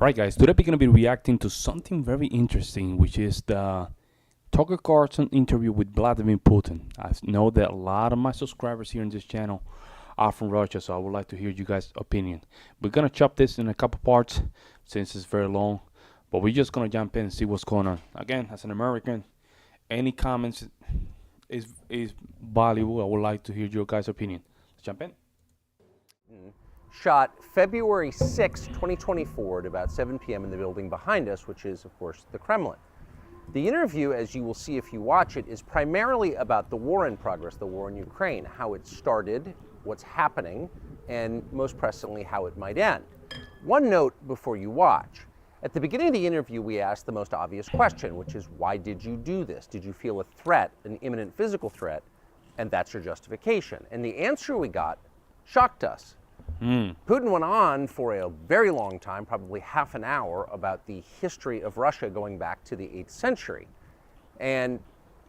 Right, guys, today we're going to be reacting to something very interesting, which is the Takers Kарлson interview with Vladimir Putin. I know that a lot of my subscribers here on this channel are from Russia, so I would like to hear you guys' opinion. We're going to chop this in a couple parts since it's very long, but we're just going to jump in and see what's going on. Again, as an American, any comments is valuable. I would like to hear your guys' opinion. Let's jump in. Shot February 6, 2024 at about 7 p.m. in the building behind us, which is, of course, the Kremlin. The interview, as you will see if you watch it, is primarily about the war in progress, the war in Ukraine, how it started, what's happening, and most pressingly, how it might end. One note before you watch. At the beginning of the interview, we asked the most obvious question, which is, why did you do this? Did you feel a threat, an imminent physical threat? And that's your justification. And the answer we got shocked us. Putin went on for a very long time, probably half an hour, about the history of Russia going back to the 8th century. And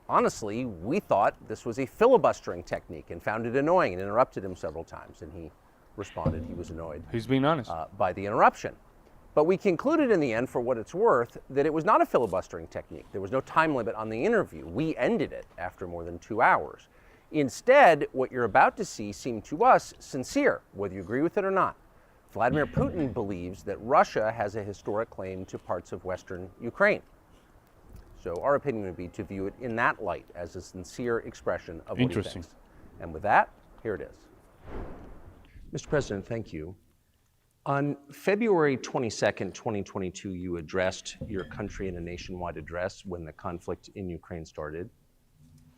honestly, we thought this was a filibustering technique and found it annoying and interrupted him several times. And he responded he was annoyed. He's being honest. By the interruption. But we concluded in the end, for what it's worth, that it was not a filibustering technique. There was no time limit on the interview. We ended it after more than 2 hours. Instead, what you're about to see seemed to us sincere, whether you agree with it or not. Vladimir Putin believes that Russia has a historic claim to parts of Western Ukraine. So our opinion would be to view it in that light, as a sincere expression of what he thinks. And with that, here it is. Mr. President, thank you. On February 22nd, 2022, you addressed your country in a nationwide address when the conflict in Ukraine started.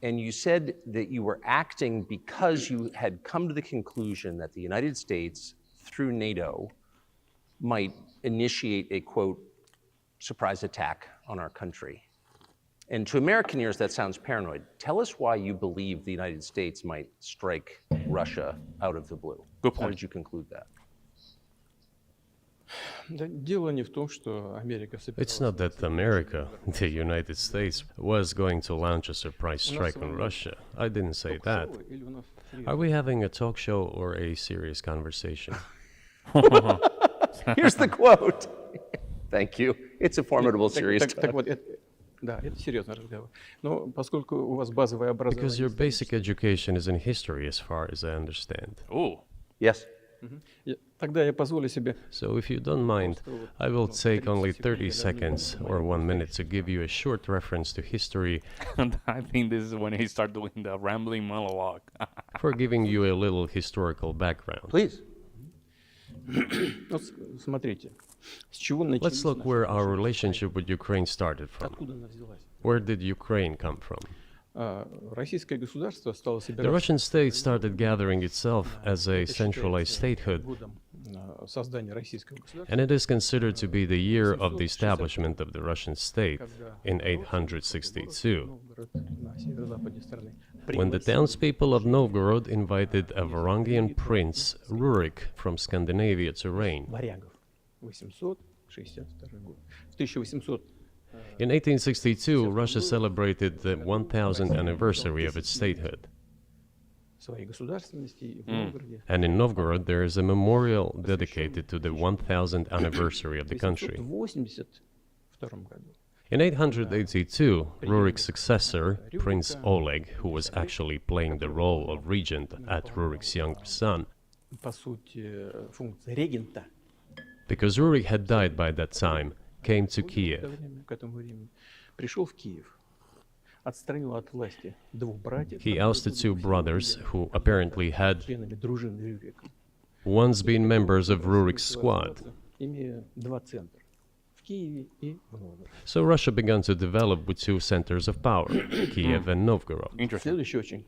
And you said that you were acting because you had come to the conclusion that the United States, through NATO, might initiate a, quote, surprise attack on our country. And to American ears, that sounds paranoid. Tell us why you believe the United States might strike Russia out of the blue. Good point. How did you conclude that? It's not that America, the United States, was going to launch a surprise strike on Russia. I didn't say that. Are we having a talk show or a serious conversation? Here's the quote. Thank you. It's a formidable serious talk. Because your basic education is in history, as far as I understand. Oh. Yes. So if you don't mind, I will take only 30 seconds or 1 minute to give you a short reference to history. And I think this is when he started doing the rambling monologue. For giving you a little historical background. Please. Let's look where our relationship with Ukraine started from. Where did Ukraine come from? The Russian state started gathering itself as a centralized statehood, and it is considered to be the year of the establishment of the Russian state in 862, when the townspeople of Novgorod invited a Varangian prince, Rurik, from Scandinavia to reign. In 1862, Russia celebrated the 1000th anniversary of its statehood. And in Novgorod, there is a memorial dedicated to the 1000th anniversary of the country. In 882, Rurik's successor, Prince Oleg, who was actually playing the role of regent at Rurik's younger son, because Rurik had died by that time, came to Kiev. He ousted two brothers who apparently had once been members of Rurik's squad. So Russia began to develop with two centers of power, Kiev and Novgorod. Interesting.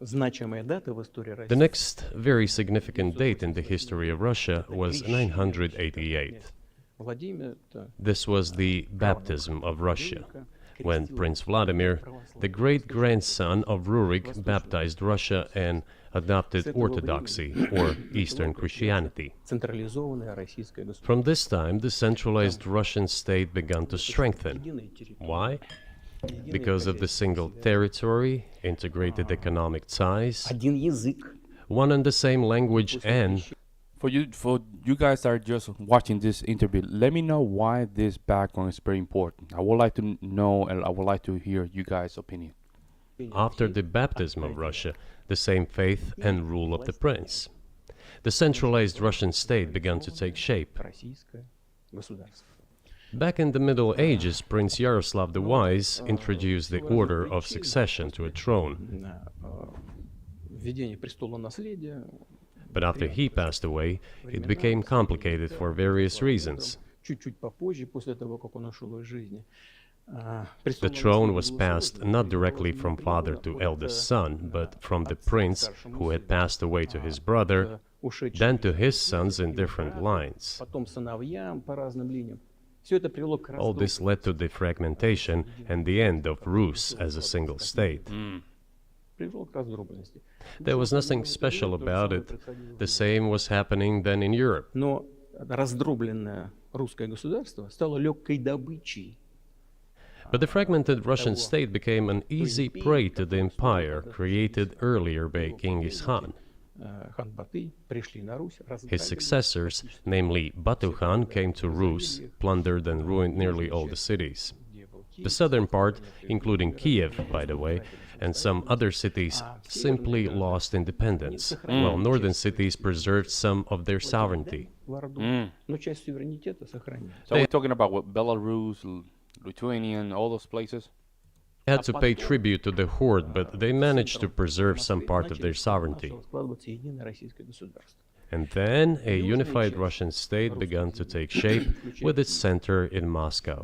The next very significant date in the history of Russia was 988. This was the baptism of Russia, when Prince Vladimir, the great-grandson of Rurik, baptized Russia and adopted Orthodoxy, or Eastern Christianity. From this time, the centralized Russian state began to strengthen. Why? Because of the single territory, integrated economic ties, one and the same language, and For you guys that are just watching this interview, let me know why this background is very important. I would like to know, and I would like to hear you guys' opinion. After the baptism of Russia, the same faith and rule of the prince. The centralized Russian state began to take shape. Back in the Middle Ages, Prince Yaroslav the Wise introduced the order of succession to a throne. But after he passed away, it became complicated for various reasons. The throne was passed not directly from father to eldest son, but from the prince who had passed away to his brother, then to his sons in different lines. All this led to the fragmentation and the end of Rus as a single state. There was nothing special about it. The same was happening then in Europe. But the fragmented Russian state became an easy prey to the empire created earlier by Genghis Khan. His successors, namely Batu Khan, came to Rus, plundered and ruined nearly all the cities. The southern part, including Kiev, by the way, and some other cities, simply lost independence, while northern cities preserved some of their sovereignty. So we're talking about what, Belarus, Lithuania, all those places? They had to pay tribute to the horde, but they managed to preserve some part of their sovereignty. And then a unified Russian state began to take shape with its center in Moscow.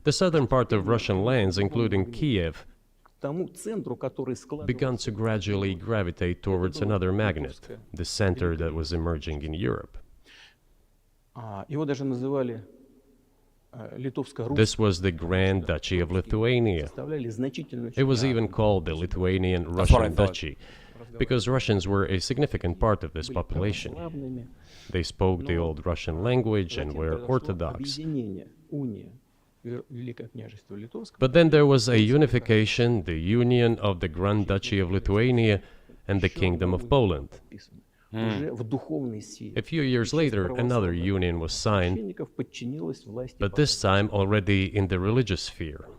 The southern part of Russian lands, including Kiev, began to gradually gravitate towards another magnet, the center that was emerging in Europe. This was the Grand Duchy of Lithuania. It was even called the Lithuanian-Russian Duchy, because Russians were a significant part of this population. They spoke the old Russian language and were Orthodox. But then there was a unification, the union of the Grand Duchy of Lithuania and the Kingdom of Poland. A few years later, another union was signed, but this time already in the religious sphere.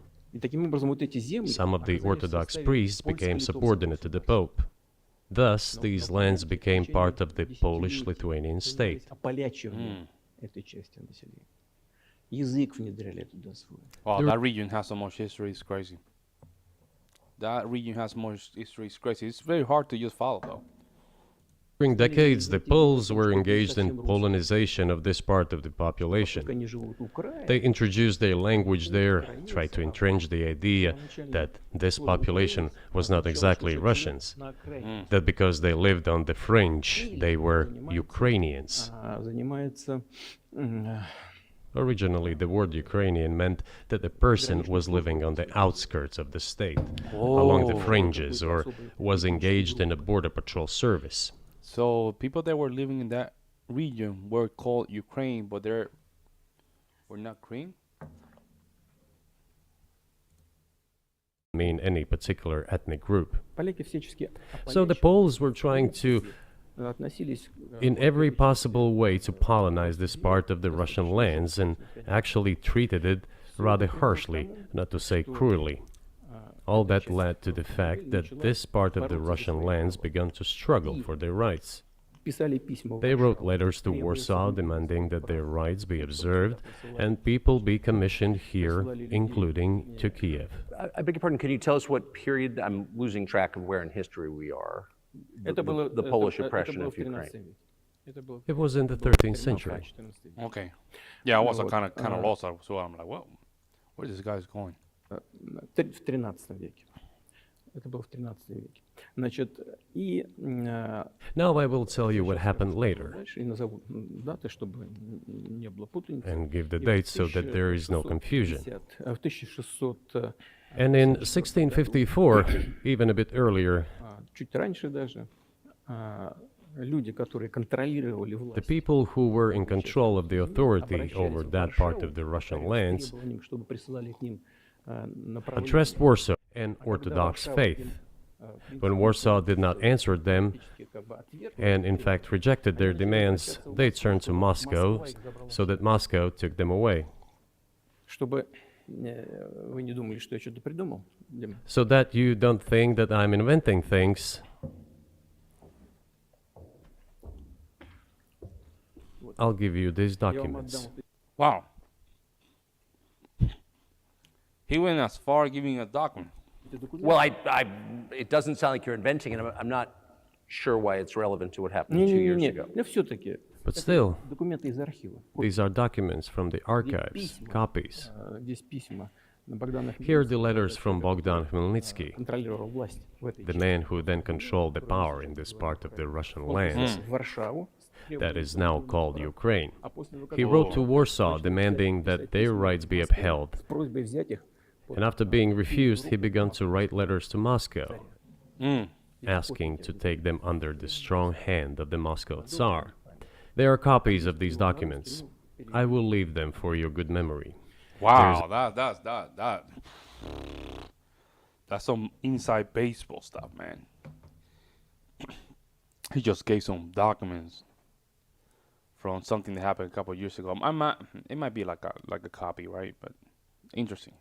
Some of the Orthodox priests became subordinate to the Pope. Thus, these lands became part of the Polish-Lithuanian state. Wow, that region has so much history, it's crazy. That region has much history, it's crazy. It's very hard to just follow, though. During decades, the Poles were engaged in Polonization of this part of the population. They introduced their language there, tried to entrench the idea that this population was not exactly Russians, that because they lived on the fringe, they were Ukrainians. Originally, the word Ukrainian meant that a person was living on the outskirts of the state, along the fringes, or was engaged in a border patrol service. So people that were living in that region were called Ukraine, but they were not Korean? Mean any particular ethnic group. So the Poles were trying to, in every possible way, to colonize this part of the Russian lands and actually treated it rather harshly, not to say cruelly. All that led to the fact that this part of the Russian lands began to struggle for their rights. They wrote letters to Warsaw demanding that their rights be observed and people be commissioned here, including to Kiev. I beg your pardon, can you tell us what period, I'm losing track of where in history we are, the Polish oppression of Ukraine? It was in the 13th century. Okay. Yeah, I was kind of lost, so I'm like, well, where this guy's going? В 13 веке. Это было в 13 веке. Значит, и Now I will tell you what happened later дальше и назову даты, чтобы не было путаницы. and give the dates so that there is no confusion. В 1600, And in 1654, even a bit earlier, чуть раньше даже, люди, которые контролировали the власть, people who were in control of the authority over that part of the Russian lands чтобы присылали к ним направление. addressed Warsaw and Orthodox faith. When Warsaw did not answer them, and in fact rejected their demands, they turned to Moscow, so that Moscow took them away. Чтобы вы не думали, что я что-то придумал, Дима. So that you don't think that I'm inventing things, I'll give you these documents. Wow. He went as far giving a document. Well, it doesn't sound like you're inventing it. I'm not sure why it's relevant to what happened 2 years ago. Но все-таки But still, документы из архива. these are documents from the archives, copies. Здесь письма Богдана Here are the letters from Bogdan Khmelnytsky, контролировал власть в этой the man who then controlled the power in this part of the Russian lands в Варшаву. that is now called Ukraine. А после He wrote to Warsaw demanding that their rights be upheld, с просьбой взять их and after being refused, he began to write letters to Moscow, asking to take them under the strong hand of the Moscow Tsar. There are copies of these documents. I will leave them for your good memory. Wow, that's some inside baseball stuff, man. He just gave some documents from something that happened a couple of years ago. It might be like a copy, right? But interesting.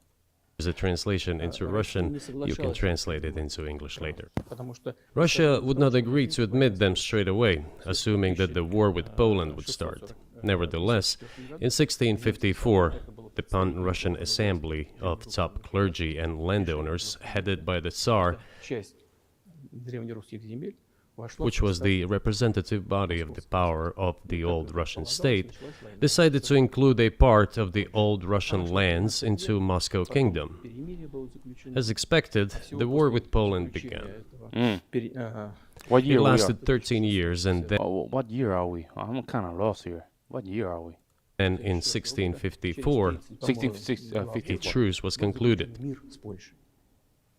There's a translation into Russian. You can translate it into English later. потому что Russia would not agree to admit them straight away, assuming that the war with Poland would start. Nevertheless, in 1654, the Pan-Russian Assembly of top clergy and landowners, headed by the Tsar, часть древнерусских земель вошла which was the representative body of the power of the old Russian state, decided to include a part of the old Russian lands into Moscow Kingdom. перемирие было заключено. As expected, the war with Poland began. What It year we are? lasted 13 years, and then What year are we? I'm kind of lost here. What year are we? in 1654, 1654. a truce was concluded. Мир с Польшей.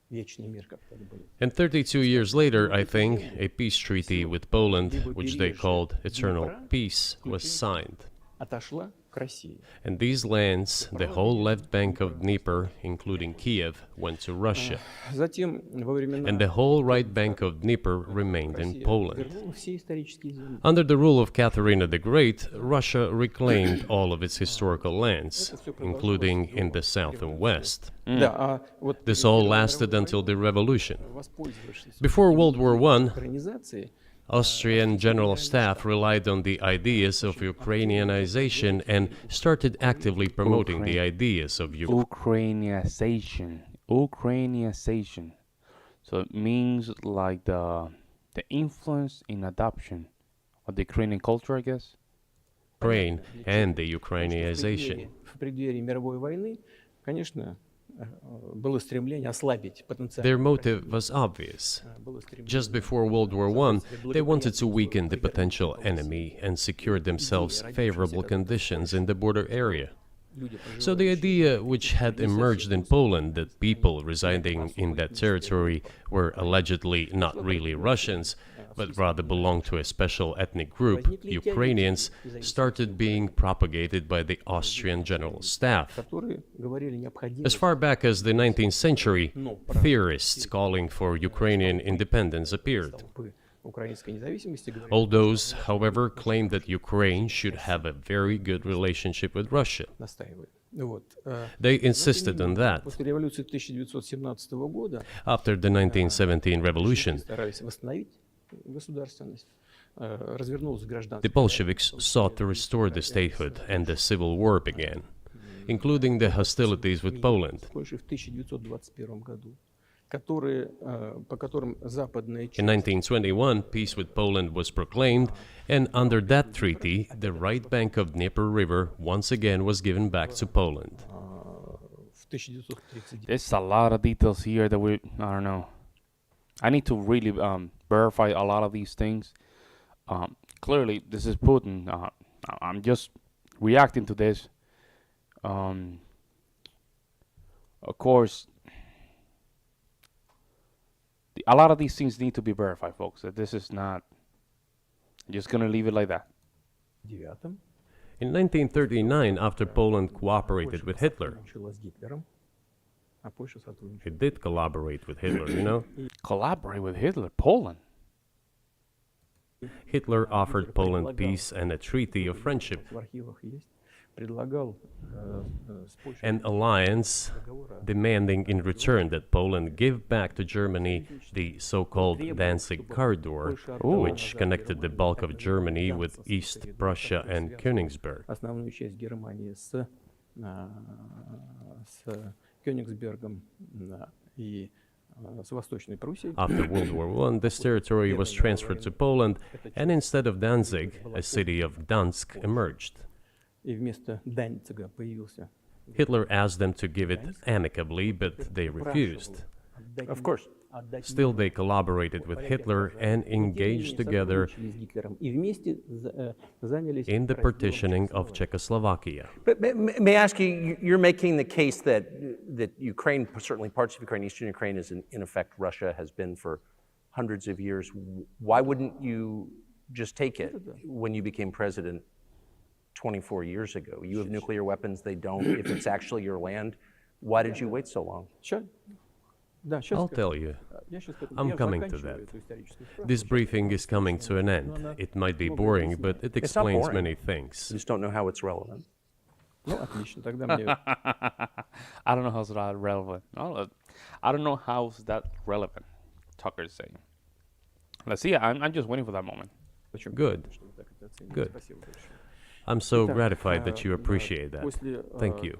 Вечный мир, как тогда был. And 32 years later, I think, a peace treaty with Poland, which they called Eternal Peace, was signed. Отошла к России. And these lands, the whole left bank of Dnieper, including Kiev, went to Russia. Затем во времена And the whole right bank of Dnieper remained in Poland. вернула все исторические земли. Under the rule of Catherine the Great, Russia reclaimed all of its historical lands, including in the south and west. Да, а вот This all lasted until the revolution. воспользовавшись Before World War I, украинизацией, Austrian General Staff relied on the ideas of Ukrainianization and started actively promoting the ideas of Ukrainianization. Ukrainianization. So it means like the influence in adoption of the Ukrainian culture, I guess. Ukraine and the Ukrainianization. в преддверии мировой войны, конечно, было стремление ослабить потенциал. Their motive was obvious. Было стремление Just before World War I, they wanted to weaken the potential enemy and secure themselves favorable conditions in the border area. So the idea which had emerged in Poland that people residing in that territory were allegedly not really Russians, but rather belonged to a special ethnic group, Ukrainians, started being propagated by the Austrian General Staff. которые говорили необходимо As far back as the 19th century, theorists calling for Ukrainian independence appeared. украинской независимости, говорили, All those, however, claimed that Ukraine should have a very good relationship with Russia. настаивали. Вот. They insisted on that. После революции 1917 года After the 1917 revolution, старались восстановить государственность. Развернулась гражданская the Bolsheviks sought to restore the statehood and the civil war began, including the hostilities with Poland. Польши в 1921 году, которые, по которым западная In 1921, peace with Poland was proclaimed, and under that treaty, the right bank of Dnieper River once again was given back to Poland. в 1939 There's a lot of details here that I don't know. I need to really verify a lot of these things. Clearly, this is Putin. I'm just reacting to this. Of course, a lot of these things need to be verified, folks. That this is not just gonna leave it like that. In 1939, after Poland cooperated with Hitler, кончила с Гитлером. а Польша сотрудничала. It did collaborate with Hitler, you know? Collaborate with Hitler, Poland. Hitler offered Poland peace and a treaty of friendship, В архивах есть. Предлагал с Польшей an alliance demanding in return that Poland give back to Germany the so-called Danzig corridor, which connected the bulk of Germany with East Prussia and Königsberg. основную часть Германии с Кёнигсбергом и с Восточной Пруссией. After World War I, this territory was transferred to Poland, and instead of Danzig, a city of Dansk emerged. И вместо Данцига появился. Hitler asked them to give it amicably, but they refused. Of course. Still, they collaborated with Hitler and engaged together И вместе занялись in the partitioning of Czechoslovakia. But may I ask you, you're making the case that Ukraine, certainly parts of Ukraine, eastern Ukraine, is in effect Russia, has been for hundreds of years. Why wouldn't you just take it when you became president 24 years ago? You have nuclear weapons, they don't. If it's actually your land, why did you wait so long? Ща- Да, щас I'll скажу. tell you, Я щас скажу. I'm Я coming to заканчиваю that. эту историческую справку. this briefing is coming to an end. It might be boring, but it It's not explains boring. many things. You just don't know how it's relevant. Ну, отлично, тогда мне... I don't know how's that relevant. I don't know how's that relevant, Tucker's saying. Let's see, I'm just waiting for that moment. Почему? Good. Что вы так это оценили? Good. Спасибо большое. I'm so Итак, gratified that you appreciate that. Thank you.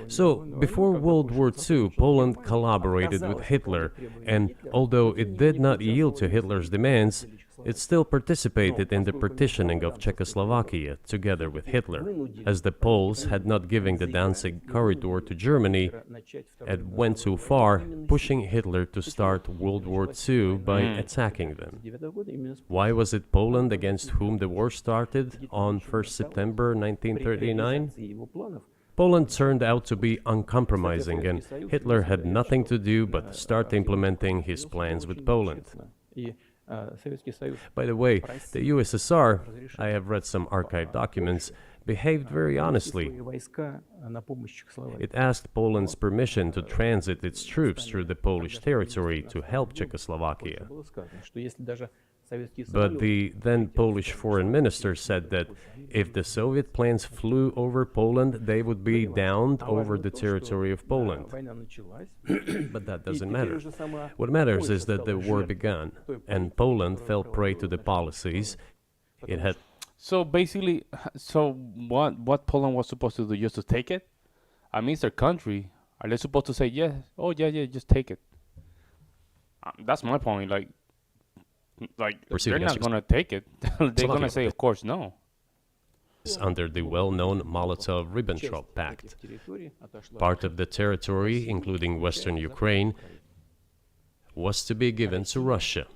So, before World War II, Poland collaborated with Hitler, and although it did not yield to Hitler's demands, it still participated in the partitioning of Czechoslovakia together with Hitler, as the Poles had not given the Danzig corridor to Germany and went too far, pushing Hitler to start World War II by attacking them. Why was it Poland against whom the war started on 1st September 1939? Poland turned out to be uncompromising, and Hitler had nothing to do but start implementing his plans with Poland. By the way, the USSR, I have read some archive documents, behaved very honestly. It asked Poland's permission to transit its troops through the Polish territory to help Czechoslovakia. But the then Polish foreign minister said that if the Soviet planes flew over Poland, they would be downed over the territory of Poland. But that doesn't matter. What matters is that the war began, and Poland fell prey to the policies it had. So basically, what Poland was supposed to do, just to take it? I mean, it's their country. Are they supposed to say, yes, oh, yeah, just take it? That's my point, like they're not going to take it. They're going to say, of course, no. Under the well-known Molotov-Ribbentrop Pact. Part of the territory, including western Ukraine, was to be given to Russia.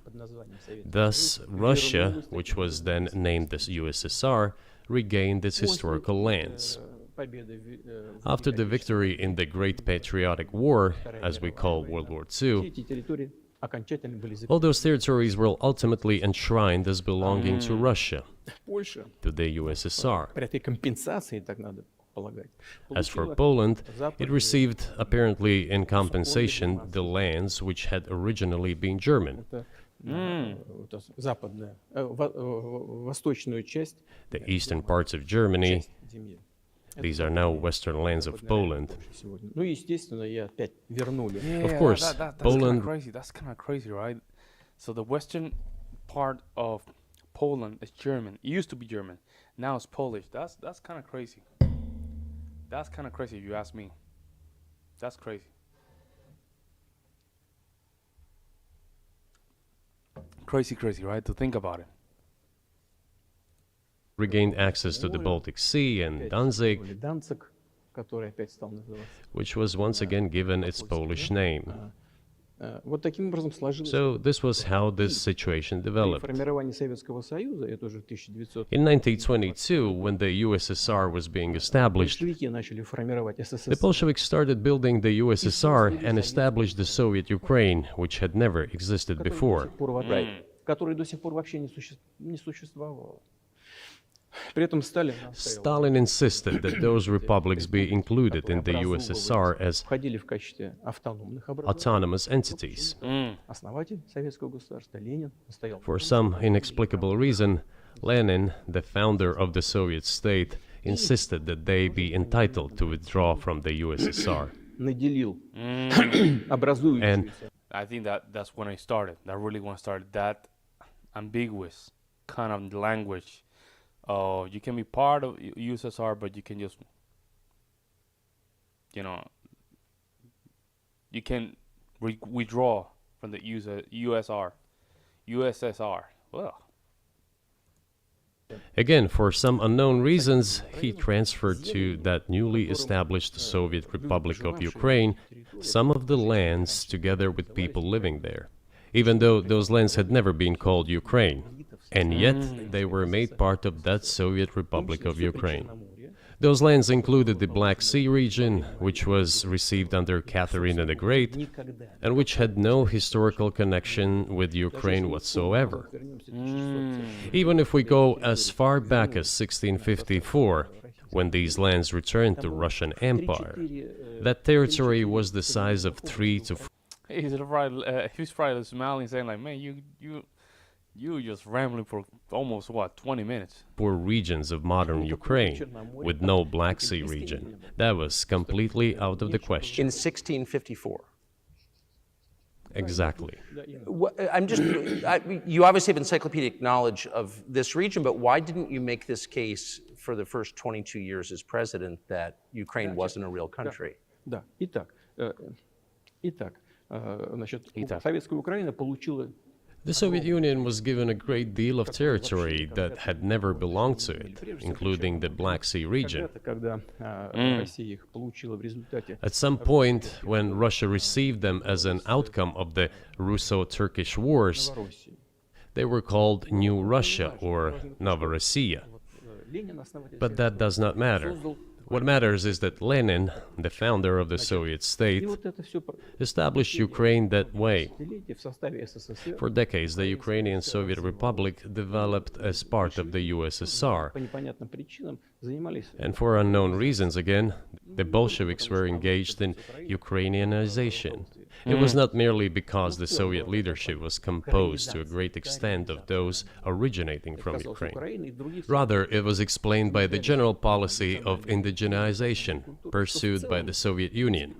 Thus, Russia, which was then named the USSR, regained its historical lands. After the victory in the Great Patriotic War, as we call World War II, all those territories were ultimately enshrined as belonging to Russia, to the USSR. As for Poland, it received, apparently in compensation, the lands which had originally been German. The eastern parts of Germany, these are now western lands of Poland. Of course, Poland. That's kind of crazy, right? So the western part of Poland is German. It used to be German. Now it's Polish. That's kind of crazy. That's kind of crazy, if you ask me. That's crazy. Crazy, right? To think about it. Regained access to the Baltic Sea and Danzig, which was once again given its Polish name. So this was how this situation developed. In 1922, when the USSR was being established, the Bolsheviks started building the USSR and established the Soviet Ukraine, which had never existed before. При этом Сталин Stalin insisted that those republics be included in the USSR as входили в качестве автономных образований. autonomous entities. Основатель советского государства Ленин настоял. For some inexplicable reason, Lenin, the founder of the Soviet state, insisted that they be entitled to withdraw from the USSR. Наделил образующуюся. I think that's when I started. That really when I started. That ambiguous kind of language. You can be part of USSR, but you can just, you can withdraw from the USSR. Well. Again, for some unknown reasons, he transferred to that newly established Soviet Republic of Ukraine some of the lands together with people living there, even though those lands had never been called Ukraine, and yet they were made part of that Soviet Republic of Ukraine. Those lands included the Black Sea region, which was received under Catherine the Great, and which had no historical connection with Ukraine whatsoever. Even if we go as far back as 1654, when these lands returned to Russian Empire, that territory was the size of 3 to 4. He's probably smiling, saying like, "Man, you just rambling for almost 20 minutes." 4 regions of modern Ukraine, with no Black Sea region. That was completely out of the question. In 1654. Exactly. You obviously have encyclopedic knowledge of this region, but why didn't you make this case for the first 22 years as president that Ukraine wasn't a real country? Да. Итак, значит, Советская Украина получила. The Soviet Union was given a great deal of territory that had never belonged to it, including the Black Sea region. At some point, when Russia received them as an outcome of the Russo-Turkish Wars, they were called New Russia or Novorossiya. But that does not matter. What matters is that Lenin, the founder of the Soviet state, established Ukraine that way. For decades, the Ukrainian Soviet Republic developed as part of the USSR. And for unknown reasons, again, the Bolsheviks were engaged in Ukrainianization. It was not merely because the Soviet leadership was composed to a great extent of those originating from Ukraine. Rather, it was explained by the general policy of indigenization pursued by the Soviet Union.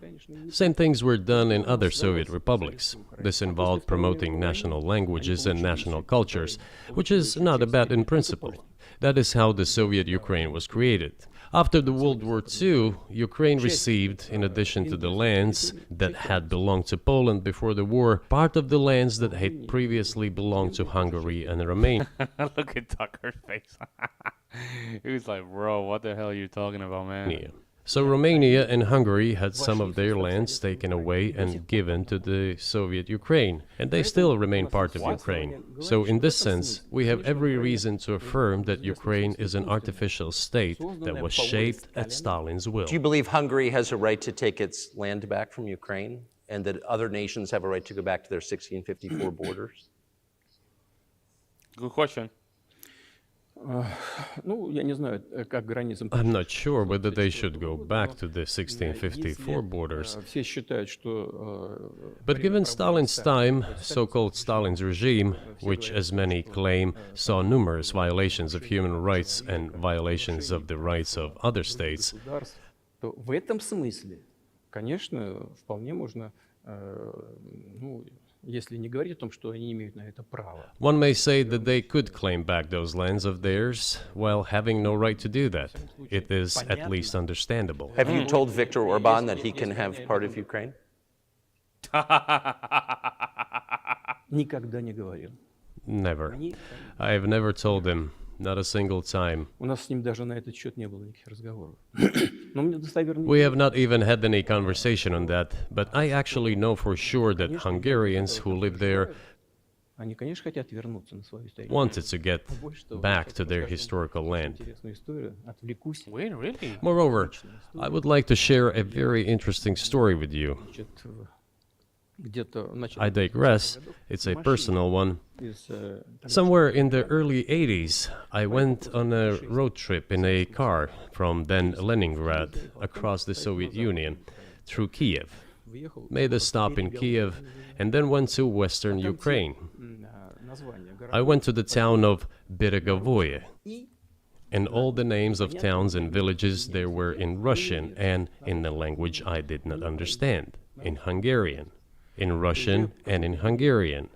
Same things were done in other Soviet republics. This involved promoting national languages and national cultures, which is not a bad in principle. That is how the Soviet Ukraine was created. After the World War II, Ukraine received, in addition to the lands that had belonged to Poland before the war, part of the lands that had previously belonged to Hungary and Romania. Look at Tucker's face. He was like, "Bro, what the hell are you talking about, man?" So Romania and Hungary had some of their lands taken away and given to the Soviet Ukraine, and they still remain part of Ukraine. So in this sense, we have every reason to affirm that Ukraine is an artificial state that was shaped at Stalin's will. Do you believe Hungary has a right to take its land back from Ukraine and that other nations have a right to go back to their 1654 borders? Good question. I'm not sure whether they should go back to the 1654 borders. But given Stalin's time, so-called Stalin's regime, which, as many claim, saw numerous violations of human rights and violations of the rights of other states, в этом смысле, конечно, вполне можно, если не говорить о том, что они имеют на это право. One may say that they could claim back those lands of theirs while having no right to do that. It is at least understandable. Have you told Viktor Orban that he can have part of Ukraine? Никогда не говорил. Never. I have never told him, not a single time. У нас с ним даже на этот счет не было никаких разговоров. We have not even had any conversation on that, but I actually know for sure that Hungarians who live there wanted to get back to their historical land. Wait, really? Moreover, I would like to share a very interesting story with you. I digress, it's a personal one. Somewhere in the early 80s, I went on a road trip in a car from then Leningrad across the Soviet Union through Kiev, made a stop in Kiev, and then went to western Ukraine. I went to the town of Beregovoye, and all the names of towns and villages there were in Russian and in a language I did not understand, in Hungarian. In Russian and in Hungarian.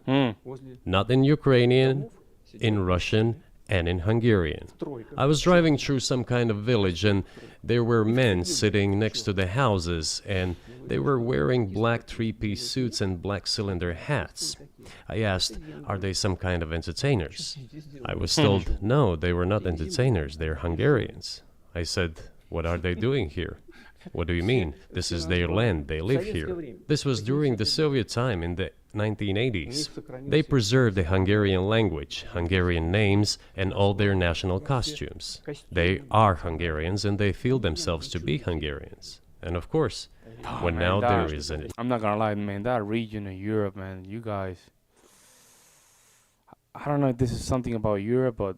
Not in Ukrainian, in Russian and in Hungarian. I was driving through some kind of village and there were men sitting next to the houses and they were wearing black three-piece suits and black cylinder hats. I asked, are they some kind of entertainers? I was told, no, they were not entertainers, they're Hungarians. I said, what are they doing here? What do you mean? This is their land, they live here. This was during the Soviet time in the 1980s. They preserved the Hungarian language, Hungarian names, and all their national costumes. They are Hungarians and they feel themselves to be Hungarians. And of course, when now there is an... I'm not gonna lie, man, that region in Europe, man, you guys... I don't know if this is something about Europe, but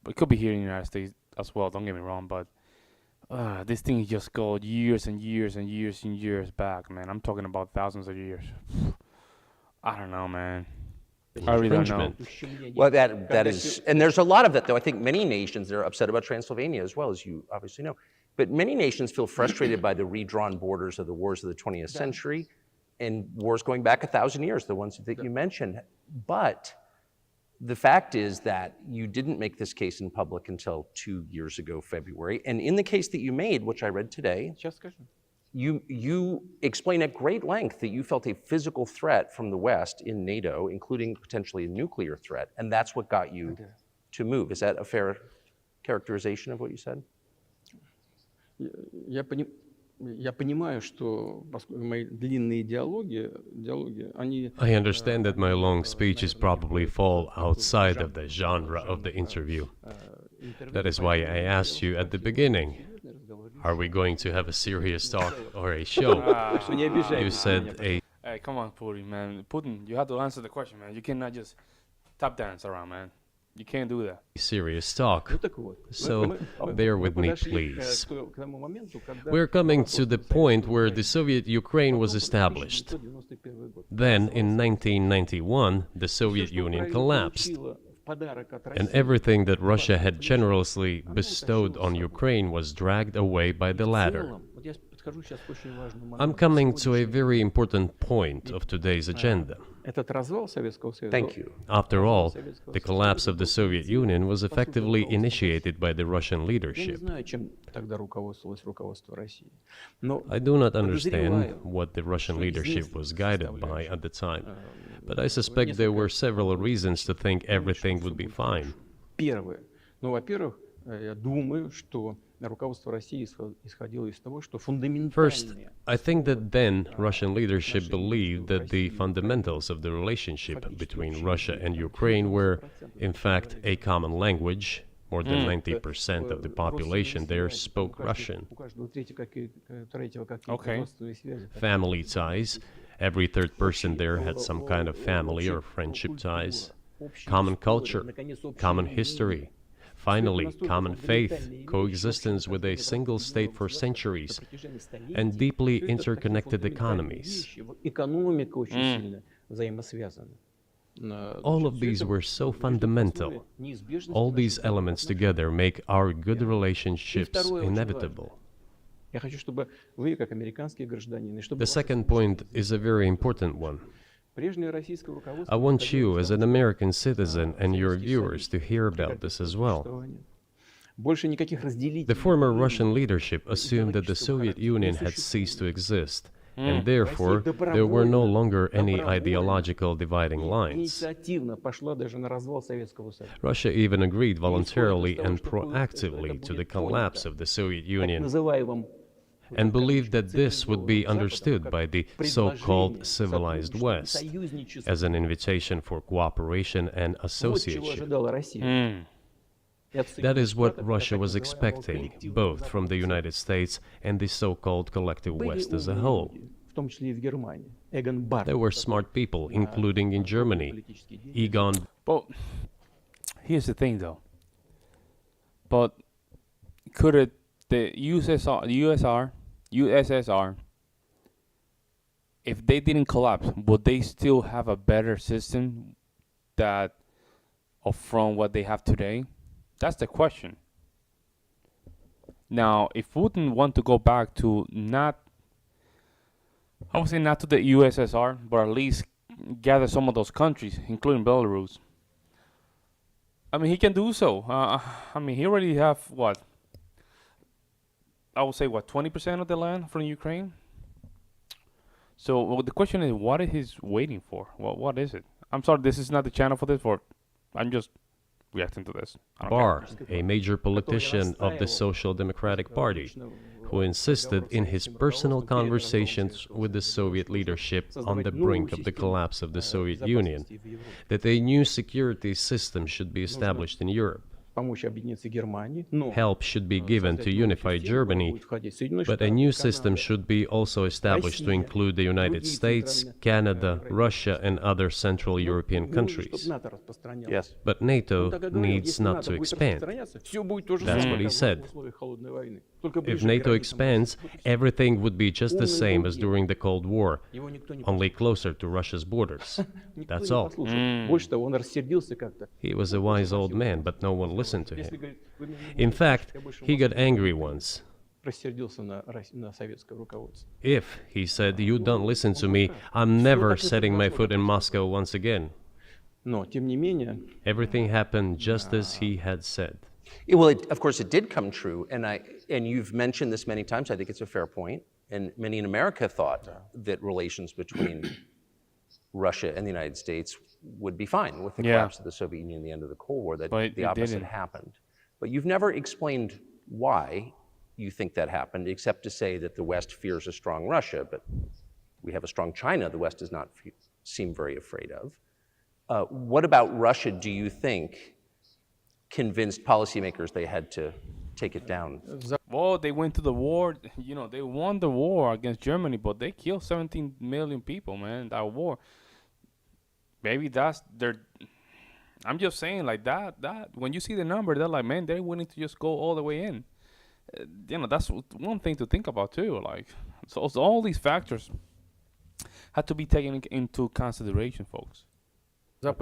it could be here in the United States as well, don't get me wrong, but... this thing just goes years and years and years and years back, man. I'm talking about thousands of years. I don't know, man. I really don't know. Well, that is, and there's a lot of that, though. I think many nations are upset about Transylvania as well, as you obviously know. But many nations feel frustrated by the redrawn borders of the wars of the 20th century and wars going back 1,000 years, the ones that you mentioned. But the fact is that you didn't make this case in public until 2 years ago, February. And in the case that you made, which I read today, you explain at great length that you felt a physical threat from the West in NATO, including potentially a nuclear threat, and that's what got you to move. Is that a fair characterization of what you said? I understand that my long speeches probably fall outside of the genre of the interview. That is why I asked you at the beginning, are we going to have a serious talk or a show? You said a... Hey, come on, Putin, man. Putin, you have to answer the question, man. You cannot just tap dance around, man. You can't do that. Serious talk. So bear with me, please. We're coming to the point where the Soviet Ukraine was established. Then, in 1991, the Soviet Union collapsed. And everything that Russia had generously bestowed on Ukraine was dragged away by the latter. I'm coming to a very important point of today's agenda. Thank you. After all, the collapse of the Soviet Union was effectively initiated by the Russian leadership. I do not understand what the Russian leadership was guided by at the time, but I suspect there were several reasons to think everything would be fine. First, I think that then Russian leadership believed that the fundamentals of the relationship between Russia and Ukraine were, in fact, a common language. More than 90% of the population there spoke Russian. Okay. Family ties. Every third person there had some kind of family or friendship ties. Common culture, common history. Finally, common faith, coexistence with a single state for centuries, and deeply interconnected economies. All of these were so fundamental. All these elements together make our good relationships inevitable. The second point is a very important one. I want you, as an American citizen, and your viewers to hear about this as well. The former Russian leadership assumed that the Soviet Union had ceased to exist, and therefore there were no longer any ideological dividing lines. Russia even agreed voluntarily and proactively to the collapse of the Soviet Union, and believed that this would be understood by the so-called civilized West as an invitation for cooperation and association. That is what Russia was expecting, both from the United States and the so-called collective West as a whole. There were smart people, including in Germany. Egon. But here's the thing, though. But could it, the USSR, if they didn't collapse, would they still have a better system from what they have today? That's the question. Now, if Putin want to go back to I would say not to the USSR, but at least gather some of those countries, including Belarus. I mean, he can do so. I mean, he already have what? I would say 20% of the land from Ukraine. So the question is, what is he waiting for? What is it? I'm sorry, this is not the channel for this. I'm just reacting to this. Barr, a major politician of the Social Democratic Party, who insisted in his personal conversations with the Soviet leadership on the brink of the collapse of the Soviet Union, that a new security system should be established in Europe. Help should be given to unify Germany, but a new system should be also established to include the United States, Canada, Russia, and other Central European countries. Yes. But NATO needs not to expand. That's what he said. If NATO expands, everything would be just the same as during the Cold War, only closer to Russia's borders. That's all. He was a wise old man, but no one listened to him. In fact, he got angry once. If, he said, you don't listen to me, I'm never setting my foot in Moscow once again. Everything happened just as he had said. Well, of course, it did come true, and you've mentioned this many times. I think it's a fair point, and many in America thought that relations between Russia and the United States would be fine with the collapse of the Soviet Union and the end of the Cold War, that the opposite happened. But you've never explained why you think that happened, except to say that the West fears a strong Russia, but we have a strong China the West does not seem very afraid of. What about Russia, do you think, convinced policymakers they had to take it down? Well, they went to the war. They won the war against Germany, but they killed 17 million people, man, in that war. Maybe that's their... I'm just saying, like, that when you see the number, they're like, man, they're willing to just go all the way in. That's one thing to think about, too. Like, so all these factors had to be taken into consideration, folks. The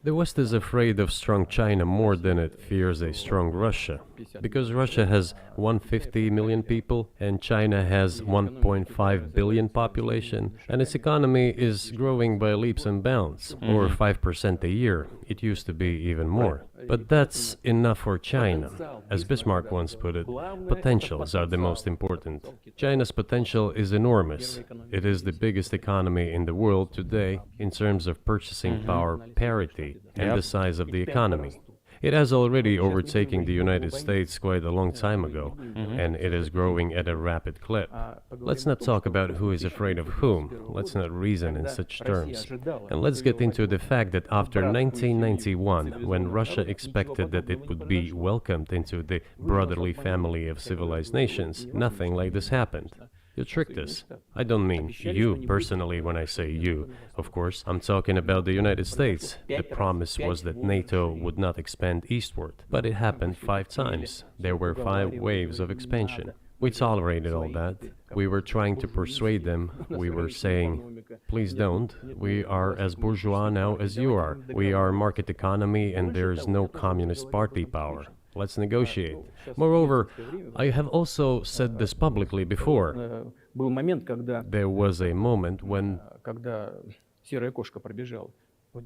West is afraid of strong China more than it fears a strong Russia, because Russia has 150 million people and China has 1.5 billion population, and its economy is growing by leaps and bounds, or 5% a year. It used to be even more. But that's enough for China. As Bismarck once put it, potentials are the most important. China's potential is enormous. It is the biggest economy in the world today in terms of purchasing power parity and the size of the economy. It has already overtaken the United States quite a long time ago, and it is growing at a rapid clip. Let's not talk about who is afraid of whom. Let's not reason in such terms. And let's get into the fact that after 1991, when Russia expected that it would be welcomed into the brotherly family of civilized nations, nothing like this happened. You tricked us. I don't mean you personally when I say you. Of course, I'm talking about the United States. The promise was that NATO would not expand eastward, but it happened 5 times. There were 5 waves of expansion. We tolerated all that. We were trying to persuade them. We were saying, please don't. We are as bourgeois now as you are. We are market economy and there's no communist party power. Let's negotiate. Moreover, I have also said this publicly before. There was a moment when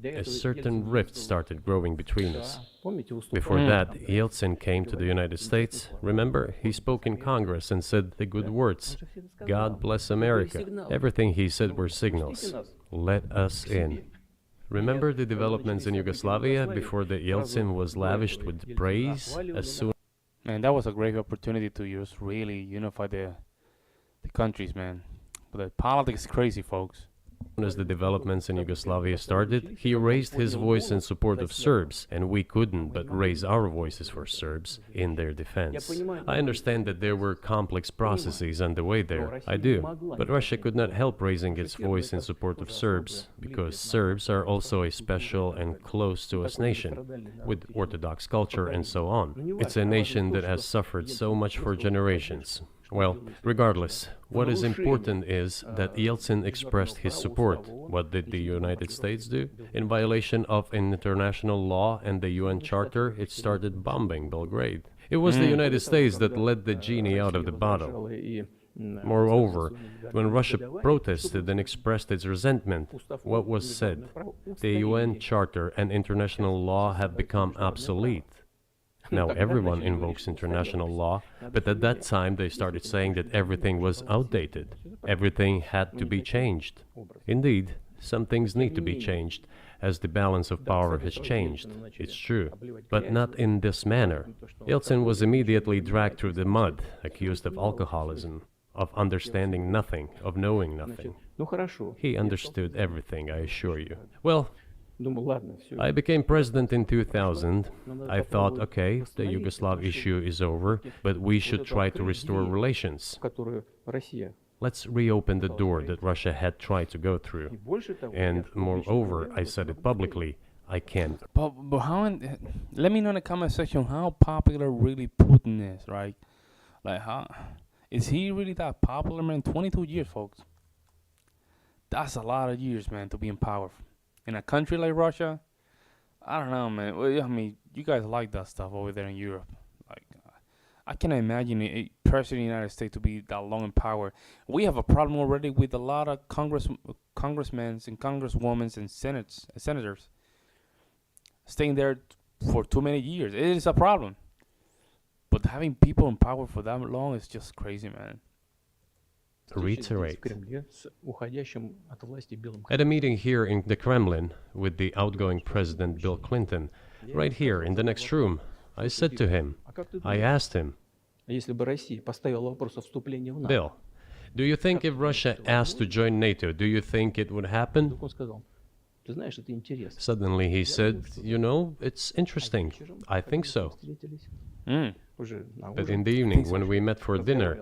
a certain rift started growing between us. Before that, Yeltsin came to the United States. Remember, he spoke in Congress and said the good words. God bless America. Everything he said were signals. Let us in. Remember the developments in Yugoslavia before the Yeltsin was lavished with praise as soon... Man, that was a great opportunity to just really unify the countries, man. But the politics is crazy, folks. As the developments in Yugoslavia started, he raised his voice in support of Serbs, and we couldn't but raise our voices for Serbs in their defense. I understand that there were complex processes underway there, I do, but Russia could not help raising its voice in support of Serbs, because Serbs are also a special and close to us nation, with Orthodox culture and so on. It's a nation that has suffered so much for generations. Well, regardless, what is important is that Yeltsin expressed his support. What did the United States do? In violation of international law and the UN Charter, it started bombing Belgrade. It was the United States that let the genie out of the bottle. Moreover, when Russia protested and expressed its resentment, what was said? The UN Charter and international law have become obsolete. Now everyone invokes international law, but at that time they started saying that everything was outdated. Everything had to be changed. Indeed, some things need to be changed, as the balance of power has changed. It's true, but not in this manner. Yeltsin was immediately dragged through the mud, accused of alcoholism, of understanding nothing, of knowing nothing. He understood everything, I assure you. Well, I became president in 2000. I thought, okay, the Yugoslav issue is over, but we should try to restore relations. Let's reopen the door that Russia had tried to go through. And moreover, I said it publicly, I can't. But how? Let me know in the comment section how popular really Putin is, right? Like, how is he really that popular, man? 22 years, folks. That's a lot of years, man, to be in power. In a country like Russia, I don't know, man. Well, I mean, you guys like that stuff over there in Europe. Like, I cannot imagine a president of the United States to be that long in power. We have a problem already with a lot of congressmen and congresswomen and senators staying there for too many years. It is a problem. But having people in power for that long is just crazy, man. Reiterate. At a meeting here in the Kremlin with the outgoing President Bill Clinton, right here in the next room, I said to him, I asked him, Bill, do you think if Russia asked to join NATO, do you think it would happen? Suddenly he said, you know, it's interesting. I think so. But in the evening, when we met for dinner,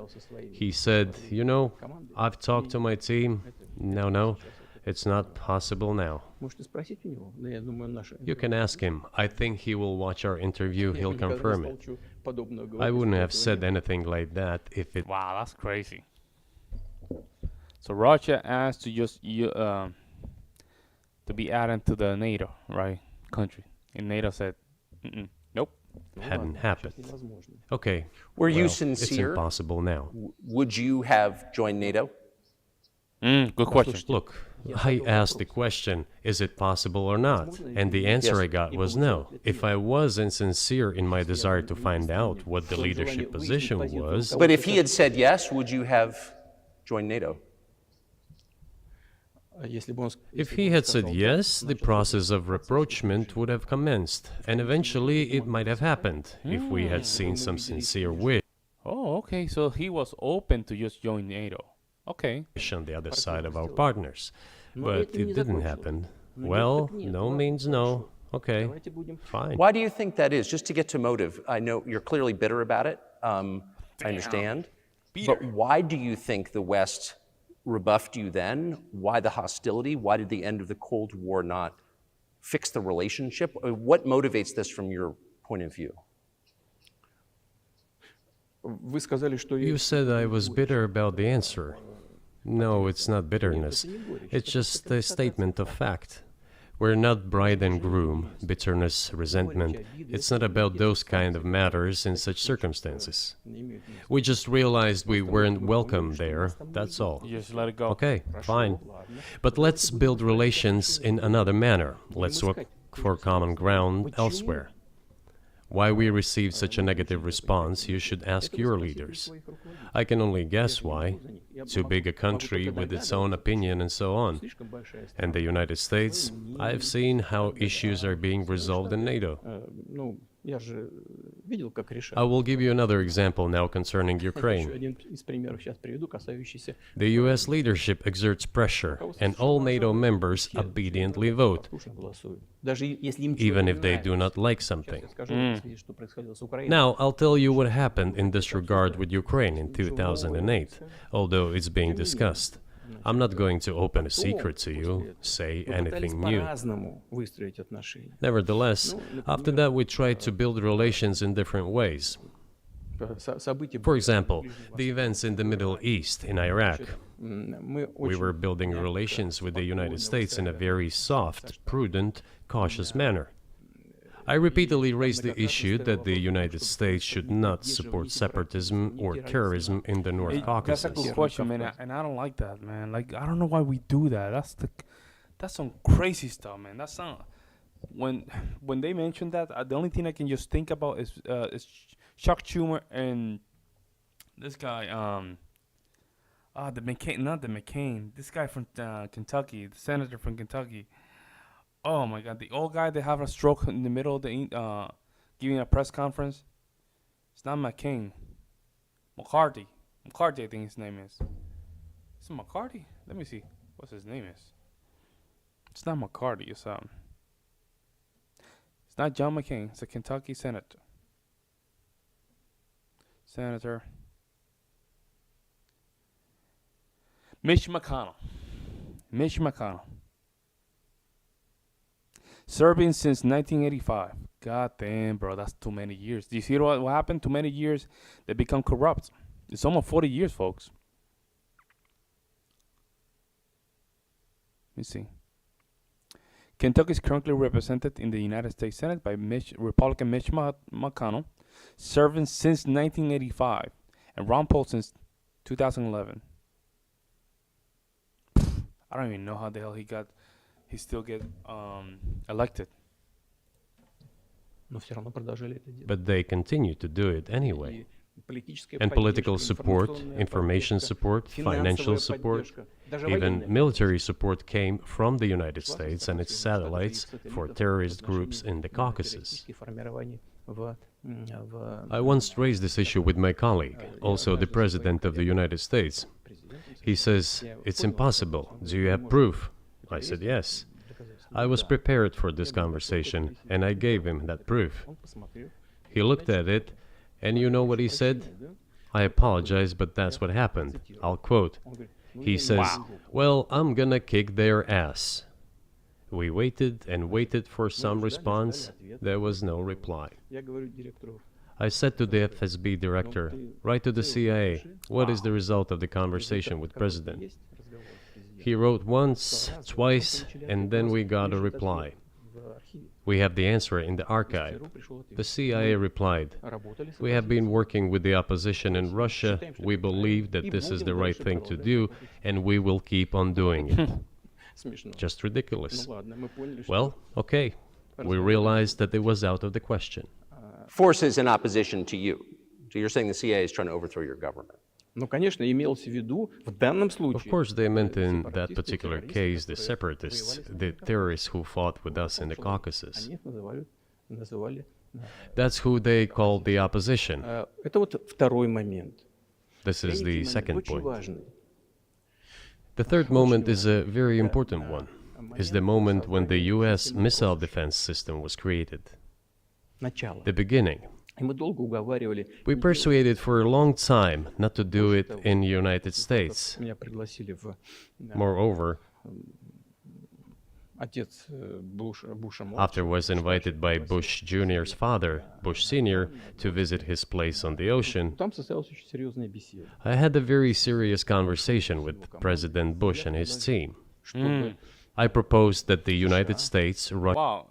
he said, you know, I've talked to my team. No, it's not possible now. You can ask him. I think he will watch our interview. He'll confirm it. I wouldn't have said anything like that if it... Wow, that's crazy. So Russia asked to just to be added to the NATO, right, country. And NATO said, nope. Hadn't happened. Okay. Were you sincere? It's impossible now. Would you have joined NATO? Good question. Look, I asked the question, is it possible or not? And the answer I got was no. If I was insincere in my desire to find out what the leadership position was... But if he had said yes, would you have joined NATO? If he had said yes, the process of rapprochement would have commenced, and eventually it might have happened, if we had seen some sincere wish. Oh, okay, so he was open to just join NATO. Okay. On the other side of our partners. But it didn't happen. Well, no means no. Okay, fine. Why do you think that is? Just to get to motive, I know you're clearly bitter about it. I understand. But why do you think the West rebuffed you then? Why the hostility? Why did the end of the Cold War not fix the relationship? What motivates this from your point of view? You said I was bitter about the answer. No, it's not bitterness. It's just a statement of fact. We're not bride and groom, bitterness, resentment. It's not about those kind of matters in such circumstances. We just realized we weren't welcome there, that's all. You just let it go. Okay, fine. But let's build relations in another manner. Let's look for common ground elsewhere. Why we received such a negative response, you should ask your leaders. I can only guess why. Too big a country with its own opinion and so on. And the United States, I've seen how issues are being resolved in NATO. видел, как решают. I will give you another example now concerning Еще Ukraine. один из примеров сейчас приведу, касающийся The US leadership exerts pressure, and all NATO members obediently vote, послушно голосуют. Даже если им even чего-то if they do not like Сейчас something. я скажу, в связи, что происходило с Украиной. Now, I'll tell you what happened in this regard with Ukraine in 2008, although it's being discussed. I'm not going to open a secret to you, say Мы пытались anything new. по-разному выстроить отношения. Nevertheless, after that we tried to build relations in different ways. События For example, the events in the Middle East, in Iraq. мы We очень were building relations with the United States in a very soft, prudent, cautious manner. I repeatedly raised the issue that the United States should not support separatism or terrorism in the North That's a Caucasus. good question, man, and I don't like that, man. Like, I don't know why we do that. That's some crazy stuff, man. That's not when they mention that. The only thing I can just think about is Chuck Schumer and this guy. The McCain, not the McCain. This guy from Kentucky, the senator from Kentucky. Oh my God, the old guy that have a stroke in the middle of the giving a press conference. It's not McCain. McCarthy, I think his name is. Is it McCarthy? Let me see. What's his name is? It's not McCarthy. It's not John McCain. It's a Kentucky senator. Mitch McConnell. Serving since 1985. God damn, bro, that's too many years. Do you see what happened? Too many years, they become corrupt. It's almost 40 years, folks. Let me see. Kentucky is currently represented in the United States Senate by Republican Mitch McConnell, serving since 1985, and Ron Paul since 2011. I don't even know how the hell he still get elected. Но все равно продолжали это делать. But they continue to do it anyway. И политическая And political поддержка, support, информационная information поддержка, support, financial финансовая support, поддержка, даже even военная military support came from the United States and its satellites for terrorist groups in the Caucasus. террористические формирования в I once raised this issue with my colleague, also the President of the United States. He says, "It's impossible. Do you have proof?" I said, "Yes." I was prepared for this conversation, and I gave him that proof. Он посмотрел. He looked at it, and you know what he said? I apologize, but that's what happened. I'll quote. He says, "Well, I'm gonna kick their ass." We waited and waited for some response. There was no reply. Я говорю директору, I said to the FSB director, "Write to the CIA, what is the result of the conversation with President?" есть разговор с президентом. He wrote once, twice, and then we got a reply. В архиве. We have the answer in the archive. ЦРУ пришел ответ. The CIA replied, Работали с "We have been working with the opposition in Russia. We believe that this is the right thing to do, and we will keep on doing it." смешно. Just ridiculous. Ну ладно, мы поняли, что Well, okay. We realized that it was out of the question. Forces in opposition to you. So you're saying the CIA is trying to overthrow your government. ну, конечно, имелось в виду в данном Of случае. course, they meant in that сепаратисты, particular террористы, case the которые separatists, воевали the terrorists who fought with us in the Они Caucasus. их называли. That's who they called the opposition. Это вот второй момент. This is Третий the момент second очень point. важный. The third moment is a very important one. Is the moment when the US missile defense system was created. Начало. The beginning. И мы долго уговаривали. We persuaded for a long time not to do it in the United States. Меня пригласили в Moreover, отец Буша after was invited by Bush Jr.'s father, Bush Sr., to visit his place on the ocean, Там состоялась очень серьезная беседа. I had a very serious conversation with President Bush and his team. Чтобы I proposed that the United States, Wow,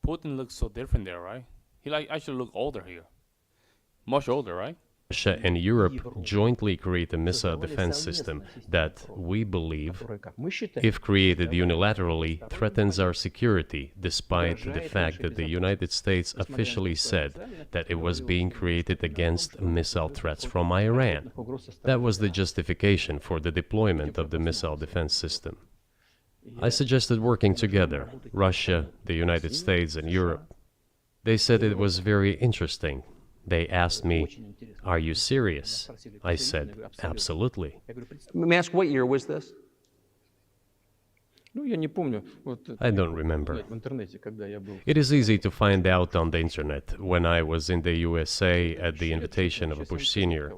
Putin looks so different there, right? He actually look older here, much older, right? Russia, and Europe jointly create a missile defense system that, we believe, которая, как мы считаем, if created unilaterally, threatens our security, despite the fact that the United States officially said that it was being created against missile threats from Iran. That was the justification for the deployment of the missile defense system. I suggested working together, Russia, the United States, and Europe. They said it was very interesting. They asked me, "Are you serious?" I said, "Absolutely." May I ask, what year was this? Ну, я не помню. Вот, I don't remember. в интернете, когда я был. It is easy to find out on the internet when I was in the USA at the invitation of a Bush senior.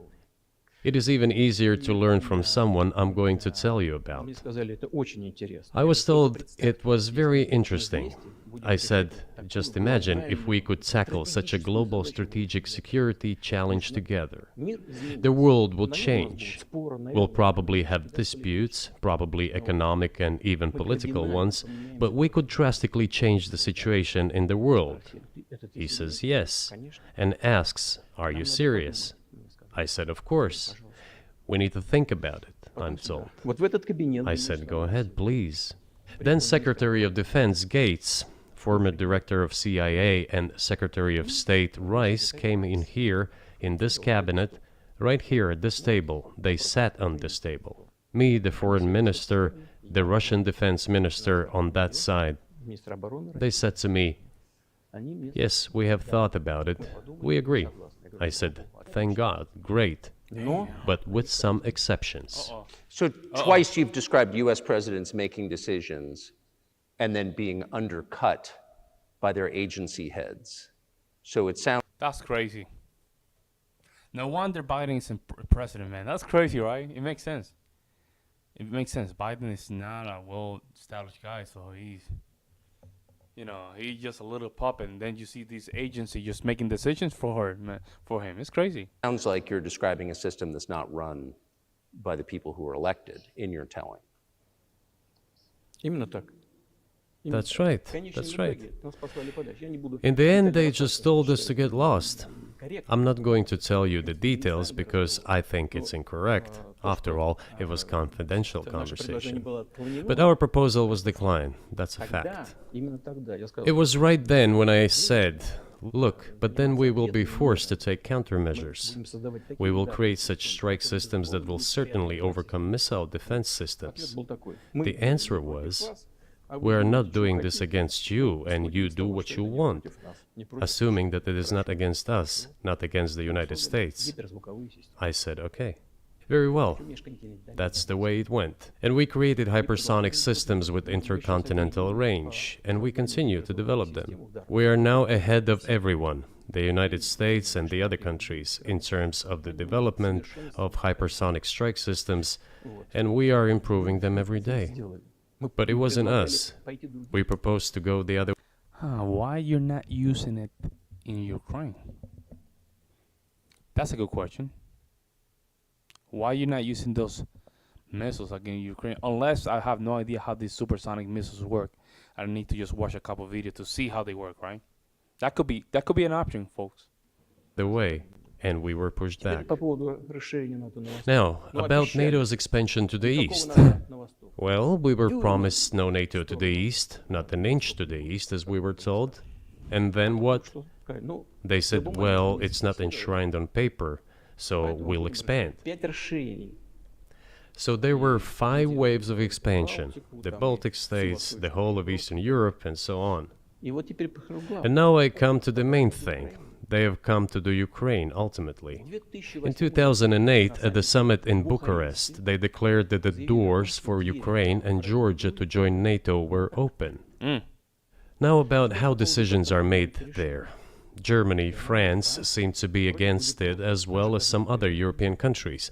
It is even easier to learn from someone I'm going to tell you about. Мне сказали, это очень интересно. I was told it was very interesting. I said, just imagine if we could tackle such a global strategic security challenge together. The world would change. We'll probably have disputes, probably economic and even political ones, but we could drastically change the situation in the world. He says yes, and asks, "Are you serious?" I said, "Of course. We need to think about it," I'm told. Вот в этот кабинет. I said, "Go ahead, please." Then Secretary of Defense Gates, former director of CIA, and Secretary of State Rice came in here, in this cabinet, right here at this table. They sat on this table. Me, the foreign minister, the Russian defense minister on that side. Министр обороны. They said to me, Они мне "Yes, we have thought about it. We agree." I said, "Thank God, great, but with some exceptions." So twice you've described U.S. presidents making decisions and then being undercut by their agency heads. So it sounds That's crazy. No wonder Biden is president, man. That's crazy, right? It makes sense. It makes sense. Biden is not a well-established guy, so he's just a little puppet. And then you see these agencies just making decisions for him. It's crazy. sounds like you're describing a system that's not run by the people who were elected in your telling. именно так. That's right, Конечно, that's в right. итоге нас послали подальше. Я не буду. In the end, they just told us to get lost. I'm not going to tell you the details because I think it's incorrect. After all, it was confidential Наше предложение conversation. было отклонено. But our proposal was declined. That's a Тогда, fact. именно тогда я сказал. It was right then when I said, "Look, but then we will be forced to take countermeasures. Будем создавать такие We will удары. create such strike systems that will certainly overcome missile defense systems." Ответ был такой. The answer was, "We are not doing this against you, and you do what you want," assuming that it is not against us, not against the United States. I said, "Okay, very well." That's the way it went. And we created hypersonic systems with intercontinental range, and we continue to develop them. We are now ahead of everyone, the United States and the other countries, in terms of the development of hypersonic strike systems, and we are improving them every day. But it wasn't us. We proposed to go the other Why you're not using it in Ukraine? That's a good question. Why you're not using those missiles against Ukraine? Unless I have no idea how these supersonic missiles work. I need to just watch a couple videos to see how they work, right? That could be an option, folks. way, and we were pushed back. По поводу расширения НАТО на восток. Now, about NATO's expansion to the east. На восток. Well, we were promised no NATO to the east, not an inch to the east, as we were told. And then what? Что сказать? Ну, They said, well, it's not enshrined on paper, so we'll expand. 5 расширений. So there were 5 waves of expansion, the Baltic states, the whole of Eastern Europe, and so on. И вот теперь прихожу к главному. And now I come to the main thing. They have come to the Ukraine, ultimately. In 2008, at the summit in Bucharest, they declared that the doors for Ukraine and Georgia to join NATO were open. Now about how decisions are made there. Germany, France seem to be against it, as well as some other European countries.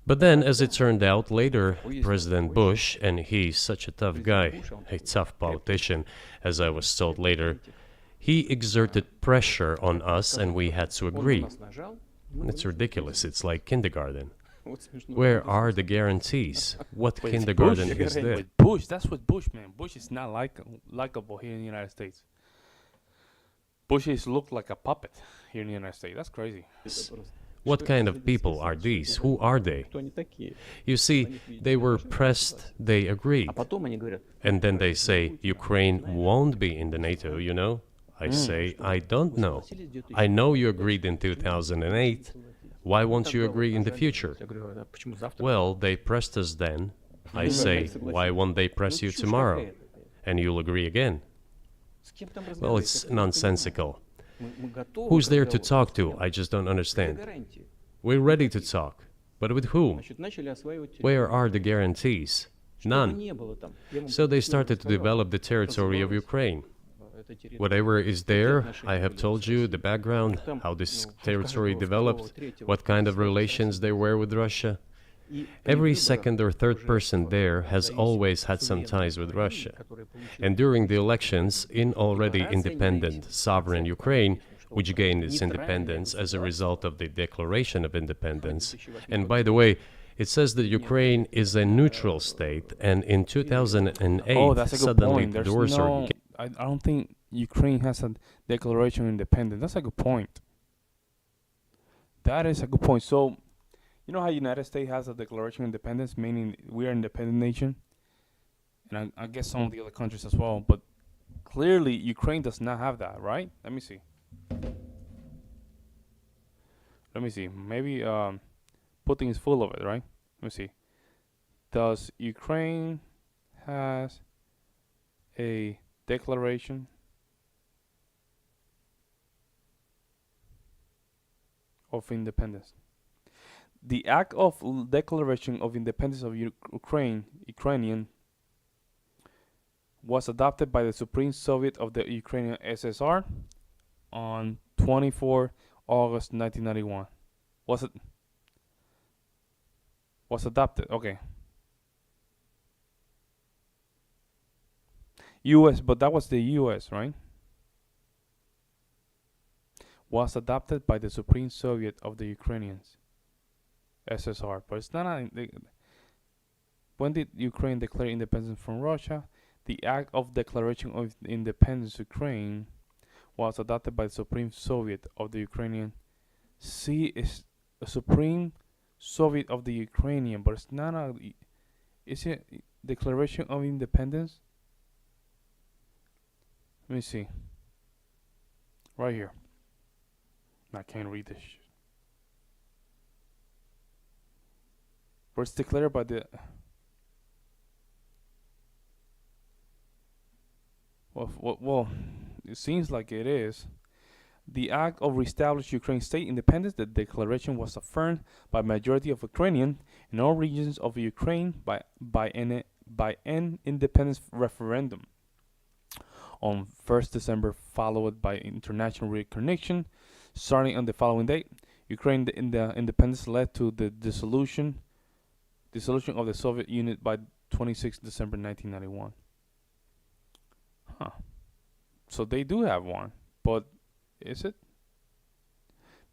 But then, as it turned out later, President Bush, and he's such a tough guy, a tough politician, as I was told later, he exerted pressure on us and we had to agree. Нас нажал. It's ridiculous, it's like kindergarten. Вот смешно. Where are the guarantees? What kindergarten is this? With Bush, that's what Bush, man. Bush is not likable here in the United States. Bush is looked like a puppet here in the United States. That's crazy. What kind of people are these? Who are they? Кто они такие? You see, they were pressed, they agreed. А потом они говорят, And then they say, Ukraine won't be in the NATO, you know? I say, I don't know. I know you agreed in 2008. Why won't you agree in the future? я говорю, а почему завтра? Well, they pressed us then. I say, why won't they press you tomorrow? And you'll agree again. С кем там Well, разговаривать? it's nonsensical. Who's there to talk to? I just don't understand. We're ready to talk. But with whom? Where are the guarantees? None. So they started to develop the territory of Ukraine. Whatever is there, I have told you the background, how this territory developed, what kind of relations there were with Russia. Every second or third person there has always had some ties with Russia. And during the elections in already independent, sovereign Ukraine, which gained its independence as a result of the Declaration of Independence, and by the way, it says that Ukraine is a neutral state, and in 2008, Oh, that's a good suddenly point. the There's doors no, are... I don't think Ukraine has a declaration of independence. That's a good point. That is a good point. So, you know how United States has a declaration of independence, meaning we are an independent nation, and I guess some of the other countries as well. But clearly, Ukraine does not have that, right? Let me see. Let me see. Maybe Putin is full of it, right? Let me see. Does Ukraine has a declaration of independence? The act of declaration of independence of Ukrainian was adopted by the Supreme Soviet of the Ukrainian SSR on 24 August 1991. Was adopted. Okay. U.S., but that was the U.S., right? Was adopted by the Supreme Soviet of the Ukrainians, SSR. But it's not. When did Ukraine declare independence from Russia? The Act of Declaration of Independence Ukraine was adopted by the Supreme Soviet of the Ukrainian. See, it's a Supreme Soviet of the Ukrainian, but it's not a. Is it Declaration of Independence? Let me see. Right here. I can't read this shit. But it's declared by the... Well, it seems like it is. The act of reestablishing Ukraine's state independence, the declaration was affirmed by majority of Ukrainians in all regions of Ukraine by an independence referendum on 1st December, followed by international recognition. Starting on the following date, Ukraine in the independence led to the dissolution of the Soviet Union by 26 December 1991. Huh. So they do have one, but is it?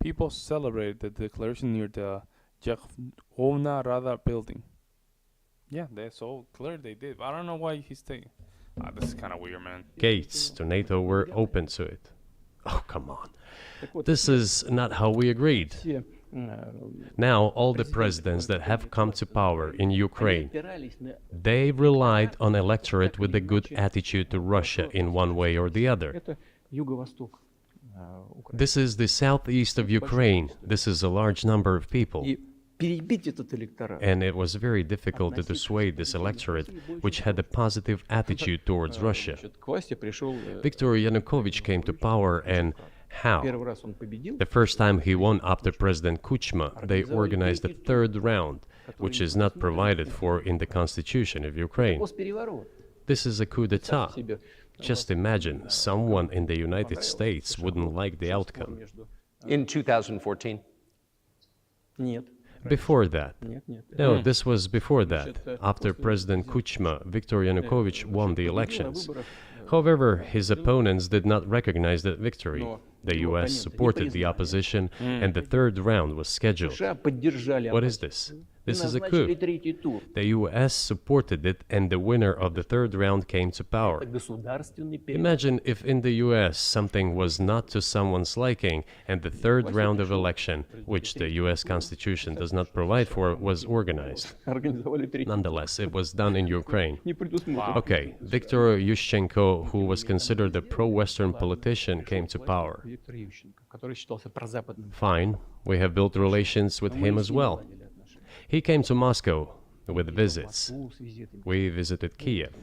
People celebrated the declaration near the Verkhovna Rada building. Yeah, that's so clear they did. I don't know why he's taking... this is kind of weird, man. Gates to NATO were open to it. Oh, come on. This is not how we agreed. Now, all the presidents that have come to power in Ukraine, they relied on electorate with a good attitude to Russia in one way or the other. This is the southeast of Ukraine. This is a large number of people. And it was very difficult to dissuade this electorate, which had a positive attitude towards Russia. Viktor Yanukovych came to power, and how? The first time he won after President Kuchma, they organized a third round, which is not provided for in the constitution of Ukraine. This is a coup d'etat. Just imagine, someone in the United States wouldn't like the outcome. In 2014? Before that. No, this was before that. After President Kuchma, Viktor Yanukovych won the elections. However, his opponents did not recognize that victory. The US supported the opposition, and the third round was scheduled. What is this? This is a coup. The US supported it, and the winner of the third round came to power. Imagine if in the US something was not to someone's liking, and the third round of election, which the US Constitution does not provide for, was organized. Nonetheless, it was done in Ukraine. Okay, Viktor Yushchenko, who was considered a pro-Western politician, came to power. Fine, we have built relations with him as well. He came to Moscow with visits. We visited Kiev.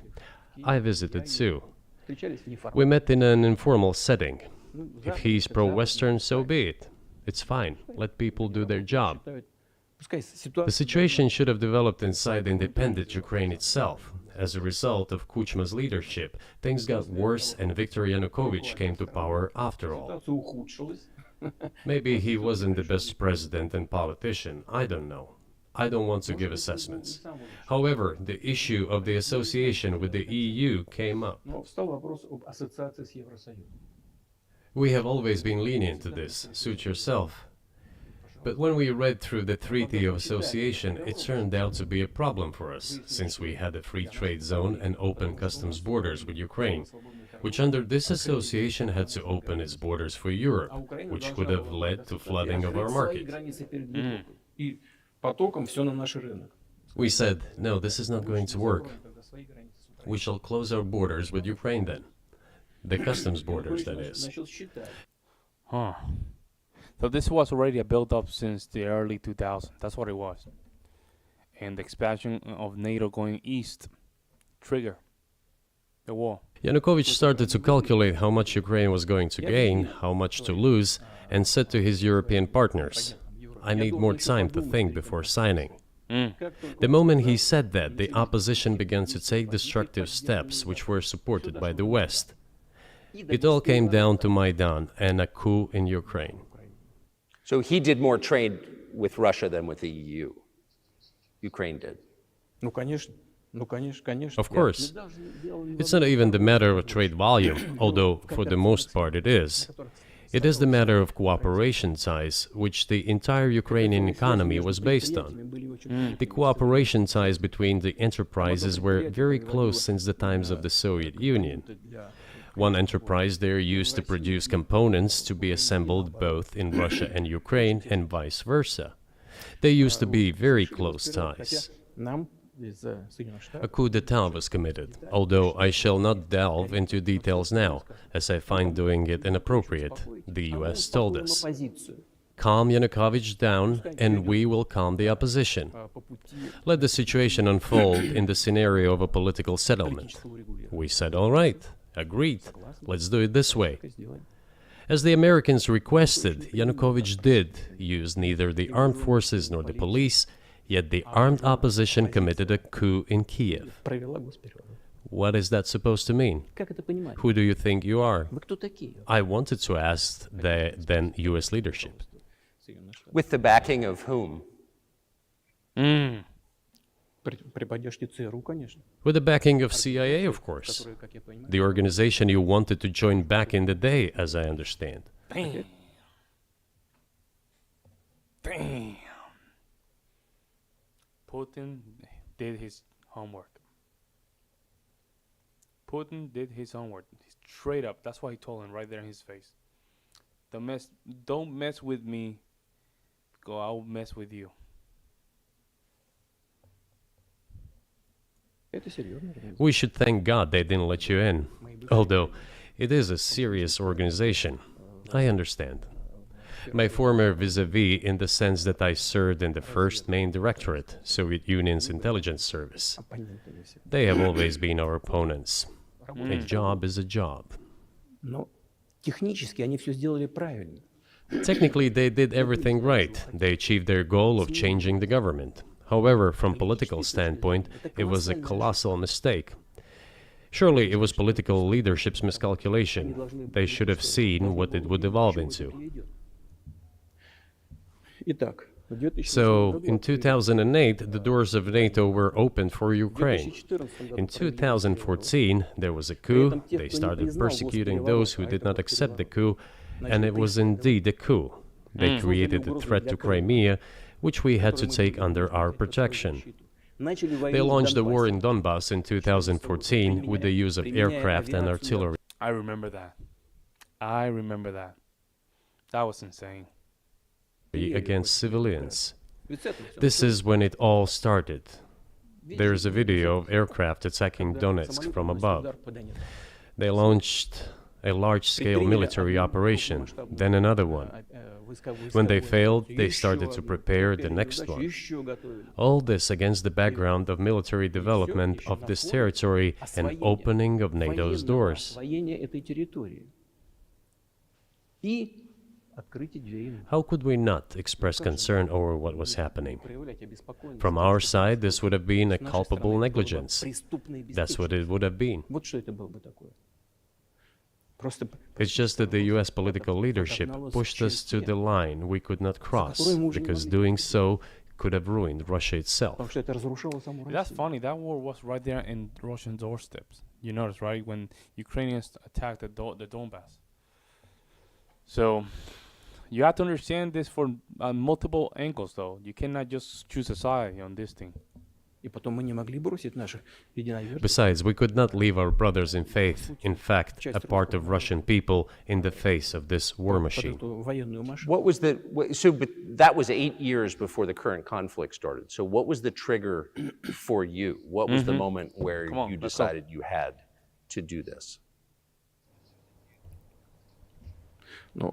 I visited too. We met in an informal setting. If he's pro-Western, so be it. It's fine. Let people do their job. The situation should have developed inside independent Ukraine itself. As a result of Kuchma's leadership, things got worse and Viktor Yanukovych came to power after all. Maybe he wasn't the best president and politician, I don't know. I don't want to give assessments. However, the issue of the association with the EU came up. We have always been lenient to this, suit yourself. But when we read through the Treaty of Association, it turned out to be a problem for us, since we had a free trade zone and open customs borders with Ukraine, which under this association had to open its borders for Europe, which would have led to flooding of our market. We said, no, this is not going to work. We shall close our borders with Ukraine then. The customs borders, that is. Huh. So this was already a build-up since the early 2000s. That's what it was. And the expansion of NATO going east trigger the war. Yanukovych started to calculate how much Ukraine was going to gain, how much to lose, and said to his European partners, I need more time to think before signing. The moment he said that, the opposition began to take destructive steps which were supported by the West. It all came down to Maidan and a coup in Ukraine. So he did more trade with Russia than with the EU. Ukraine did. Of course. It's not even the matter of trade volume, although for the most part it is. It is the matter of cooperation ties, which the entire Ukrainian economy was based on. The cooperation ties between the enterprises were very close since the times of the Soviet Union. One enterprise there used to produce components to be assembled both in Russia and Ukraine and vice versa. They used to be very close ties. A coup d'etat was committed, although I shall not delve into details now, as I find doing it inappropriate, the US told us. Calm Yanukovych down, and we will calm the opposition. Let the situation unfold in the scenario of a political settlement. We said, all right, agreed, let's do it this way. As the Americans requested, Yanukovych did use neither the armed forces nor the police, yet the armed opposition committed a coup in Kiev. What is that supposed to mean? Who do you think you are? I wanted to ask the then US leadership. With the backing of whom? With the backing of CIA, of course. The organization you wanted to join back in the day, as I understand. Damn. Damn. Putin did his homework. Putin did his homework. Straight up. That's what he told him right there in his face. Don't mess with me. Go, I'll mess with you. We should thank God they didn't let you in. Although, it is a serious organization. I understand. My former vis-a-vis in the sense that I served in the first main directorate, Soviet Union's intelligence service. They have always been our opponents. A job is a job. Technically, they did everything right. They achieved their goal of changing the government. However, from political standpoint, it was a colossal mistake. Surely it was political leadership's miscalculation. They should have seen what it would evolve into. So, in 2008, the doors of NATO were opened for Ukraine. In 2014, there was a coup. They started persecuting those who did not accept the coup, and it was indeed a coup. They created a threat to Crimea, which we had to take under our protection. They launched the war in Donbass in 2014 with the use of aircraft and artillery. I remember that. I remember that. That was insane. Against civilians. This is when it all started. There is a video of aircraft attacking Donetsk from above. They launched a large-scale military operation, then another one. When they failed, they started to prepare the next one. All this against the background of military development of this territory and opening of NATO's doors. И открыть двери. How could we not express concern over what was happening? Проявлять обеспокоенность. From our side, this would have been a С нашей culpable стороны это было бы negligence. преступная That's what it беспечность. would have been. Вот что это было бы такое. Просто It's just that the US political leadership pushed us to the line we could not cross, because doing so could have ruined Russia itself. потому что это разрушало саму That's Россию. funny. That war was right there in Russian doorsteps. You notice, right? When Ukrainians attacked the Donbass. So you have to understand this for multiple angles, though. You cannot just choose a side on this thing. И потом мы не могли бросить наших единоверцев. Besides, we could not leave our brothers in faith, in fact, a part of Russian people, in the face of this war Под machine. эту военную машину. What was the so? But that was 8 years before the current conflict started. So what was the trigger for you? What was the moment where Come on, you let's go. decided you had to do this? Ну,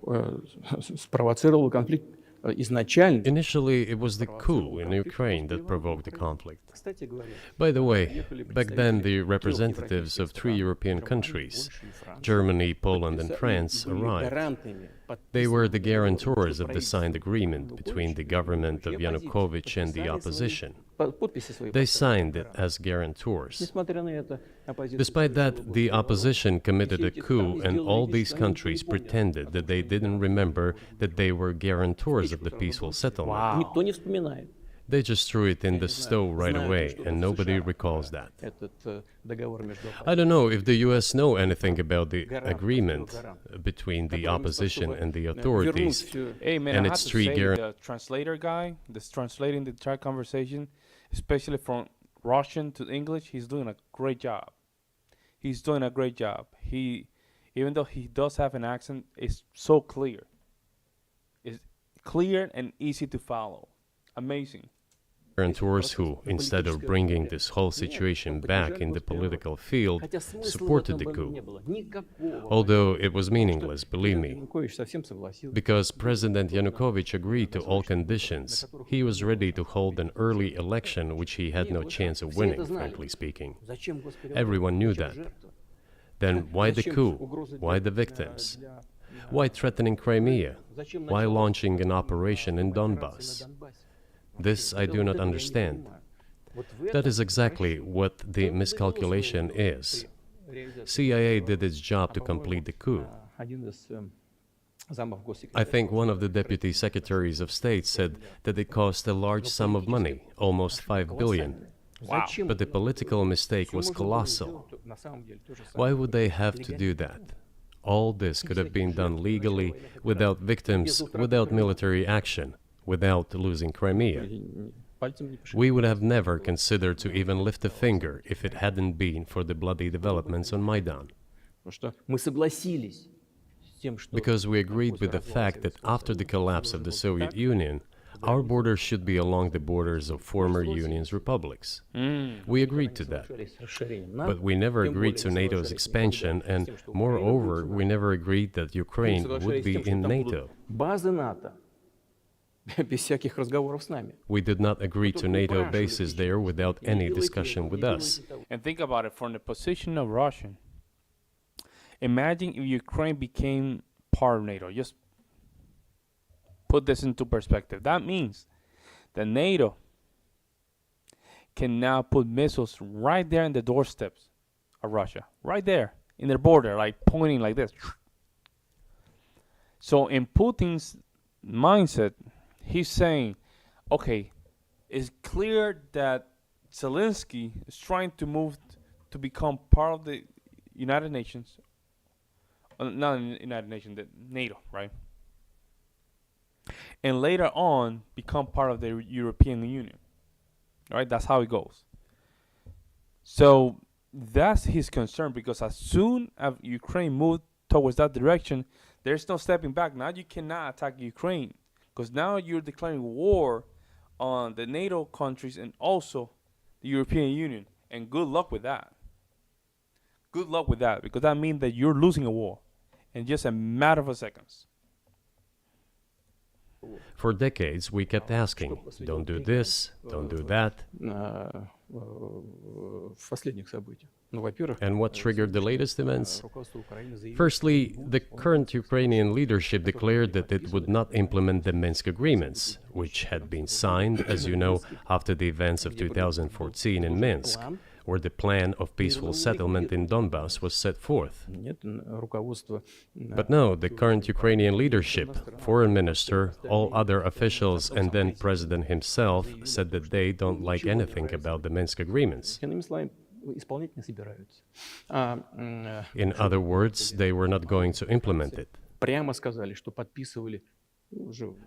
спровоцировал конфликт изначально. Initially, it was the coup in Ukraine that provoked the conflict. Кстати говоря, By the way, back then the representatives of 3 European countries, Germany, Poland, and France, были arrived. гарантами They were the guarantors of the signed agreement between the government of Yanukovych and the opposition. подписи свои. They signed it as guarantors. Несмотря на это, оппозиция. Despite that, the opposition committed a coup, and all these countries pretended that they didn't remember that they were guarantors of the peaceful settlement. Wow. Никто не вспоминает They just threw it in the stove right away, and nobody recalls that. этот договор между. I don't know if the US know anything about the agreement between the opposition and the authorities. Hey man, And I have it's to three say, guar- the translator guy that's translating the entire conversation, especially from Russian to English, he's doing a great job. He's doing a great job. He, even though he does have an accent, it's so clear. It's clear and easy to follow. Amazing. Guarantors who, instead of bringing this whole situation back in the political field, Хотя смысла в supported the этом coup. не было. Никакого. Although it was meaningless, believe me. Янукович совсем согласился. Because President Yanukovych agreed to all conditions, he was ready to hold an early election which he had no chance of winning, frankly speaking. Зачем, Господи, Everyone knew that. жертва? Then why the coup? Why the victims? Why threatening Crimea? Зачем Why началась launching an operation in операция Donbass? на Донбассе? This I do not understand. Вот в That этом is exactly what the miscalculation is. реализация. CIA did its job to complete the coup. Один из замов I госсекретаря. think one of the deputy secretaries of state said that it cost a large sum of money, almost 5 billion. Wow. Зачем But the это? political mistake Всё was можно было colossal. сделать на самом деле то же самое. Why would they have to do that? All this could have been done legally, without victims, without military action, without losing Crimea. Пальцем не пошевелить. We would have never considered to even lift a finger if it hadn't been for the bloody developments on Maidan. Потому что мы согласились с тем, что Because we agreed with the fact that after the collapse of the Soviet Union, our borders should be along the borders of former Union's republics. We agreed to that. соглашались с расширением НАТО, But we never тем agreed более to NATO's соглашались expansion, and с тем, что Украина moreover, будет we never agreed that Ukraine would соглашались с be тем, что in там NATO. будут базы НАТО без всяких разговоров с нами. We did not agree to NATO bases there without any discussion with us. And think about it from the position of Russia. Imagine if Ukraine became part of NATO. Just put this into perspective. That means that NATO can now put missiles right there in the doorsteps of Russia, right there in their border, like pointing like this. So in Putin's mindset, he's saying, okay, it's clear that Zelensky is trying to move to become part of the United Nations, not the United Nations, the NATO, right? And later on become part of the European Union, right? That's how it goes. So that's his concern, because as soon as Ukraine moved towards that direction, there's no stepping back. Now you cannot attack Ukraine, because now you're declaring war on the NATO countries and also the European Union. And good luck with that. Good luck with that, because that means that you're losing a war in just a matter of seconds. For decades, we kept asking, don't do this, don't do that. В последних событиях. Ну, во-первых, And what triggered the latest events? Firstly, the current Ukrainian leadership declared that it would not implement the Minsk agreements, which had been signed, as you know, after the events of 2014 in Minsk, where the plan of peaceful settlement in Donbass was set forth. But no, the current Ukrainian leadership, foreign minister, all other officials, and then president himself said that they don't like anything about the Minsk agreements. In other words, they were not going to implement it. Прямо сказали, что подписывали.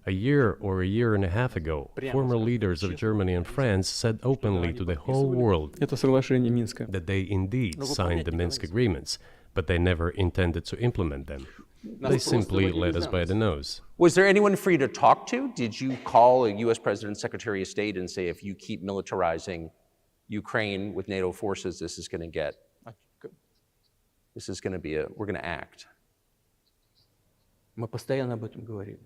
A year or a year and a half ago, former leaders of Germany and France said openly to the whole world Это соглашение Минска. that they indeed signed the Minsk agreements, but they never intended to implement them. They simply led us by the nose. Was there anyone for you to talk to? Did you call a U.S. President, Secretary of State, and say, if you keep militarizing Ukraine with NATO forces, this is going to be we're going to act? Мы постоянно об этом говорили.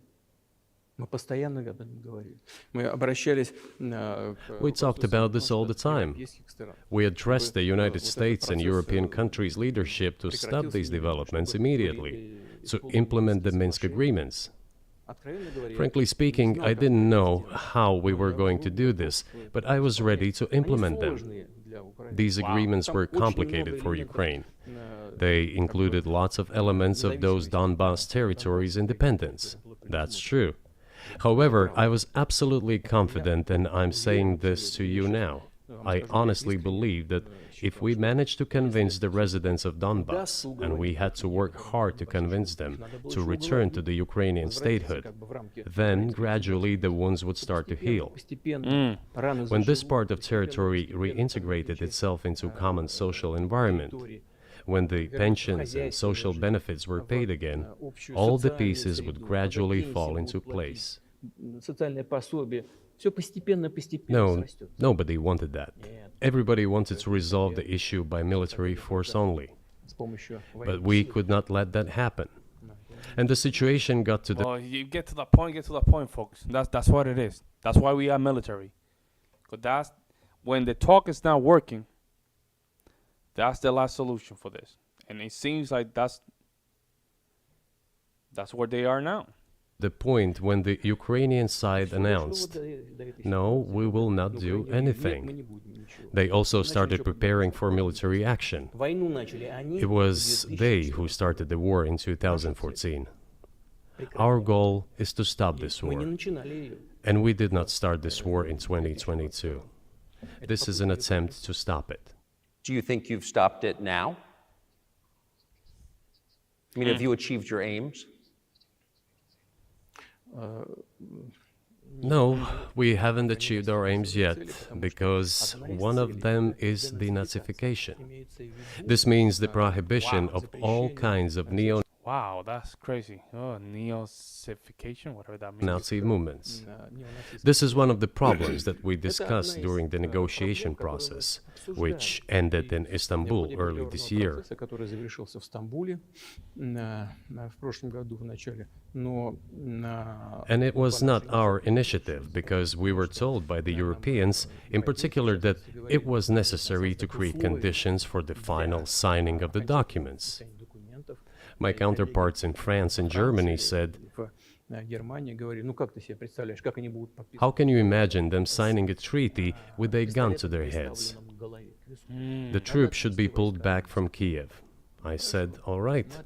Мы постоянно об этом говорили. Мы обращались We talked about this all the time. We addressed the United States and European countries' leadership to stop these developments immediately, to implement the Minsk agreements. Frankly speaking, I didn't know how we were going to do this, but I was ready to implement them. These agreements were complicated for Ukraine. They included lots of elements of those Donbass territories' independence. That's true. However, I was absolutely confident, and I'm saying this to you now. I honestly believe that if we managed to convince the residents of Donbass, and we had to work hard to convince them to return to the Ukrainian statehood, then gradually the wounds would start to heal. When this part of territory reintegrated itself into common social environment, when the pensions and social benefits were paid again, all the pieces would gradually fall into place. No, nobody wanted that. Everybody wanted to resolve the issue by military force only. But we could not let that happen. And the situation got to the... Well, you get to that point, folks. That's what it is. That's why we are military. Because that's when the talk is not working, that's the last solution for this. And it seems like that's where they are now. The point when the Ukrainian side announced, no, we will not do anything. They also started preparing for military action. It was they who started the war in 2014. Our goal is to stop this war. And we did not start this war in 2022. This is an attempt to stop it. Do you think you've stopped it now? I mean, have you achieved your aims? No, we haven't achieved our aims yet, because one of them is denazification. This means the prohibition of all kinds of Wow, that's crazy. Oh, neo-Nazification, whatever that means. Nazi movements. This is one of the problems that we discussed during the negotiation process, which ended in Istanbul early this year. And it was not our initiative, because we were told by the Europeans, in particular, that it was necessary to create conditions for the final signing of the documents. My counterparts in France and Germany said, how can you imagine them signing a treaty with a gun to their heads? The troops should be pulled back from Kiev. I said, all right.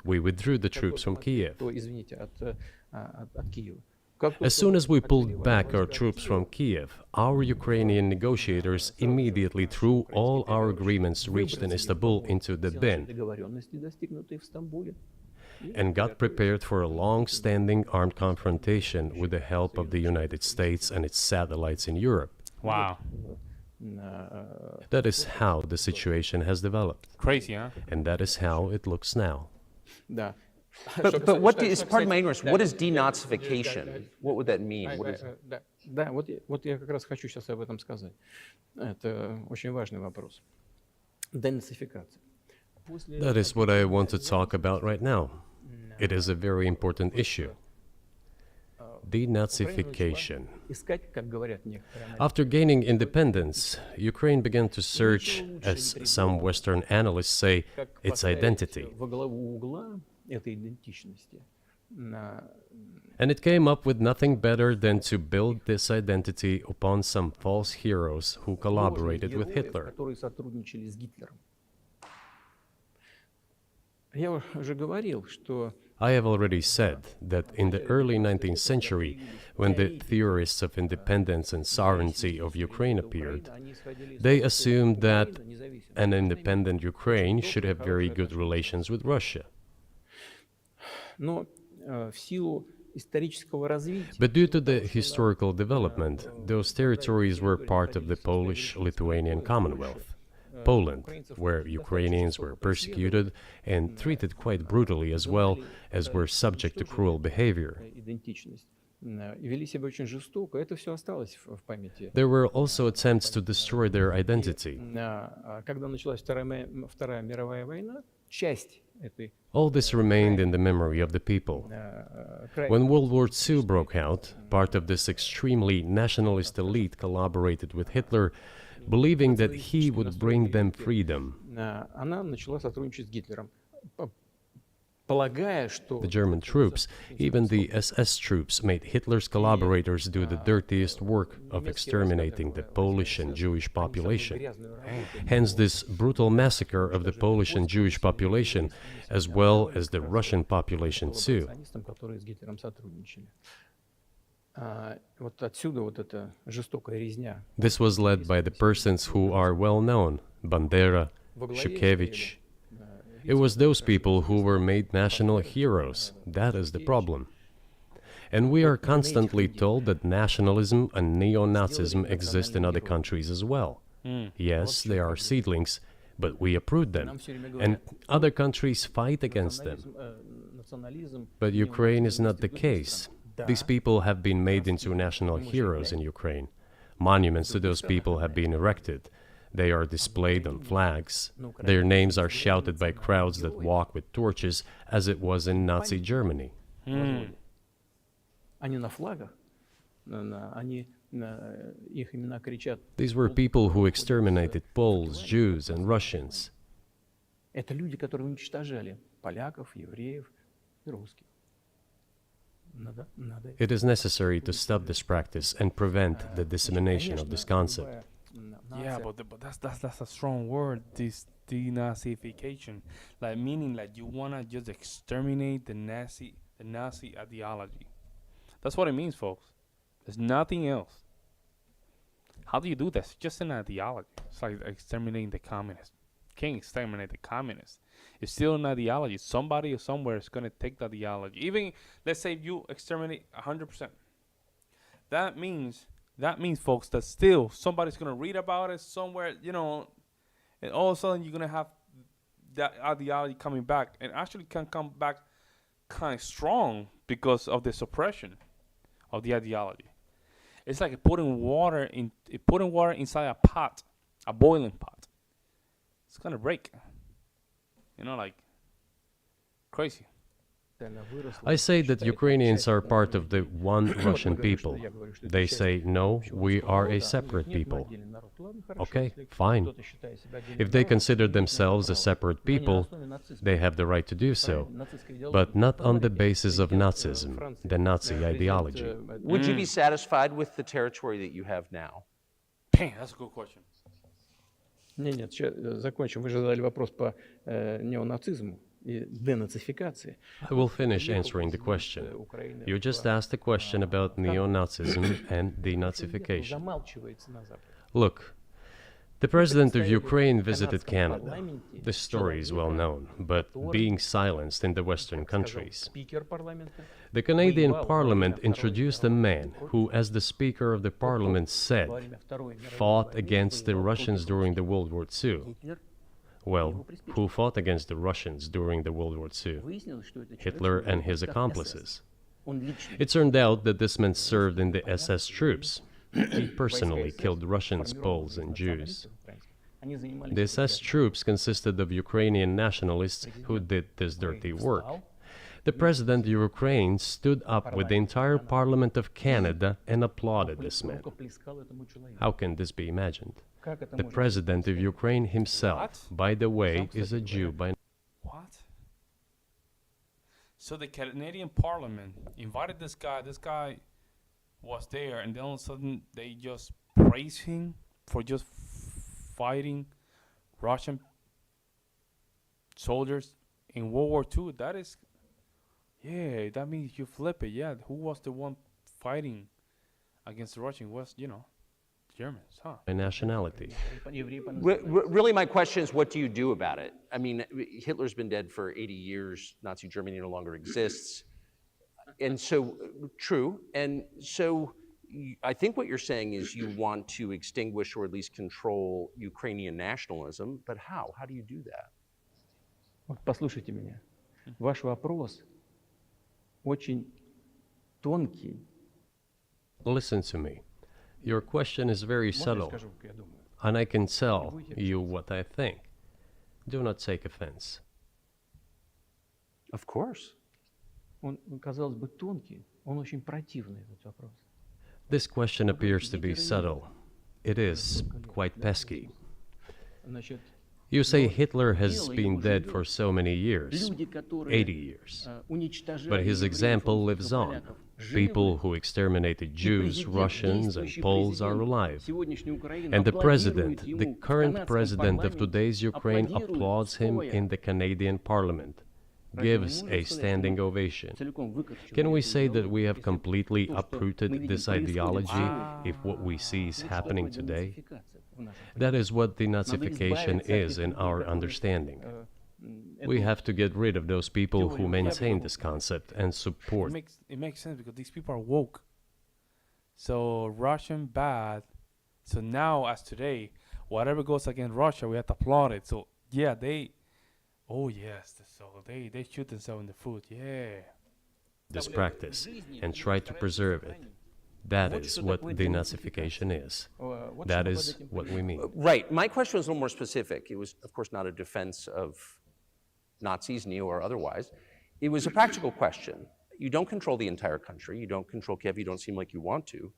We withdrew the troops from Kiev. As soon as we pulled back our troops from Kiev, our Ukrainian negotiators immediately threw all our agreements reached in Istanbul into the bin and got prepared for a long-standing armed confrontation with the help of the United States and its satellites in Europe. Wow. That is how the situation has developed. Crazy, huh? And that is how it looks now. But what is, pardon my ignorance, what is denazification? What would that mean? What is... Да, вот я как раз хочу сейчас об этом сказать. Это очень важный вопрос. Денацификация. That is what I want to talk about right now. It is a very important issue. denazification. искать, как говорят некоторые аналитики. After gaining independence, Ukraine began to search, as some Western analysts say, Как its поставить identity. во главу угла этой идентичности на And it came up with nothing better than to build this identity upon some false heroes who collaborated with героев, Hitler. которые сотрудничали с Гитлером. Я уже говорил, что I have already said that in the early 19th century, when the theorists of independence and sovereignty of Ukraine appeared, they assumed that an independent Ukraine should have very good relations with Russia. но в силу исторического развития But due to the historical development, those territories were part of the Polish-Lithuanian Commonwealth, Poland, where Ukrainians were persecuted and treated quite brutally, as well as were subject to cruel behavior. идентичность и вели себя очень жестоко, это все осталось в памяти. There were also attempts to destroy their identity. Когда началась Вторая мировая война, часть этой All this remained in the memory of the people. When World War II broke out, part of this extremely nationalist elite collaborated with Hitler, believing that he would bring them freedom. она начала сотрудничать с Гитлером, полагая, что The German troops, even the SS troops, made Hitler's collaborators do the dirtiest work of exterminating the Polish and Jewish population. Hence this brutal massacre of the Polish and Jewish population, as well as the Russian population too. коллаборационистам, которые с Гитлером сотрудничали. Вот отсюда вот эта жестокая резня. This was led by the persons who are well known, Bandera, Shukevich. It was those people who were made national heroes. That is the problem. And we are constantly told that nationalism and neo-Nazism exist in other countries as well. Yes, they are seedlings, but we uproot them. And other countries fight against them. Национализм But Ukraine is not the case. These people have been made into national heroes in Ukraine. Monuments to those people have been erected. They are displayed on flags. Their names are shouted by crowds that walk with torches, as it was in Nazi Germany. они на флагах, они их имена кричат. These were people who exterminated Poles, Jews, and Russians. Это люди, которые уничтожали поляков, евреев и русских. Надо It is necessary to stop this practice and prevent the dissemination of this concept. Yeah, but that's a strong word. This denazification, like meaning like you wanna just exterminate the Nazi ideology. That's what it means, folks. There's nothing else. How do you do that? It's just an ideology. It's like exterminating the communists. Can't exterminate the communists. It's still an ideology. Somebody or somewhere is gonna take the ideology. Even let's say you exterminate 100%. That means, folks, that still somebody's gonna read about it somewhere, you know, and all of a sudden you're gonna have that ideology coming back, and actually can come back kind of strong because of the suppression of the ideology. It's like putting water inside a pot, a boiling pot. It's gonna break. You know, like crazy. I say that Ukrainians are part of the one Russian people. They say, no, we are a separate people. Okay, fine. If they consider themselves a separate people, they have the right to do so, but not on the basis of Nazism, the Nazi ideology. Would you be satisfied with the territory that you have now? Dang, that's a good question. Нет, сейчас закончим. Вы же задали вопрос по неонацизму и денацификации. I will finish answering the question. You just asked a question about neo-Nazism and denazification. Замалчивается на Западе. Look, the president of Ukraine visited Canada. The story is well known, but being silenced in the Western countries. Спикер парламента. The Canadian Parliament introduced a man who, as the Speaker of the Parliament said, fought against the Russians during the World War II. Well, who fought against the Russians during the World War II? Выяснилось, что это Hitler and his accomplices. он лично. It turned out that this man served in the SS troops. He personally killed Russians, Poles, and Jews. Они занимались The SS troops consisted of Ukrainian nationalists who did this dirty work. The president of Ukraine stood up with the entire parliament of Canada and applauded this man. How can this be imagined? The president of Ukraine himself, by the way, is a Jew by... What? So the Canadian Parliament invited this guy. This guy was there, and then all of a sudden they just praise him for just fighting Russian soldiers in World War II. That is, yeah, that means you flip it. Yeah, who was the one fighting against the Russian? Was, Germans, huh? by nationality. Really, my question is, what do you do about it? I mean, Hitler's been dead for 80 years. Nazi Germany no longer exists. And so, true. And so, I think what you're saying is you want to extinguish or at least control Ukrainian nationalism. But how? How do you do that? Вот послушайте меня. Ваш вопрос очень тонкий. Listen to me. Your question is very subtle, and I can tell you what I think. Do not take offense. Of course. Он, казалось бы, тонкий, он очень противный, этот вопрос. This question appears to be subtle. It is quite pesky. Значит, You say Hitler has been dead for so many years, 80 years. But his example lives on. People who exterminated Jews, Russians, and Poles are alive. And the president, the current president of today's Ukraine, applauds him in the Canadian Parliament, gives a standing ovation. Can we say that we have completely uprooted this ideology if what we see is happening today? That is what denazification is in our understanding. We have to get rid of those people who maintain this concept and support. It makes sense because these people are woke. So Russian bad. So now, as today, whatever goes against Russia, we have to applaud it. So yeah, oh yes, so they shoot themselves in the foot. Yeah. This practice and try to preserve it. That is what denazification is. That is what we mean. Right. My question was a little more specific. It was, of course, not a defense of Nazis, neo or otherwise. It was a practical question. You don't control the entire country. You don't control Kiev. You don't seem like you want to.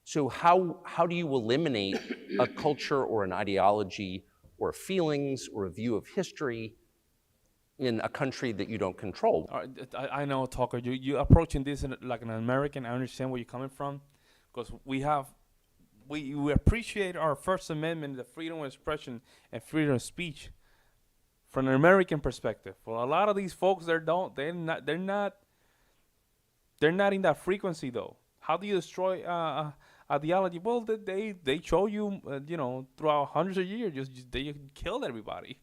So how do you eliminate a culture or an ideology or feelings or a view of history in a country that you don't control? I know, Tucker. You approaching this like an American. I understand where you're coming from, because we appreciate our First Amendment, the freedom of expression and freedom of speech, from an American perspective. For a lot of these folks, they're not in that frequency though. How do you destroy ideology? Well, they show you, throughout hundreds of years, they killed everybody.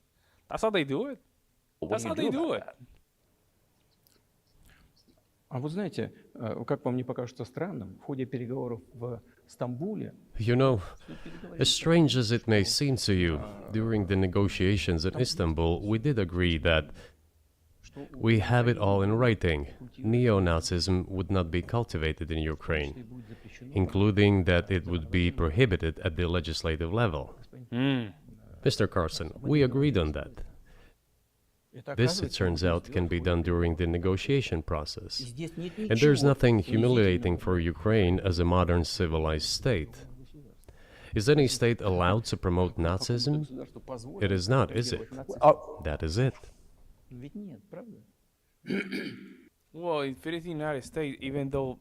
That's how they do it. That's how they do it. А вы знаете, как вам не покажется странным, в ходе переговоров в Стамбуле... You know, as strange as it may seem to you, during the negotiations in Istanbul, we did agree that we have it all in writing. Neo-Nazism would not be cultivated in Ukraine, including that it would be prohibited at the legislative level. Mr. Carlson, we agreed on that. This, it turns out, can be done during the negotiation process. And there's nothing humiliating for Ukraine as a modern civilized state. Is any state allowed to promote Nazism? It is not, is it? That is it. Well, if it is the United States, even though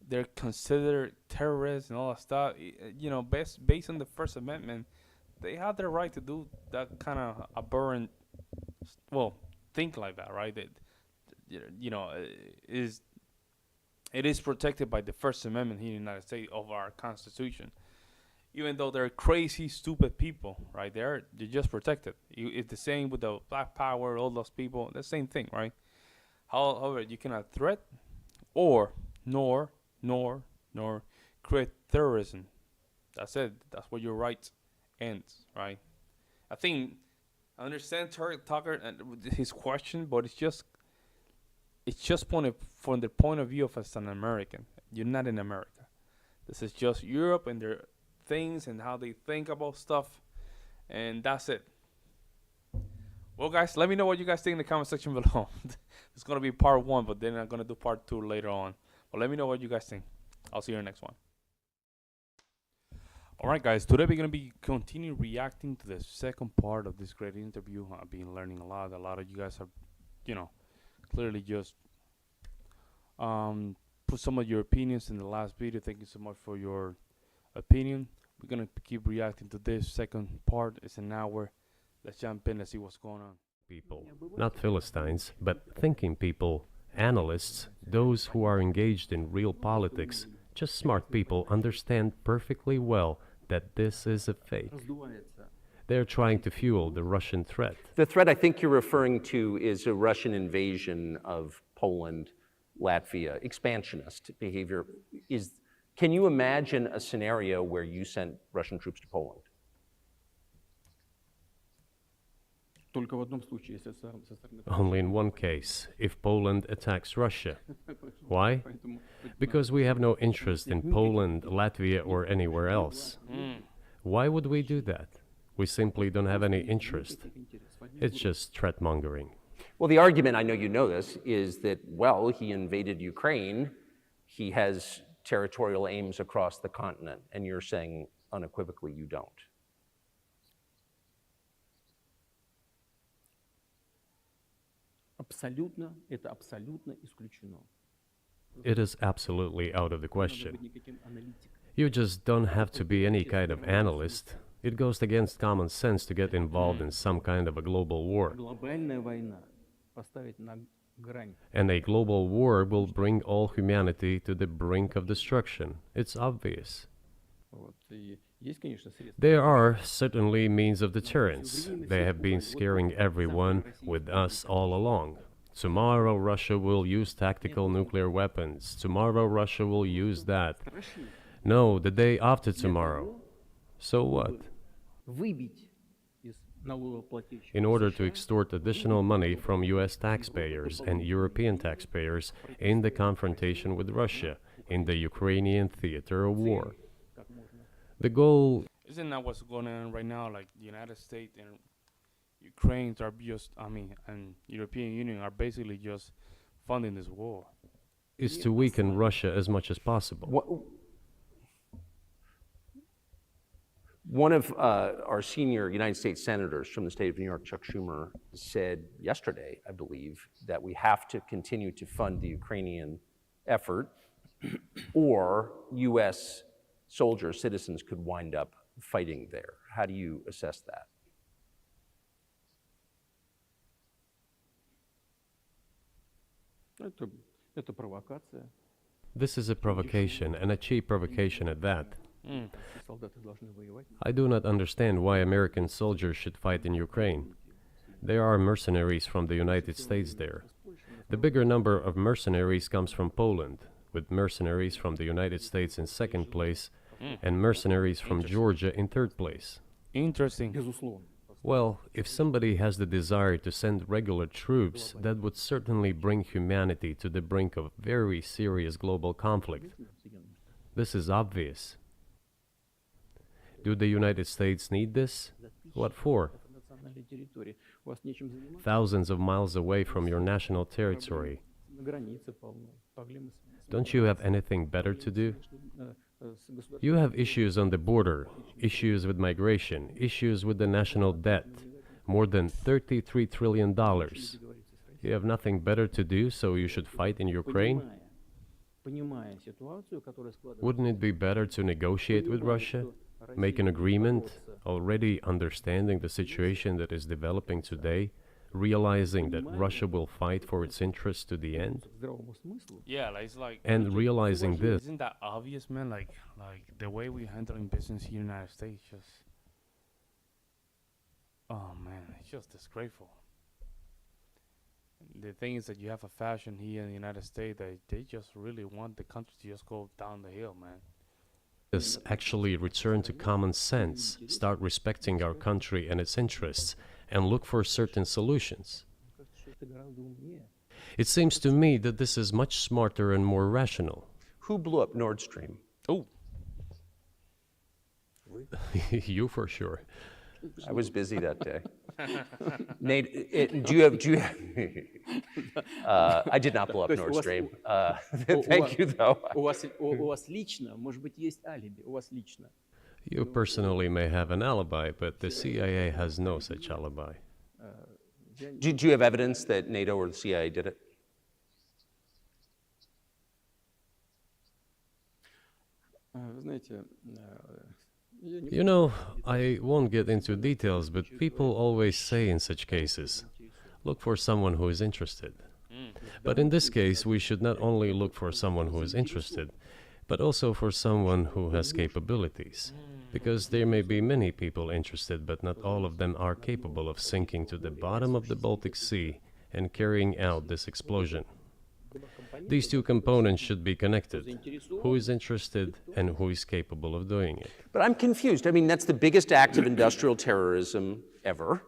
they're considered terrorists and all that stuff, based on the First Amendment, they have the right to do that kind of aberrant, think like that, right? That, it is protected by the First Amendment here in the United States of our Constitution. Even though they're crazy, stupid people, right? They're just protected. It's the same with the Black Power, all those people. The same thing, right? However, you cannot threat nor create terrorism. That's it. That's where your rights ends, right? I understand Tucker and his question, but it's just from the point of view of as an American. You're not in America. This is just Europe and their things and how they think about stuff, and that's it. Well, guys, let me know what you guys think in the comment section below. it's gonna be part 1, but then I'm gonna do part 2 later on. But let me know what you guys think. I'll see you in the next one. All right, guys. Today we're gonna be continue reacting to the second part of this great interview. I've been learning a lot. A lot of you guys have, clearly just put some of your opinions in the last video. Thank you so much for your opinion. We're gonna keep reacting to this second part. It's an hour. Let's jump in and see what's going on. People, not Philistines, but thinking people, analysts, those who are engaged in real politics, just smart people understand perfectly well that this is a fake. They're trying to fuel the Russian threat. The threat I think you're referring to is a Russian invasion of Poland, Latvia, expansionist behavior. Can you imagine a scenario where you sent Russian troops to Poland? Only in one case, if Poland attacks Russia. Why? Because we have no interest in Poland, Latvia, or anywhere else. Why would we do that? We simply don't have any interest. It's just threat-mongering. Well, the argument, I know you know this, is that, well, he invaded Ukraine, he has territorial aims across the continent, and you're saying unequivocally you don't. It is absolutely out of the question. You just don't have to be any kind of analyst. It goes against common sense to get involved in some kind of a global war. And a global war will bring all humanity to the brink of destruction. It's obvious. There are certainly means of deterrence. They have been scaring everyone with us all along. Tomorrow Russia will use tactical nuclear weapons. Tomorrow Russia will use that. No, the day after tomorrow. So what? In order to extort additional money from US taxpayers and European taxpayers in the confrontation with Russia in the Ukrainian theater of war. The goal... Isn't that what's going on right now? Like the United States and Ukraine are just, and European Union are basically just funding this war. Is to weaken Russia as much as possible. One of our senior United States senators from the state of New York, Chuck Schumer, said yesterday, I believe, that we have to continue to fund the Ukrainian effort or U.S. soldiers, citizens could wind up fighting there. How do you assess that? This is a provocation, and a cheap provocation at that. I do not understand why American soldiers should fight in Ukraine. There are mercenaries from the United States there. The bigger number of mercenaries comes from Poland, with mercenaries from the United States in second place, and mercenaries from Georgia in third place. Interesting. Well, if somebody has the desire to send regular troops, that would certainly bring humanity to the brink of very serious global conflict. This is obvious. Do the United States need this? What for? Thousands of miles away from your national territory. Don't you have anything better to do? You have issues on the border, issues with migration, issues with the national debt, more than $33 trillion. You have nothing better to do, so you should fight in Ukraine? Wouldn't it be better to negotiate with Russia? Make an agreement, already understanding the situation that is developing today, realizing that Russia will fight for its interests to the end? Yeah, it's like... And realizing this... Isn't that obvious, man? Like the way we're handling business here in the United States just... Oh, man, it's just disgraceful. The thing is that you have a fashion here in the United States that they just really want the country to just go down the hill, man. Actually return to common sense, start respecting our country and its interests, and look for certain solutions. It seems to me that this is much smarter and more rational. Who blew up Nord Stream? Oh. You for sure. I was busy that day. Nate, do you have I did not blow up Nord Stream. Thank you, though. У вас лично, может быть, есть алиби, у вас лично. You personally may have an alibi, but the CIA has no such alibi. Do you have evidence that NATO or the CIA did it? Знаете, You know, I won't get into details, but people always say in such cases, look for someone who is interested. But in this case, we should not only look for someone who is interested, but also for someone who has capabilities. Because there may be many people interested, but not all of them are capable of sinking to the bottom of the Baltic Sea and carrying out this explosion. These two components should be connected. Who is interested and who is capable of doing it? But I'm confused. I mean, that's the biggest act of industrial terrorism ever,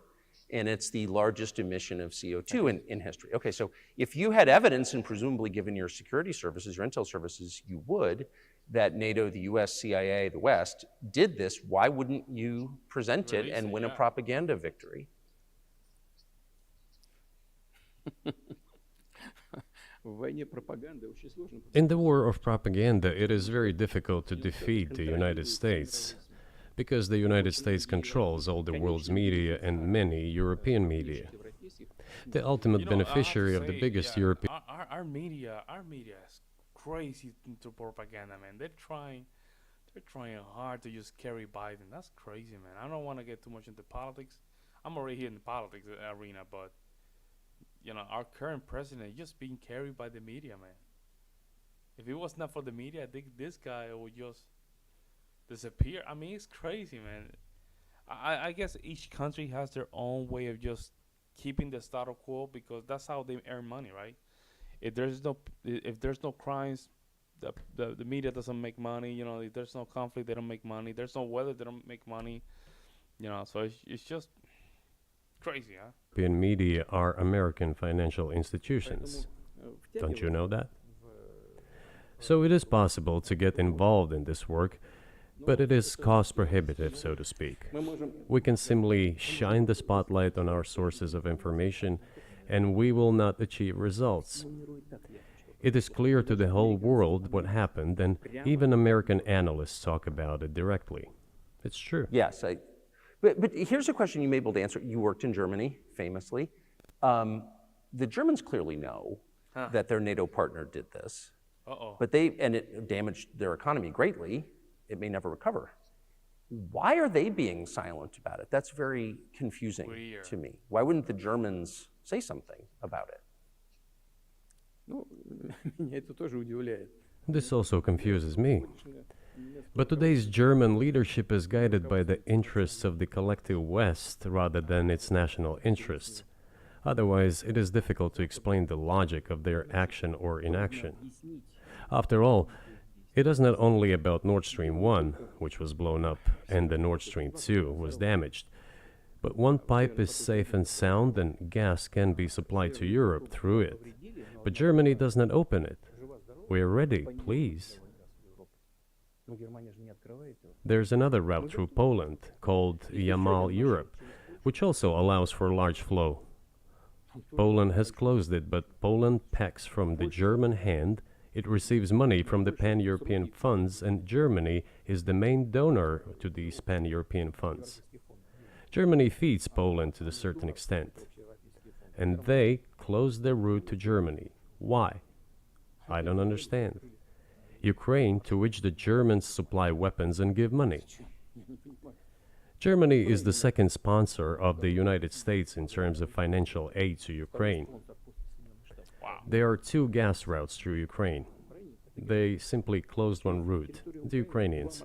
and it's the largest emission of CO2 in history. Okay, so if you had evidence, and presumably given your security services, your intel services, you would, that NATO, the US, CIA, the West, did this, why wouldn't you present it and win a propaganda victory? In the war of propaganda, it is very difficult to defeat the United States, because the United States controls all the world's media and many European media. The ultimate beneficiary of the biggest European... Our media is crazy into propaganda, man. They're trying hard to just carry Biden. That's crazy, man. I don't want to get too much into politics. I'm already here in the politics arena, but you know, our current president is just being carried by the media, man. If it was not for the media, I think this guy would just disappear. I mean, it's crazy, man. I guess each country has their own way of just keeping the status quo, because that's how they earn money, right? If there's no crimes, the media doesn't make money. You know, if there's no conflict, they don't make money. There's no weather, they don't make money. You know, so it's just crazy, huh? European media are American financial institutions. Don't you know that? So it is possible to get involved in this work, but it is cost prohibitive, so to speak. We can simply shine the spotlight on our sources of information, and we will not achieve results. It is clear to the whole world what happened, and even American analysts talk about it directly. It's true. Yes, but here's a question you may be able to answer. You worked in Germany, famously. The Germans clearly know that their NATO partner did this, but it damaged their economy greatly. It may never recover. Why are they being silent about it? That's very confusing to me. Why wouldn't the Germans say something about it? This also confuses me. But today's German leadership is guided by the interests of the collective West rather than its national interests. Otherwise, it is difficult to explain the logic of their action or inaction. After all, it is not only about Nord Stream 1, which was blown up, and the Nord Stream 2 was damaged, but one pipe is safe and sound, and gas can be supplied to Europe through it. But Germany does not open it. We are ready, please. There's another route through Poland, called Yamal Europe, which also allows for large flow. Poland has closed it, but Poland packs from the German hand. It receives money from the pan-European funds, and Germany is the main donor to these pan-European funds. Germany feeds Poland to a certain extent, and they close their route to Germany. Why? I don't understand. Ukraine, to which the Germans supply weapons and give money. Germany is the second sponsor of the United States in terms of financial aid to Ukraine. There are two gas routes through Ukraine. They simply closed one route, the Ukrainians.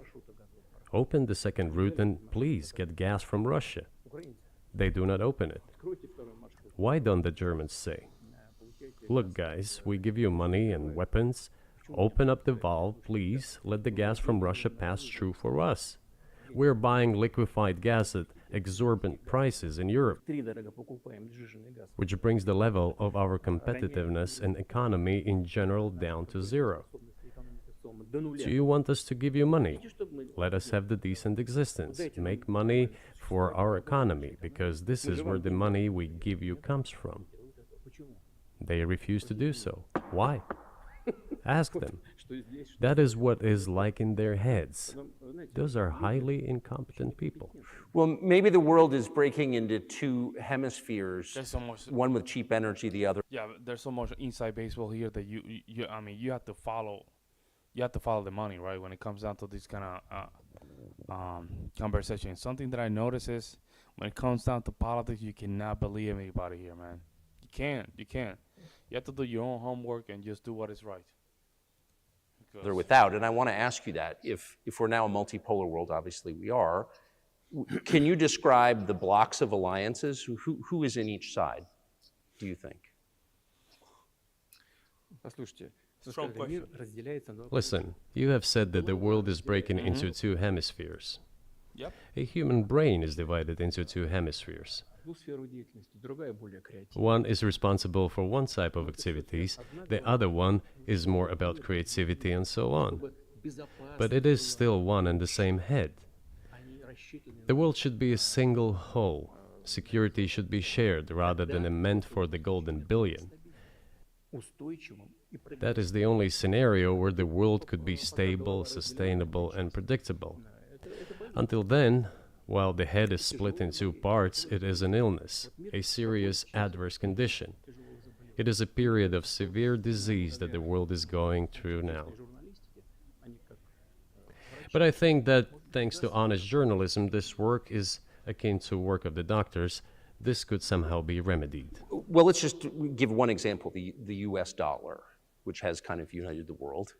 Open the second route and please get gas from Russia. They do not open it. Why don't the Germans say, look guys, we give you money and weapons, open up the valve, please, let the gas from Russia pass through for us. We're buying liquefied gas at exorbitant prices in Europe, which brings the level of our competitiveness and economy in general down to zero. Do you want us to give you money? Let us have the decent existence. Make money for our economy, because this is where the money we give you comes from. They refuse to do so. Why? Ask them. That is what is like in their heads. Those are highly incompetent people. Well, maybe the world is breaking into two hemispheres, There's so much. one with cheap energy, the other. Yeah, there's so much inside baseball here that I mean, you have to follow. You have to follow the money, right? When it comes down to this kind of conversation, something that I notice is when it comes down to politics, you cannot believe anybody here, man. You can't. You can't. You have to do your own homework and just do what is right. They're without. And I want to ask you that. If we're now a multipolar world, obviously we are, can you describe the blocks of alliances? Who is in each side, do you think? Listen, you have said that the world is breaking into two hemispheres. Yep. A human brain is divided into two hemispheres. One is responsible for one type of activities, the other one is more about creativity and so on. But it is still one and the same head. The world should be a single whole. Security should be shared rather than meant for the golden billion. That is the only scenario where the world could be stable, sustainable, and predictable. Until then, while the head is split in two parts, it is an illness, a serious adverse condition. It is a period of severe disease that the world is going through now. But I think that, thanks to honest journalism, this work is akin to work of the doctors. This could somehow be remedied. Well, let's just give one example, the US dollar, which has kind of united the world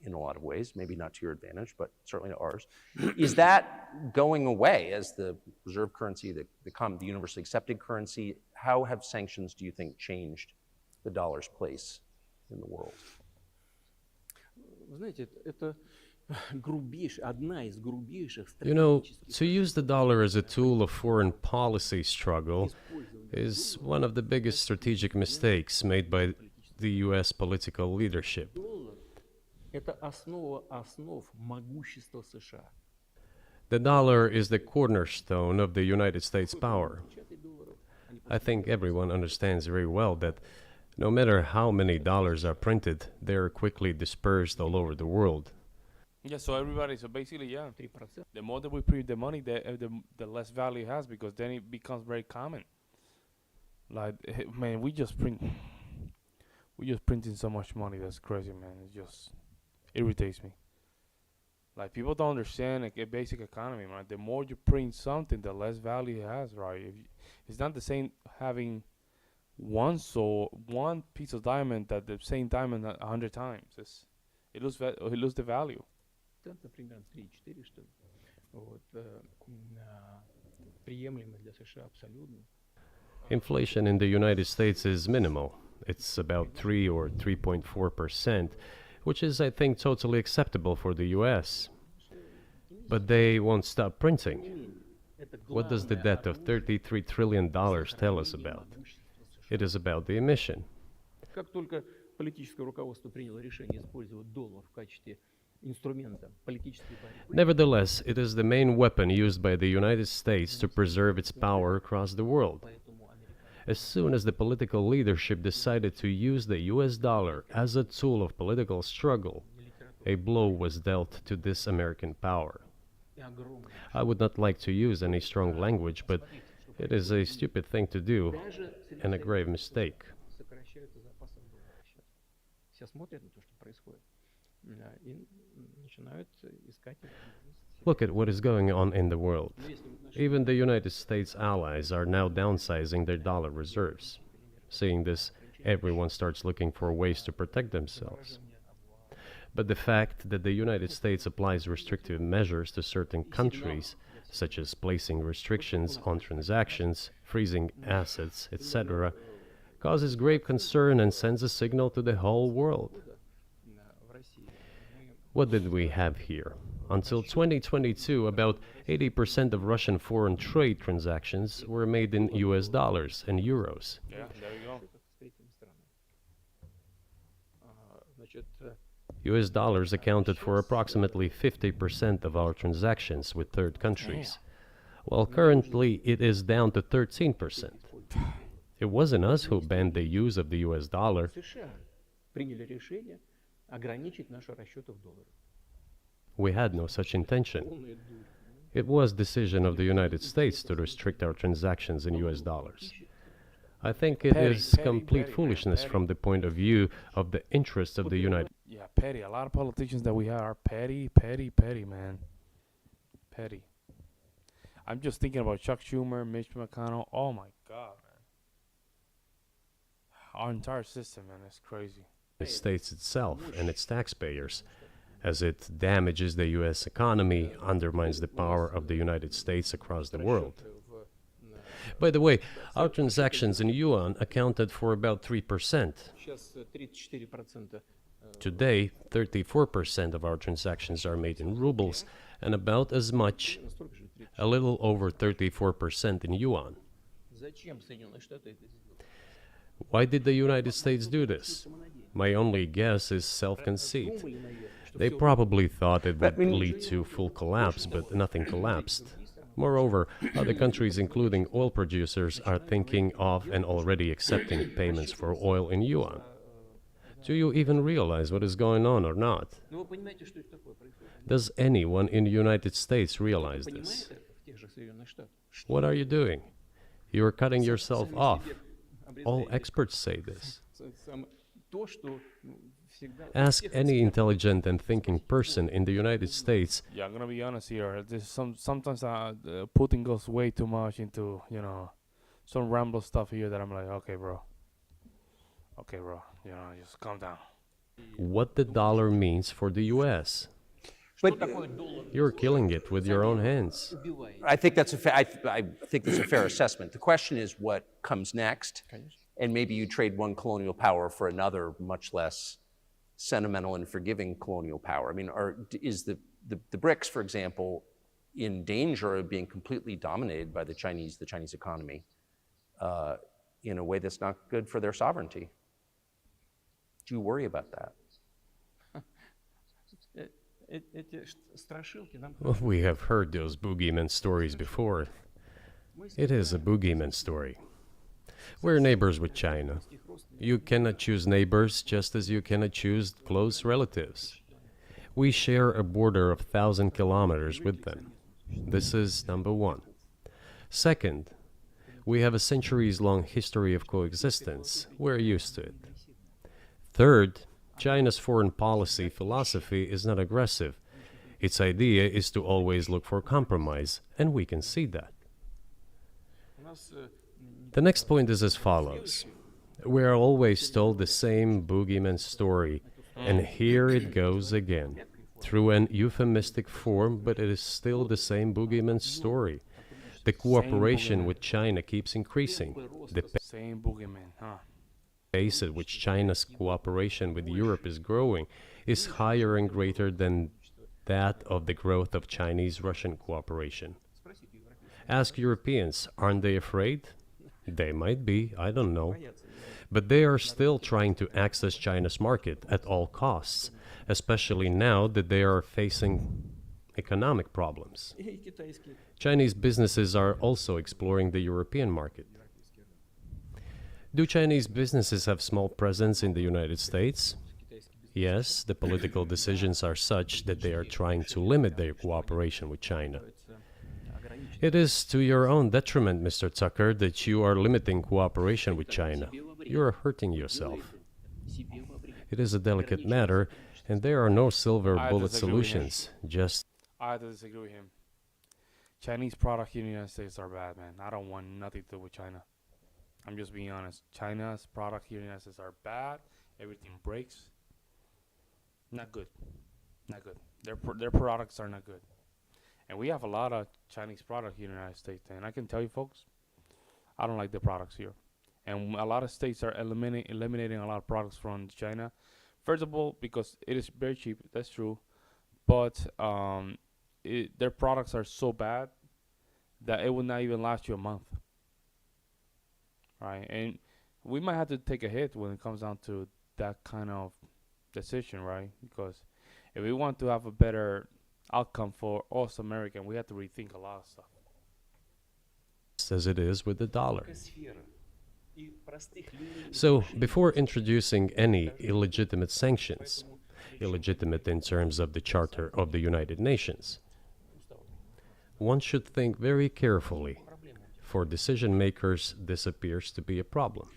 in a lot of ways, maybe not to your advantage, but certainly to ours. Is that going away as the reserve currency, the universally accepted currency? How have sanctions, do you think, changed the dollar's place in the world? You know, to use the dollar as a tool of foreign policy struggle is one of the biggest strategic mistakes made by the US political leadership. The dollar is the cornerstone of the United States power. I think everyone understands very well that no matter how many dollars are printed, they are quickly dispersed all over the world. Yeah, so basically, yeah, the more that we print the money, the less value it has, because then it becomes very common. Like, man, we just printing so much money. That's crazy, man. It just irritates me. Like, people don't understand like a basic economy, man. The more you print something, the less value it has, right? It's not the same having one piece of diamond that the same diamond 100 times. It loses the value. Inflation in the United States is minimal. It's about 3 or 3.4%, which is, I think, totally acceptable for the US. But they won't stop printing. What does the debt of $33 trillion tell us about? It is about the emission. Nevertheless, it is the main weapon used by the United States to preserve its power across the world. As soon as the political leadership decided to use the US dollar as a tool of political struggle, a blow was dealt to this American power. I would not like to use any strong language, but it is a stupid thing to do and a grave mistake. Look at what is going on in the world. Even the United States allies are now downsizing their dollar reserves. Seeing this, everyone starts looking for ways to protect themselves. But the fact that the United States applies restrictive measures to certain countries, such as placing restrictions on transactions, freezing assets, etc., causes grave concern and sends a signal to the whole world. What did we have here? Until 2022, about 80% of Russian foreign trade transactions were made in US dollars and euros. Yeah, there you go. US dollars accounted for approximately 50% of our transactions with third countries. Well, currently it is down to 13%. It wasn't us who banned the use of the US dollar. США приняли решение ограничить наши расчеты в долларах. We had no such intention. It was decision of the United States to restrict our transactions in US dollars. I think it is complete foolishness from the point of view of the interests of the United Yeah, petty. A lot of politicians that we have are petty, man. Petty. I'm just thinking about Chuck Schumer, Mitch McConnell. Oh my God, man. Our entire system, man, is crazy. States itself and its taxpayers, as it damages the US economy, undermines the power of the United States across the world. By the way, our transactions in yuan accounted for about 3%. Сейчас 34%. Today, 34% of our transactions are made in rubles and about as much, a little over 34% in yuan. Зачем Соединенные Штаты это сделали? Why did the United States do this? My only guess is self-conceit. They probably thought it would lead to full collapse, but nothing collapsed. Moreover, other countries, including oil producers, are thinking of and already accepting payments for oil in yuan. Do you even realize what is going on or not? Ну вы понимаете, что это такое происходит? Does anyone in the United States realize Понимает this? это в тех же Соединенных Штатах? What are you doing? You are cutting yourself Сами off. себе All обрезаете. experts say this. То, что всегда... Ask any intelligent and thinking person in the United States. Yeah, I'm gonna be honest here. There's sometimes Putin goes way too much into some ramble stuff here that I'm like, okay, bro, just calm down. What the dollar means for the US. But You're killing it with your own hands. I think that's I think that's a fair assessment. The question is what comes next, and maybe you trade one colonial power for another, much less sentimental and forgiving colonial power. I mean, is the BRICS, for example, in danger of being completely dominated by the Chinese economy in a way that's not good for their sovereignty? Do you worry about that? Эти страшилки нам... Well, we have heard those boogeyman stories before. It is a boogeyman story. We're neighbors with China. You cannot choose neighbors just as you cannot choose close relatives. We share a border of 1,000 kilometers with them. This is number one. Second, we have a centuries-long history of coexistence. We're used to it. Third, China's foreign policy philosophy is not aggressive. Its idea is to always look for compromise, and we can see that. The next point is as follows. We are always told the same boogeyman story, and here it goes again, through an euphemistic form, but it is still the same boogeyman story. The cooperation with China keeps increasing. The Same boogeyman, huh? pace at which China's cooperation with Europe is growing is higher and greater than that of the growth of Chinese-Russian cooperation. Ask Europeans, aren't they afraid? They might be, I don't know. But they are still trying to access China's market at all costs, especially now that they are facing economic problems. Chinese businesses are also exploring the European market. Do Chinese businesses have small presence in the United States? Yes, the political decisions are such that they are trying to limit their cooperation with China. It is to your own detriment, Mr. Tucker, that you are limiting cooperation with China. You are hurting yourself. It is a delicate matter, and there are no silver bullet solutions, just... I have to disagree with him. Chinese products here in the United States are bad, man. I don't want nothing to do with China. I'm just being honest. China's products here in the United States are bad. Everything breaks. Not good. Not good. Their products are not good. And we have a lot of Chinese products here in the United States. And I can tell you, folks, I don't like the products here. And a lot of states are eliminating a lot of products from China. First of all, because it is very cheap. That's true. But their products are so bad that it will not even last you a month. Right? And we might have to take a hit when it comes down to that kind of decision, right? Because if we want to have a better outcome for us American, we have to rethink a lot of stuff. as it is with the dollar. So, before introducing any illegitimate sanctions, illegitimate in terms of the Charter of the United Nations, one should think very carefully. For decision makers, this appears to be a problem.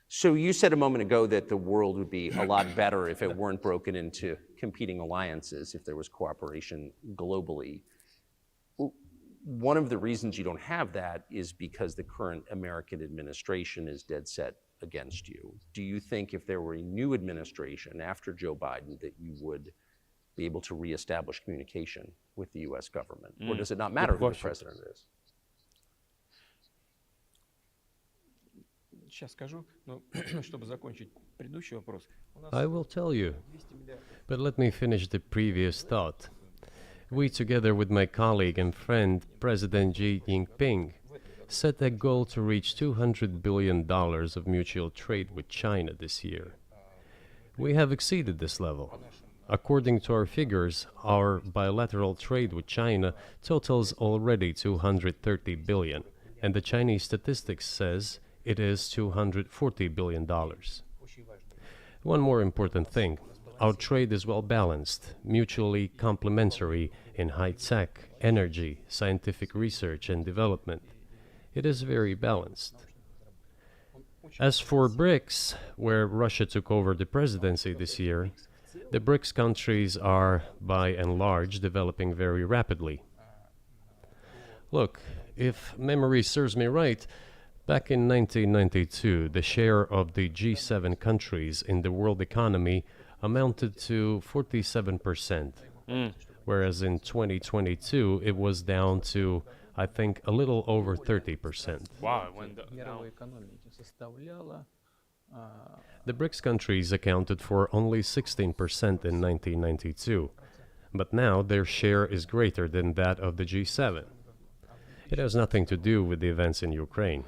So you said a moment ago that the world would be a lot better if it weren't broken into competing alliances, if there was cooperation globally. One of the reasons you don't have that is because the current American administration is dead set against you. Do you think if there were a new administration after Joe Biden that you would be able to reestablish communication with the U.S. government? Or does it not matter who the president is? Сейчас скажу, но чтобы закончить предыдущий вопрос. I will tell you, but let me finish the previous thought. We, together with my colleague and friend, President Xi Jinping, set a goal to reach $200 billion of mutual trade with China this year. We have exceeded this level. According to our figures, our bilateral trade with China totals already $230 billion, and the Chinese statistics says it is $240 billion. One more important thing. Our trade is well balanced, mutually complementary in high-tech, energy, scientific research and development. It is very balanced. As for BRICS, where Russia took over the presidency this year, the BRICS countries are, by and large, developing very rapidly. Look, if memory serves me right, back in 1992, the share of the G7 countries in the world economy amounted to 47%, whereas in 2022 it was down to, I think, a little over 30%. Wow, it went down. The BRICS countries accounted for only 16% in 1992, but now their share is greater than that of the G7. It has nothing to do with the events in Ukraine.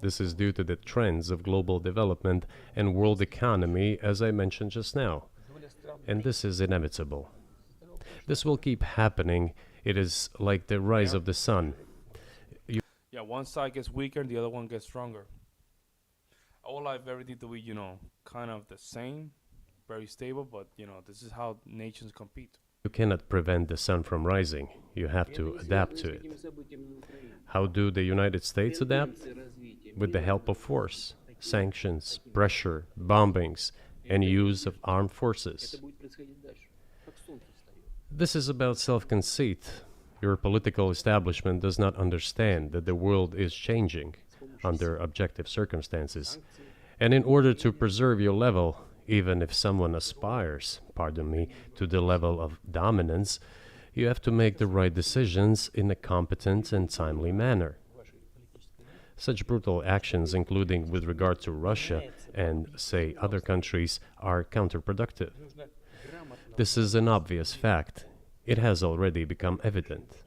This is due to the trends of global development and world economy, as I mentioned just now. And this is inevitable. This will keep happening. It is like the rise of the sun. Yeah, one side gets weaker, the other one gets stronger. I would like everything to be, kind of the same, very stable, but, this is how nations compete. You cannot prevent the sun from rising. You have to adapt to it. How do the United States adapt? With the help of force, sanctions, pressure, bombings, and use of armed forces. This is about self-conceit. Your political establishment does not understand that the world is changing under objective circumstances. And in order to preserve your level, even if someone aspires, to the level of dominance, you have to make the right decisions in a competent and timely manner. Such brutal actions, including with regard to Russia and, say, other countries, are counterproductive. This is an obvious fact. It has already become evident.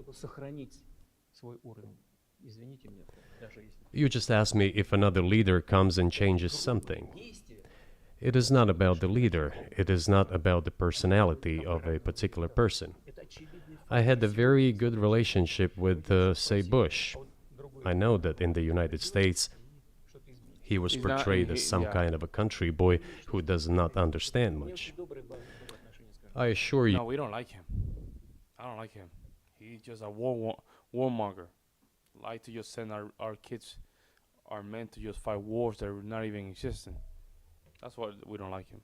You just asked me if another leader comes and changes something. It is not about the leader. It is not about the personality of a particular person. I had a very good relationship with, say, Bush. I know that in the United States, he was portrayed as some kind of a country boy who does not understand much. I assure you... No, we don't like him. I don't like him. He's just a warmonger. Like to just send our kids, are meant to just fight wars that are not even existing. That's why we don't like him.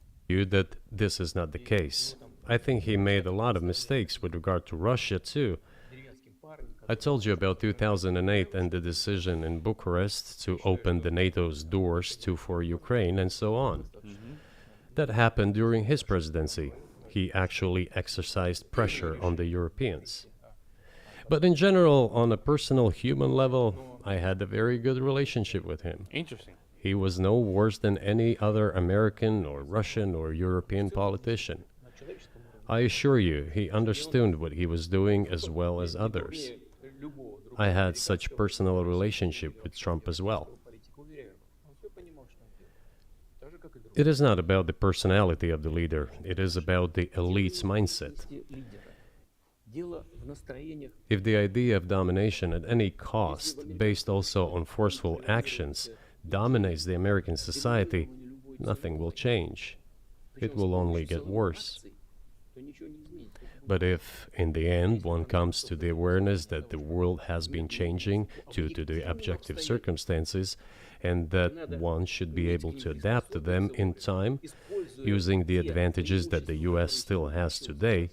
That this is not the case. I think he made a lot of mistakes with regard to Russia too. I told you about 2008 and the decision in Bucharest to open the NATO's doors for Ukraine and so on. That happened during his presidency. He actually exercised pressure on the Europeans. But in general, on a personal human level, I had a very good relationship with him. Interesting. He was no worse than any other American or Russian or European politician. I assure you, he understood what he was doing as well as others. I had such personal relationship with Trump as well. It is not about the personality of the leader. It is about the elite's mindset. If the idea of domination at any cost, based also on forceful actions, dominates the American society, nothing will change. It will only get worse. But if, in the end, one comes to the awareness that the world has been changing due to the objective circumstances, and that one should be able to adapt to them in time, using the advantages that the US still has today,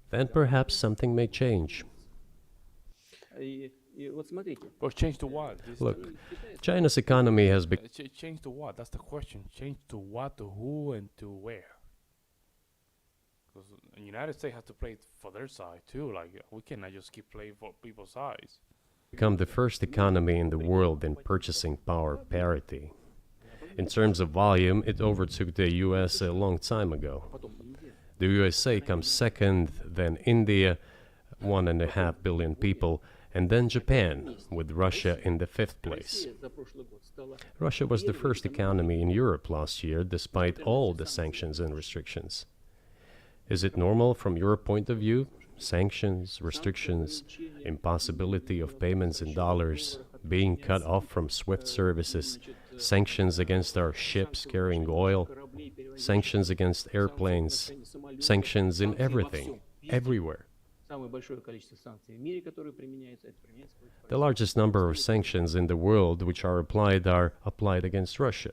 then perhaps something may change. Well, change to what? Look, China's economy has become... Change to what? That's the question. Change to what, to who, and to where? Because the United States has to play for their side too. Like, we cannot just keep playing for people's sides. become the first economy in the world in purchasing power parity. In terms of volume, it overtook the US a long time ago. The USA comes second, then India, 1.5 billion people, and then Japan, with Russia in the fifth place. Russia was the first economy in Europe last year, despite all the sanctions and restrictions. Is it normal from your point of view? Sanctions, restrictions, impossibility of payments in dollars, being cut off from SWIFT services, sanctions against our ships carrying oil, sanctions against airplanes, sanctions in everything, everywhere. The largest number of sanctions in the world which are applied against Russia.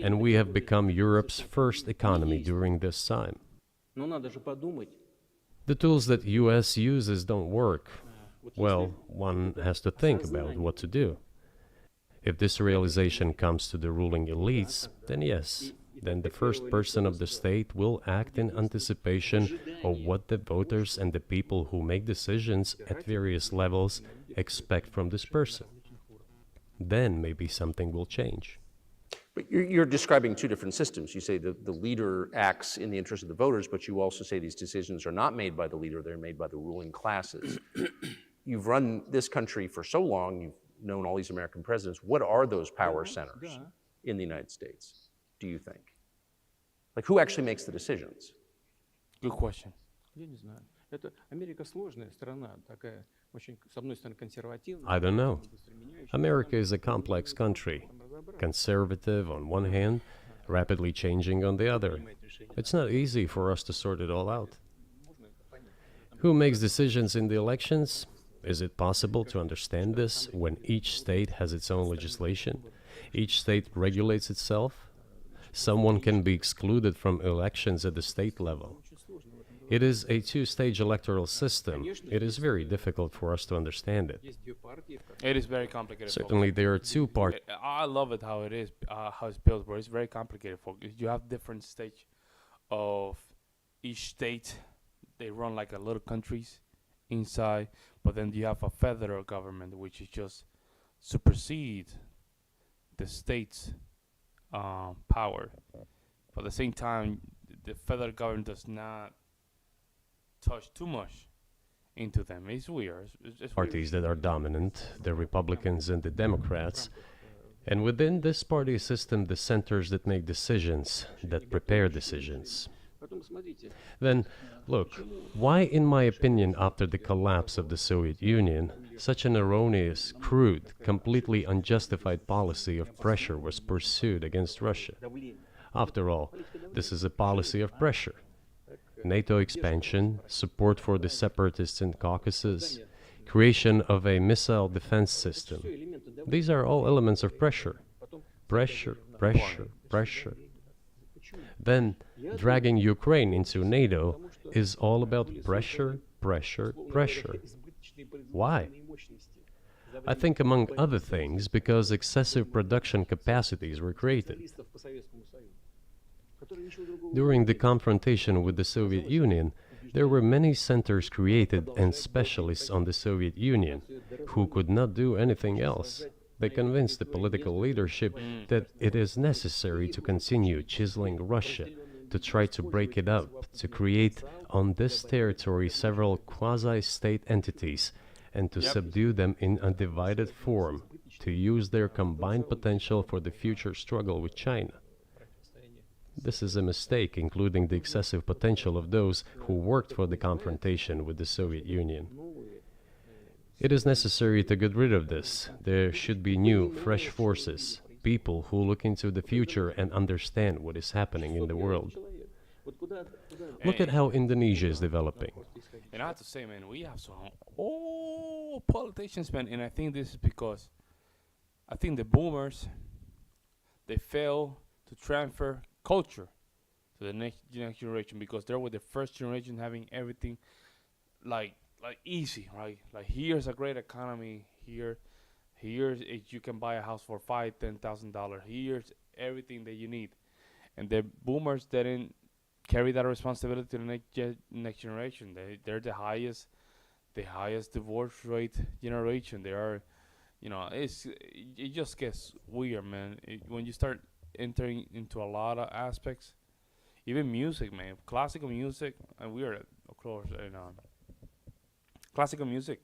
And we have become Europe's first economy during this time. The tools that US uses don't work. Well, one has to think about what to do. If this realization comes to the ruling elites, then yes, then the first person of the state will act in anticipation of what the voters and the people who make decisions at various levels expect from this person. Then maybe something will change. But you're describing two different systems. You say the leader acts in the interest of the voters, but you also say these decisions are not made by the leader, they're made by the ruling classes. You've run this country for so long, you've known all these American presidents. What are those power centers in the United States, do you think? Like, who actually makes the decisions? Good question. I don't know. America is a complex country, conservative on one hand, rapidly changing on the other. It's not easy for us to sort it all out. Who makes decisions in the elections? Is it possible to understand this when each state has its own legislation? Each state regulates itself? Someone can be excluded from elections at the state level. It is a two-stage electoral system. It is very difficult for us to understand it. It is very complicated. Certainly, there are two parts. I love it how it is, how it's built, but it's very complicated. You have different stages of each state. They run like a little countries inside, but then you have a federal government, which is just supersede the state's power. But at the same time, the federal government does not touch too much into them. It's weird. It's parties that are dominant, the Republicans and the Democrats, and within this party system, the centers that make decisions, that prepare decisions. Then, look, why, in my opinion, after the collapse of the Soviet Union, such an erroneous, crude, completely unjustified policy of pressure was pursued against Russia? After all, this is a policy of pressure. NATO expansion, support for the separatists in Caucasus, creation of a missile defense system. These are all elements of pressure. Pressure, pressure, pressure. Then, dragging Ukraine into NATO is all about pressure, pressure, pressure. Why? I think, among other things, because excessive production capacities were created. During the confrontation with the Soviet Union, there were many centers created and specialists on the Soviet Union who could not do anything else. They convinced the political leadership that it is necessary to continue chiseling Russia, to try to break it up, to create on this territory several quasi-state entities, and to subdue them in a divided form, to use their combined potential for the future struggle with China. This is a mistake, including the excessive potential of those who worked for the confrontation with the Soviet Union. It is necessary to get rid of this. There should be new, fresh forces, people who look into the future and understand what is happening in the world. Look at how Indonesia is developing. And I have to say, man, we have some politicians, man, and I think this is because I think the boomers, they fail to transfer culture to the next generation because they were the first generation having everything like easy, right? Like here's a great economy, here's you can buy a house for $5,000-$10,000. Here's everything that you need, and the boomers didn't carry that responsibility to the next generation. They're the highest divorce rate generation. They are, it just gets weird, man. When you start entering into a lot of aspects, even music, man, classical music, and we are of course in classical music.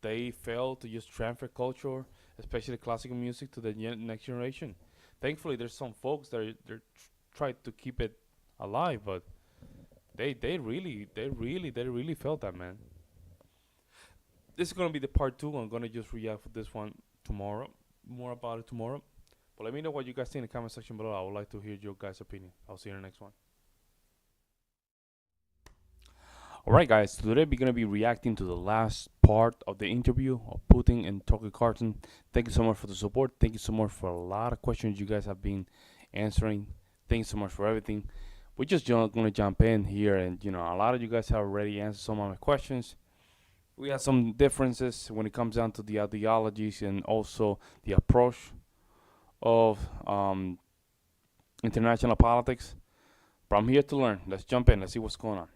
They fail to just transfer culture, especially classical music, to the next generation. Thankfully, there's some folks that they're try to keep it alive, but they really felt that, man. This is gonna be the part 2. I'm gonna just react for this one tomorrow, more about it tomorrow. But let me know what you guys think in the comment section below. I would like to hear your guys' opinion. I'll see you in the next one. Alright guys, so today we're going to be reacting to the last part of the interview of Putin and Takers Kарлson. Thank you so much for the support. Thank you so much for a lot of questions you guys have been answering. Thanks so much for everything. We're just going to jump in here, and a lot of you guys have already answered some of my questions. We have some differences when it comes down to the ideologies and also the approach of international politics. But I'm here to learn. Let's jump in. Let's see what's going on.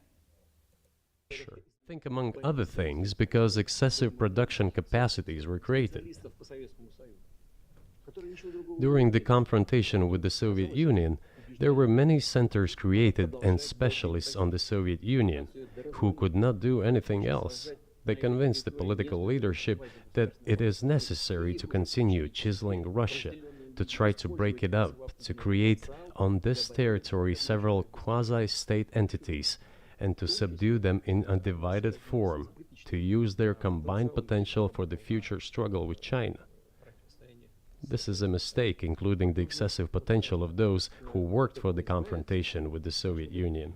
Sure. I think among other things because excessive production capacities were created. During the confrontation with the Soviet Union, there were many centers created and specialists on the Soviet Union who could not do anything else. They convinced the political leadership that it is necessary to continue chiseling Russia, to try to break it up, to create on this territory several quasi-state entities, and to subdue them in a divided form, to use their combined potential for the future struggle with China. This is a mistake, including the excessive potential of those who worked for the confrontation with the Soviet Union.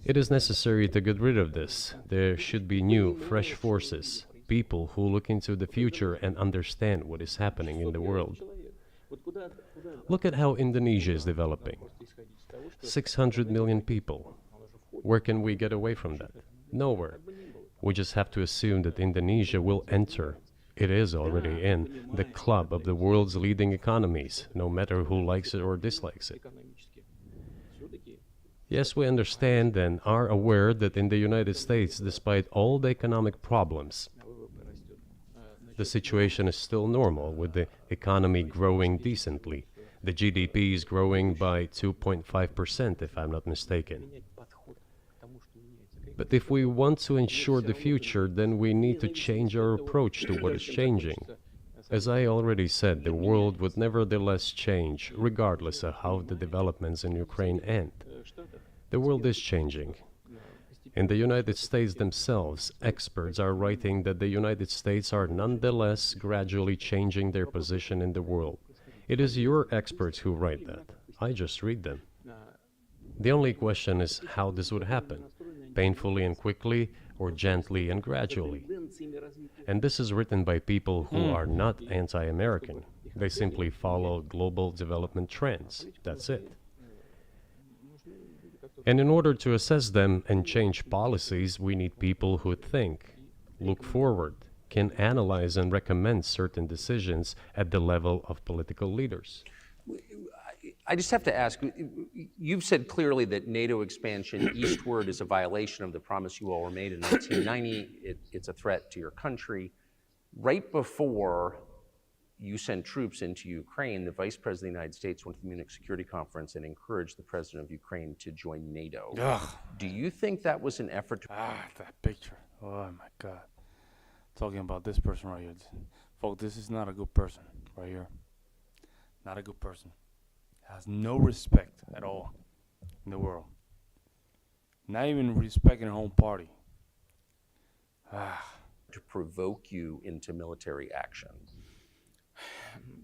It is necessary to get rid of this. There should be new, fresh forces, people who look into the future and understand what is happening in the world. Look at how Indonesia is developing. 600 million people. Where can we get away from that? Nowhere. We just have to assume that Indonesia will enter, it is already in, the club of the world's leading economies, no matter who likes it or dislikes it. Yes, we understand and are aware that in the United States, despite all the economic problems, the situation is still normal, with the economy growing decently. The GDP is growing by 2.5%, if I'm not mistaken. But if we want to ensure the future, then we need to change our approach to what is changing. As I already said, the world would nevertheless change, regardless of how the developments in Ukraine end. The world is changing. In the United States themselves, experts are writing that the United States are nonetheless gradually changing their position in the world. It is your experts who write that. I just read them. The only question is how this would happen. Painfully and quickly, or gently and gradually. And this is written by people who are not anti-American. They simply follow global development trends. That's it. And in order to assess them and change policies, we need people who think, look forward, can analyze and recommend certain decisions at the level of political leaders. I just have to ask, you've said clearly that NATO expansion eastward is a violation of the promise you all were made in 1990. It's a threat to your country. Right before you sent troops into Ukraine, the Vice President of the United States went to the Munich Security Conference and encouraged the President of Ukraine to join NATO. Ugh. Do you think that was an effort to... That picture. Oh my God. Talking about this person right here. Folks, this is not a good person right here. Not a good person. has no respect at all in the world. Not even respecting her own party. To provoke you into military action?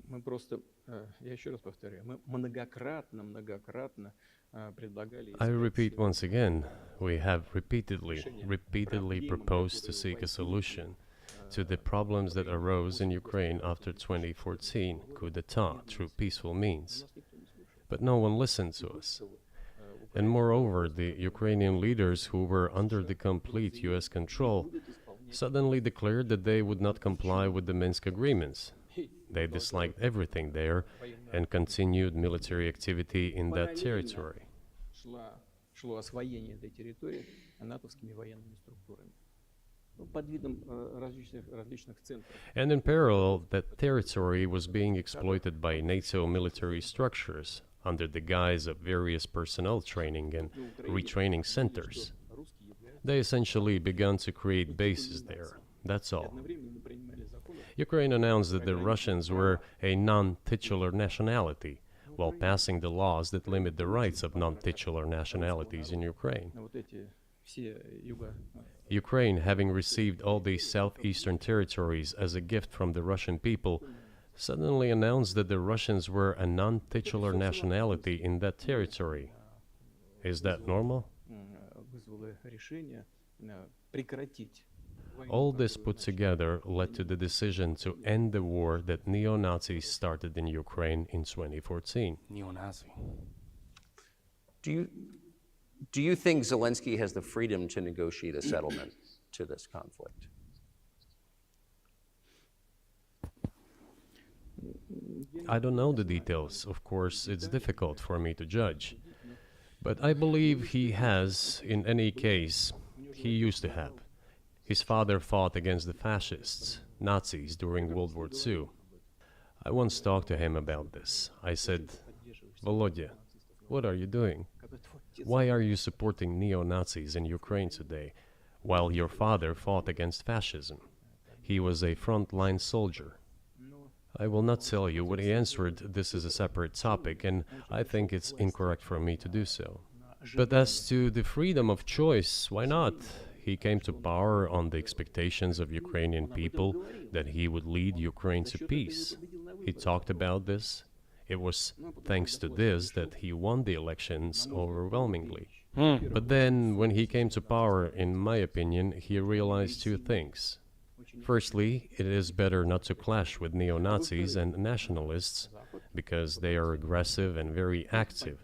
Мы просто, я еще раз повторяю, мы многократно предлагали... I repeat once again, we have repeatedly proposed to seek a solution to the problems that arose in Ukraine after 2014 coup d'etat through peaceful means. But no one listened to us. And moreover, the Ukrainian leaders who were under the complete US control suddenly declared that they would not comply with the Minsk agreements. They disliked everything there and continued military activity in that territory. Шло освоение этой территории натовскими военными структурами под видом различных центров. And in parallel, that territory was being exploited by NATO military structures under the guise of various personnel training and retraining centers. They essentially began to create bases there. That's all. Ukraine announced that the Russians were a non-titular nationality, while passing the laws that limit the rights of non-titular nationalities in Ukraine. Ukraine, having received all these southeastern territories as a gift from the Russian people, suddenly announced that the Russians were a non-titular nationality in that territory. Is that normal? All this put together led to the decision to end the war that neo-Nazis started in Ukraine in 2014. Neo-Nazi. Do you think Zelensky has the freedom to negotiate a settlement to this conflict? I don't know the details. Of course, it's difficult for me to judge. But I believe he has, in any case, he used to have. His father fought against the fascists, Nazis, during World War II. I once talked to him about this. I said, Volodya, what are you doing? Why are you supporting neo-Nazis in Ukraine today, while your father fought against fascism? He was a front-line soldier. I will not tell you what he answered. This is a separate topic, and I think it's incorrect for me to do so. But as to the freedom of choice, why not? He came to power on the expectations of Ukrainian people that he would lead Ukraine to peace. He talked about this. It was thanks to this that he won the elections overwhelmingly. But then, when he came to power, in my opinion, he realized two things. Firstly, it is better not to clash with neo-Nazis and nationalists, because they are aggressive and very active.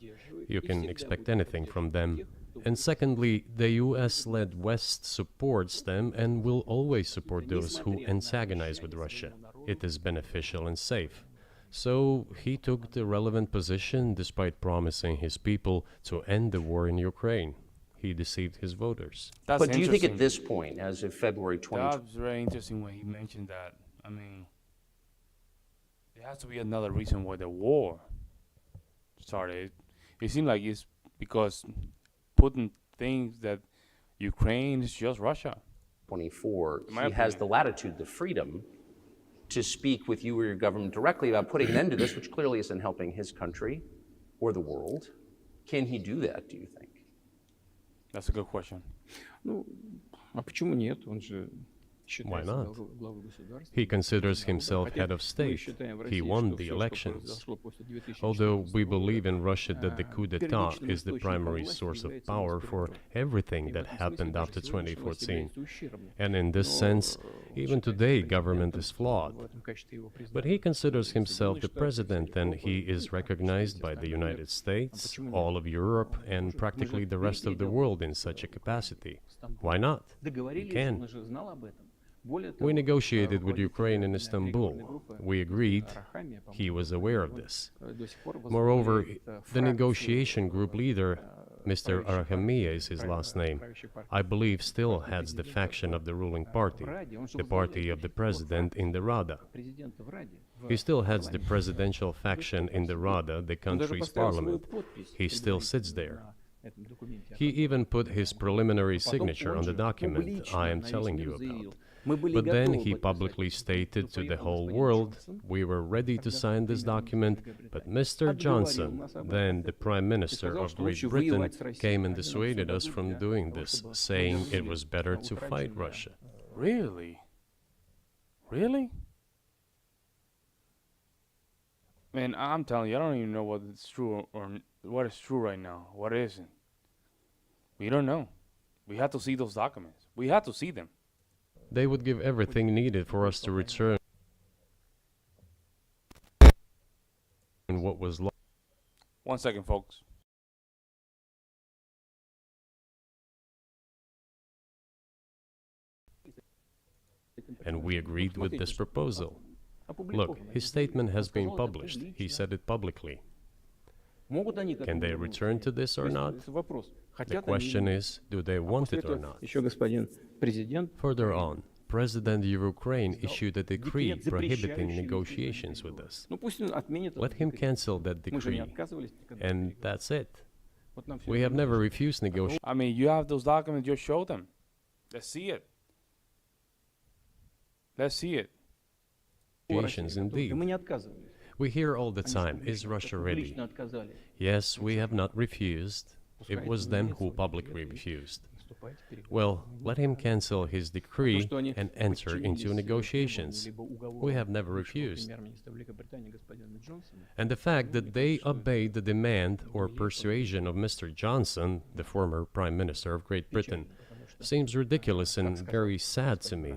You can expect anything from them. And secondly, the US-led West supports them and will always support those who antagonize with Russia. It is beneficial and safe. So he took the relevant position despite promising his people to end the war in Ukraine. He deceived his voters. But do you think at this point, as of February 2020... That was very interesting when he mentioned that. I mean, there has to be another reason why the war started. It seemed like it's because Putin thinks that Ukraine is just Russia. 24, he has the latitude, the freedom to speak with you or your government directly about putting an end to this, which clearly isn't helping his country or the world. Can he do that, do you think? That's a good question. Ну, а почему нет? Он же Why считается not? главой государства. He considers himself head of state. He won the elections. Although we believe in Russia that the coup d'etat is the primary source of power for everything that happened after 2014. And in this sense, even today, government is flawed. But he considers himself the president, and he is recognized by the United States, all of Europe, and practically the rest of the world in such a capacity. Why not? He can. We negotiated with Ukraine in Istanbul. We agreed. He was aware of this. Moreover, the negotiation group leader, Mr. Arahamiya is his last name, I believe still heads the faction of the ruling party, the party of the president in the Rada. He still heads the presidential faction in the Rada, the country's parliament. He still sits there. He even put his preliminary signature on the document I am telling you about. But then he publicly stated to the whole world, we were ready to sign this document, but Mr. Johnson, then the Prime Minister of Great Britain, came and dissuaded us from doing this, saying it was better to fight Russia. Really? Really? Man, I'm telling you, I don't even know what is true or what is true right now. What isn't? We don't know. We have to see those documents. We have to see them. They would give everything needed for us to return what was lost. 1 second, folks. And we agreed with this proposal. Look, his statement has been published. He said it publicly. Can they return to this or not? The question is, do they want it or not? Further on, President of Ukraine issued a decree prohibiting negotiations with us. Let him cancel that decree, and that's it. We have never refused negotiations. I mean, you have those documents, just show them. Let's see it. Let's see it. Indeed. We hear all the time, is Russia ready? Yes, we have not refused. It was them who publicly refused. Well, let him cancel his decree and enter into negotiations. We have never refused. And the fact that they obeyed the demand or persuasion of Mr. Johnson, the former Prime Minister of Great Britain, seems ridiculous and very sad to me.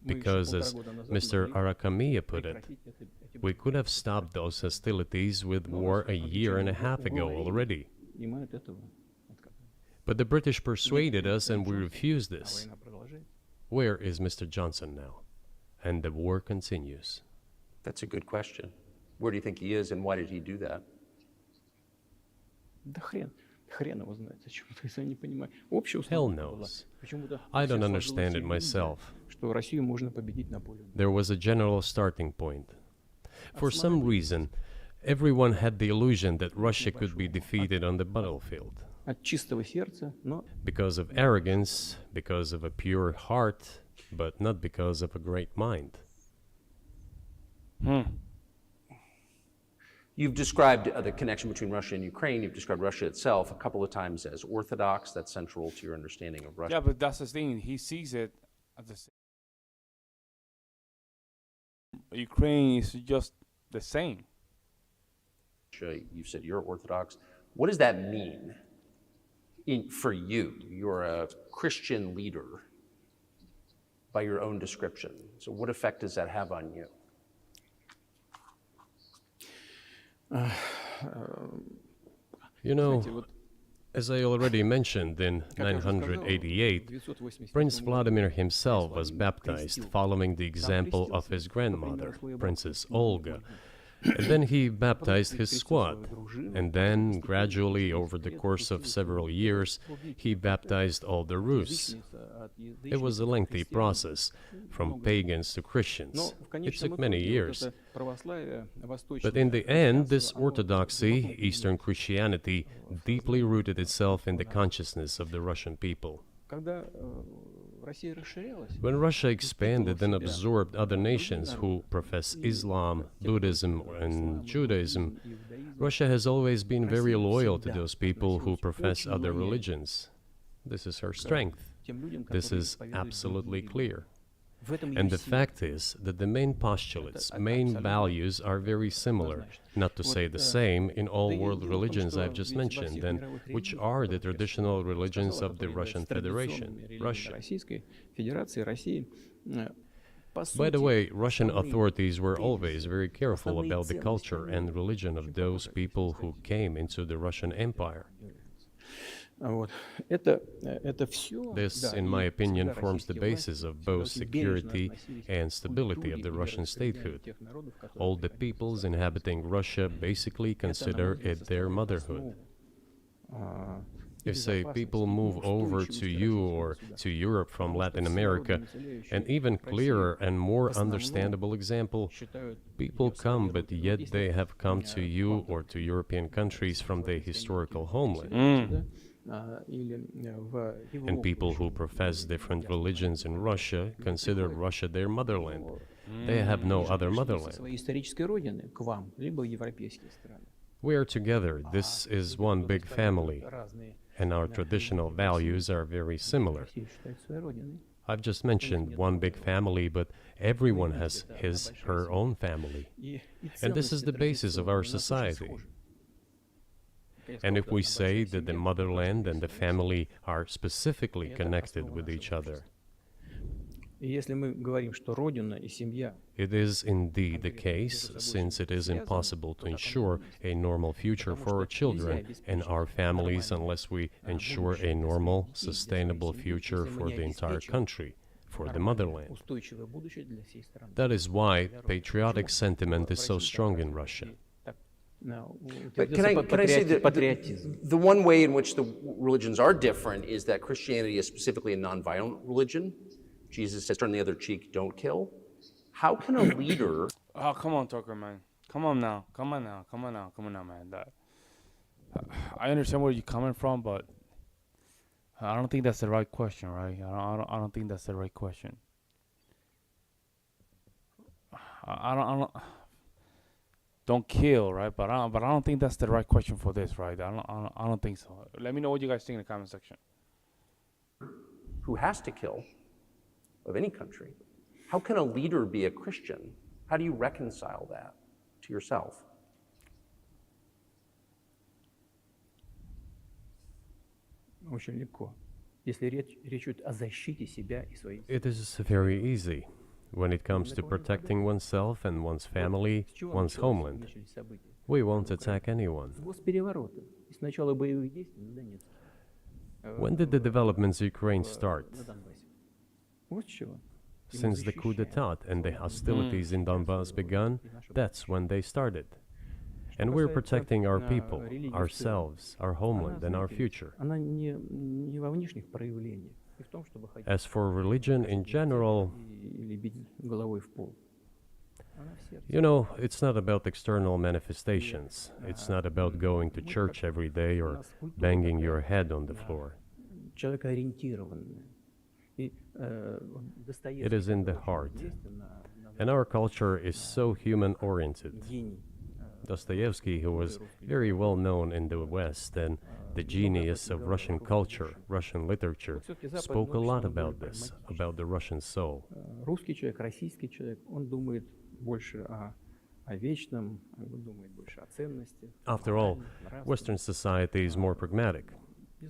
Because, as Mr. Arakamiya put it, we could have stopped those hostilities with war a year and a half ago already. But the British persuaded us and we refused this. Where is Mr. Johnson now? And the war continues. That's a good question. Where do you think he is and why did he do that? Hell knows. I don't understand it myself. There was a general starting point. For some reason, everyone had the illusion that Russia could be defeated on the battlefield. Because of arrogance, because of a pure heart, but not because of a great mind. You've described the connection between Russia and Ukraine. You've described Russia itself a couple of times as orthodox. That's central to your understanding of Russia. Yeah, but that's the thing. He sees it as the same. Ukraine is just the same. You said you're Orthodox. What does that mean for you? You're a Christian leader by your own description. So what effect does that have on you? You know, as I already mentioned, in 988, Prince Vladimir himself was baptized following the example of his grandmother, Princess Olga. And then he baptized his squad. And then, gradually, over the course of several years, he baptized all the Rus. It was a lengthy process, from pagans to Christians. It took many years. But in the end, this orthodoxy, Eastern Christianity, deeply rooted itself in the consciousness of the Russian people. When Russia expanded and absorbed other nations who profess Islam, Buddhism, and Judaism, Russia has always been very loyal to those people who profess other religions. This is her strength. This is absolutely clear. And the fact is that the main postulates, main values are very similar, not to say the same, in all world religions I've just mentioned, and which are the traditional religions of the Russian Federation, Russia. By the way, Russian authorities were always very careful about the culture and religion of those people who came into the Russian Empire. This, in my opinion, forms the basis of both security and stability of the Russian statehood. All the peoples inhabiting Russia basically consider it their motherhood. If, say, people move over to you or to Europe from Latin America, an even clearer and more understandable example, people come, but yet they have come to you or to European countries from their historical homeland. And people who profess different religions in Russia consider Russia their motherland. They have no other motherland. We are together. This is one big family, and our traditional values are very similar. I've just mentioned one big family, but everyone has his, her own family. And this is the basis of our society. And if we say that the motherland and the family are specifically connected with each other, it is indeed the case, since it is impossible to ensure a normal future for our children and our families unless we ensure a normal, sustainable future for the entire country, for the motherland. That is why patriotic sentiment is so strong in Russia. But can I say that the one way in which the religions are different is that Christianity is specifically a nonviolent religion. Jesus says, turn the other cheek, don't kill. How can a leader... Oh, come on, Tucker, man. Come on now, man. I understand where you're coming from, but I don't think that's the right question, right? I don't think that's the right question. I don't kill, right? But I don't think that's the right question for this, right? I don't think so. Let me know what you guys think in the comment section. Who has to kill of any country? How can a leader be a Christian? How do you reconcile that to yourself? It is very easy when it comes to protecting oneself and one's family, one's homeland. We won't attack anyone. When did the developments in Ukraine start? Since the coup d'etat and the hostilities in Donbass began, that's when they started. And we're protecting our people, ourselves, our homeland, and our future. As for religion in general, you know, it's not about external manifestations. It's not about going to church every day or banging your head on the floor. It is in the heart. And our culture is so human-oriented. Dostoevsky, who was very well known in the West and the genius of Russian culture, Russian literature, spoke a lot about this, about the Russian soul. After all, Western society is more pragmatic.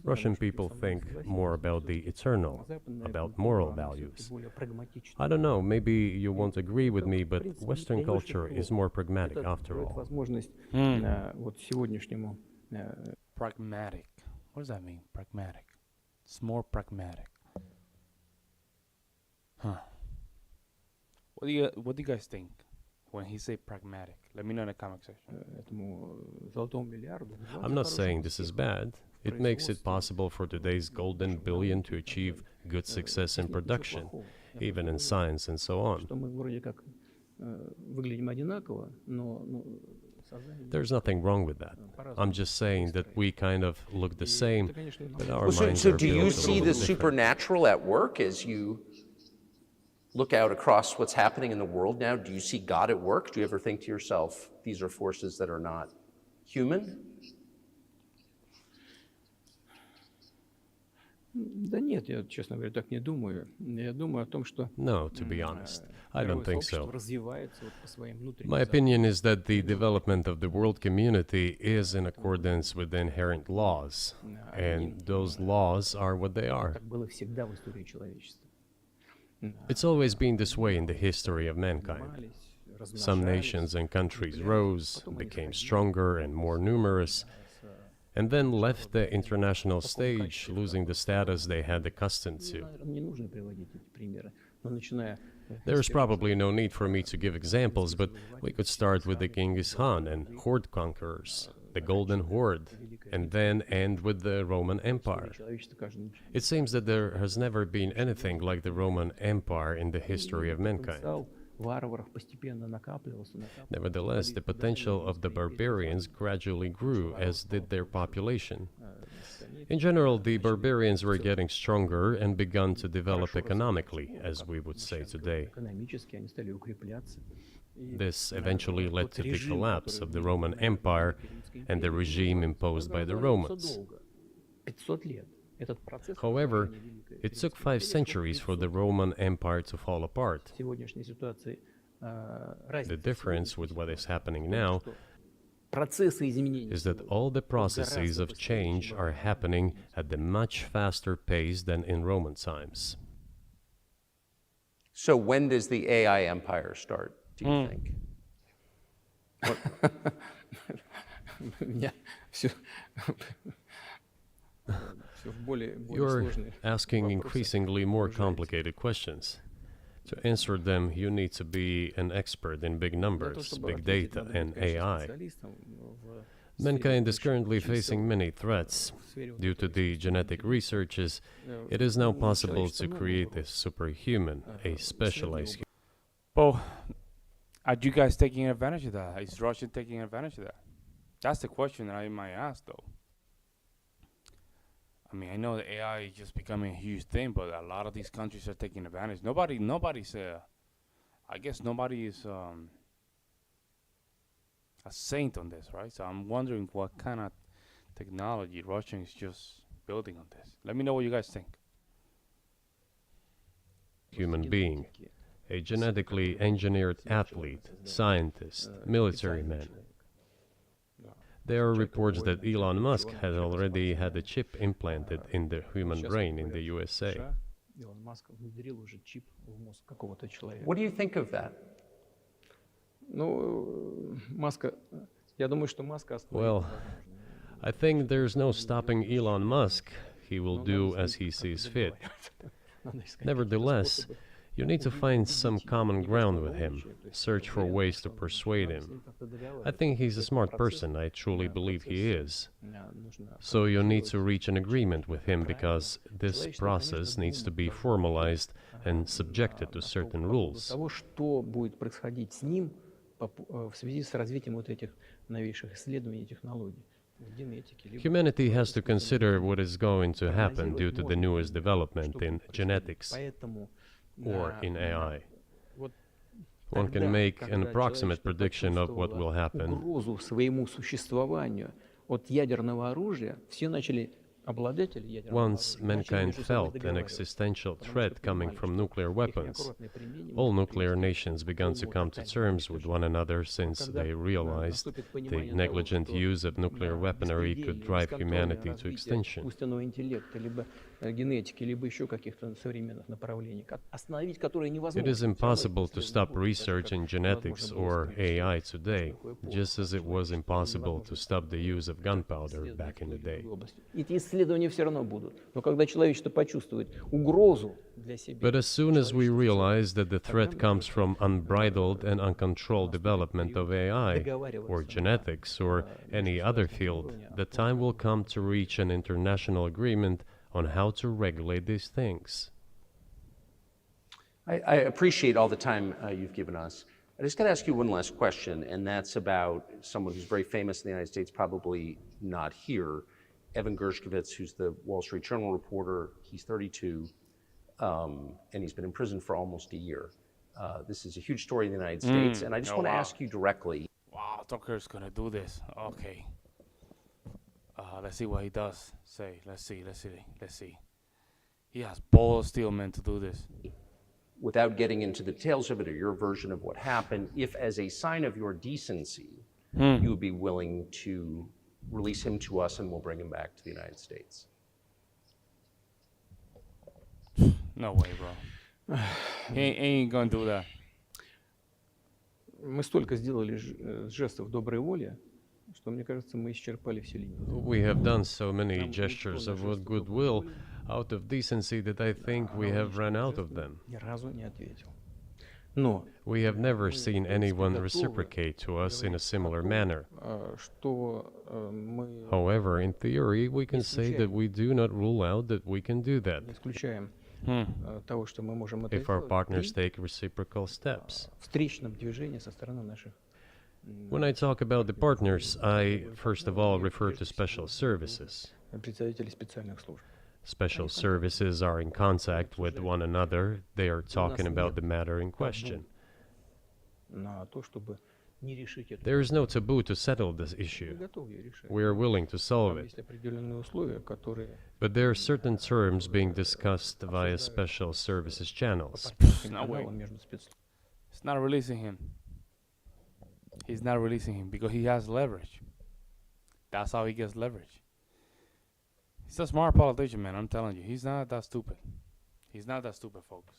Russian people think more about the eternal, about moral values. I don't know, maybe you won't agree with me, but Western culture is more pragmatic after all. Pragmatic. What does that mean, pragmatic? It's more pragmatic. Huh. What do you guys think when he say pragmatic? Let me know in the comment section. I'm not saying this is bad. It makes it possible for today's golden billion to achieve good success in production, even in science and so on. There's nothing wrong with that. I'm just saying that we kind of look the same, but our minds So are do you built a see little the different. supernatural at work as you look out across what's happening in the world now? Do you see God at work? Do you ever think to yourself, these are forces that are not human? No, to be honest, I don't think so. My opinion is that the development of the world community is in accordance with the inherent laws, and those laws are what they are. It's always been this way in the history of mankind. Some nations and countries rose, became stronger and more numerous, and then left the international stage, losing the status they had accustomed to. There's probably no need for me to give examples, but we could start with the Genghis Khan and horde conquerors, the Golden Horde, and then end with the Roman Empire. It seems that there has never been anything like the Roman Empire in the history of mankind. Nevertheless, the potential of the barbarians gradually grew, as did their population. In general, the barbarians were getting stronger and begun to develop economically, as we would say today. This eventually led to the collapse of the Roman Empire and the regime imposed by the Romans. However, it took 5 centuries for the Roman Empire to fall apart. The difference with what is happening now is that all the processes of change are happening at a much faster pace than in Roman times. So when does the AI empire start, do you think? You're asking increasingly more complicated questions. To answer them, you need to be an expert in big numbers, big data, and AI. Mankind is currently facing many threats. Due to the genetic researches, it is now possible to create a superhuman, a specialized human. Well, are you guys taking advantage of that? Is Russia taking advantage of that? That's the question that I might ask, though. I mean, I know the AI is just becoming a huge thing, but a lot of these countries are taking advantage. Nobody's, I guess nobody is a saint on this, right? So I'm wondering what kind of technology Russia is just building on this. Let me know what you guys think. Human being, a genetically engineered athlete, scientist, military man. There are reports that Elon Musk has already had a chip implanted in the human brain in the USA. What do you think of that? Well, I think there's no stopping Elon Musk. He will do as he sees fit. Nevertheless, you need to find some common ground with him, search for ways to persuade him. I think he's a smart person, I truly believe he is. So you need to reach an agreement with him because this process needs to be formalized and subjected to certain rules. Humanity has to consider what is going to happen due to the newest development in genetics or in AI. One can make an approximate prediction of what will happen. Once mankind felt an existential threat coming from nuclear weapons, all nuclear nations began to come to terms with one another since they realized the negligent use of nuclear weaponry could drive humanity to extinction. It is impossible to stop research in genetics or AI today, just as it was impossible to stop the use of gunpowder back in the day. But as soon as we realize that the threat comes from unbridled and uncontrolled development of AI, or genetics, or any other field, the time will come to reach an international agreement on how to regulate these things. I appreciate all the time you've given us. I just got to ask you one last question, and that's about someone who's very famous in the United States, probably not here, Evan Gershkovich, who's the Wall Street Journal reporter. He's 32, and he's been in prison for almost a year. This is a huge story in the United States, and I just want to ask you directly. Wow, Tucker's going to do this. Okay. Let's see what he does. Let's see. He has balls of steel, man, to do this. Without getting into the details of it or your version of what happened, if as a sign of your decency, you would be willing to release him to us and we'll bring him back to the United States. No way, bro. He ain't gonna do that. Мы столько сделали жестов доброй воли, что, мне кажется, мы исчерпали все линии. We have done so many gestures of goodwill out of decency that I think we have run out of them. Ни разу не ответил. Но we have never seen anyone reciprocate to us in a similar manner. However, in theory, we can say that we do not rule out that we can do that. того, что мы можем это if our сделать partners при take reciprocal steps. встречном движении со стороны наших When I talk about the partners, I first of all refer to special services. представителей специальных служб. Special services are in contact with one another. They are talking about the matter in question. На то, чтобы не решить это. There is no taboo to settle this Мы issue. готовы ее решать. We are willing to solve Там it. есть определенные условия, которые But there are certain terms being discussed via special services channels. No way. каналом между спецслужбами. It's not releasing him. He's not releasing him because he has leverage. That's how he gets leverage. He's a smart politician, man. I'm telling you. He's not that stupid. He's not that stupid, folks.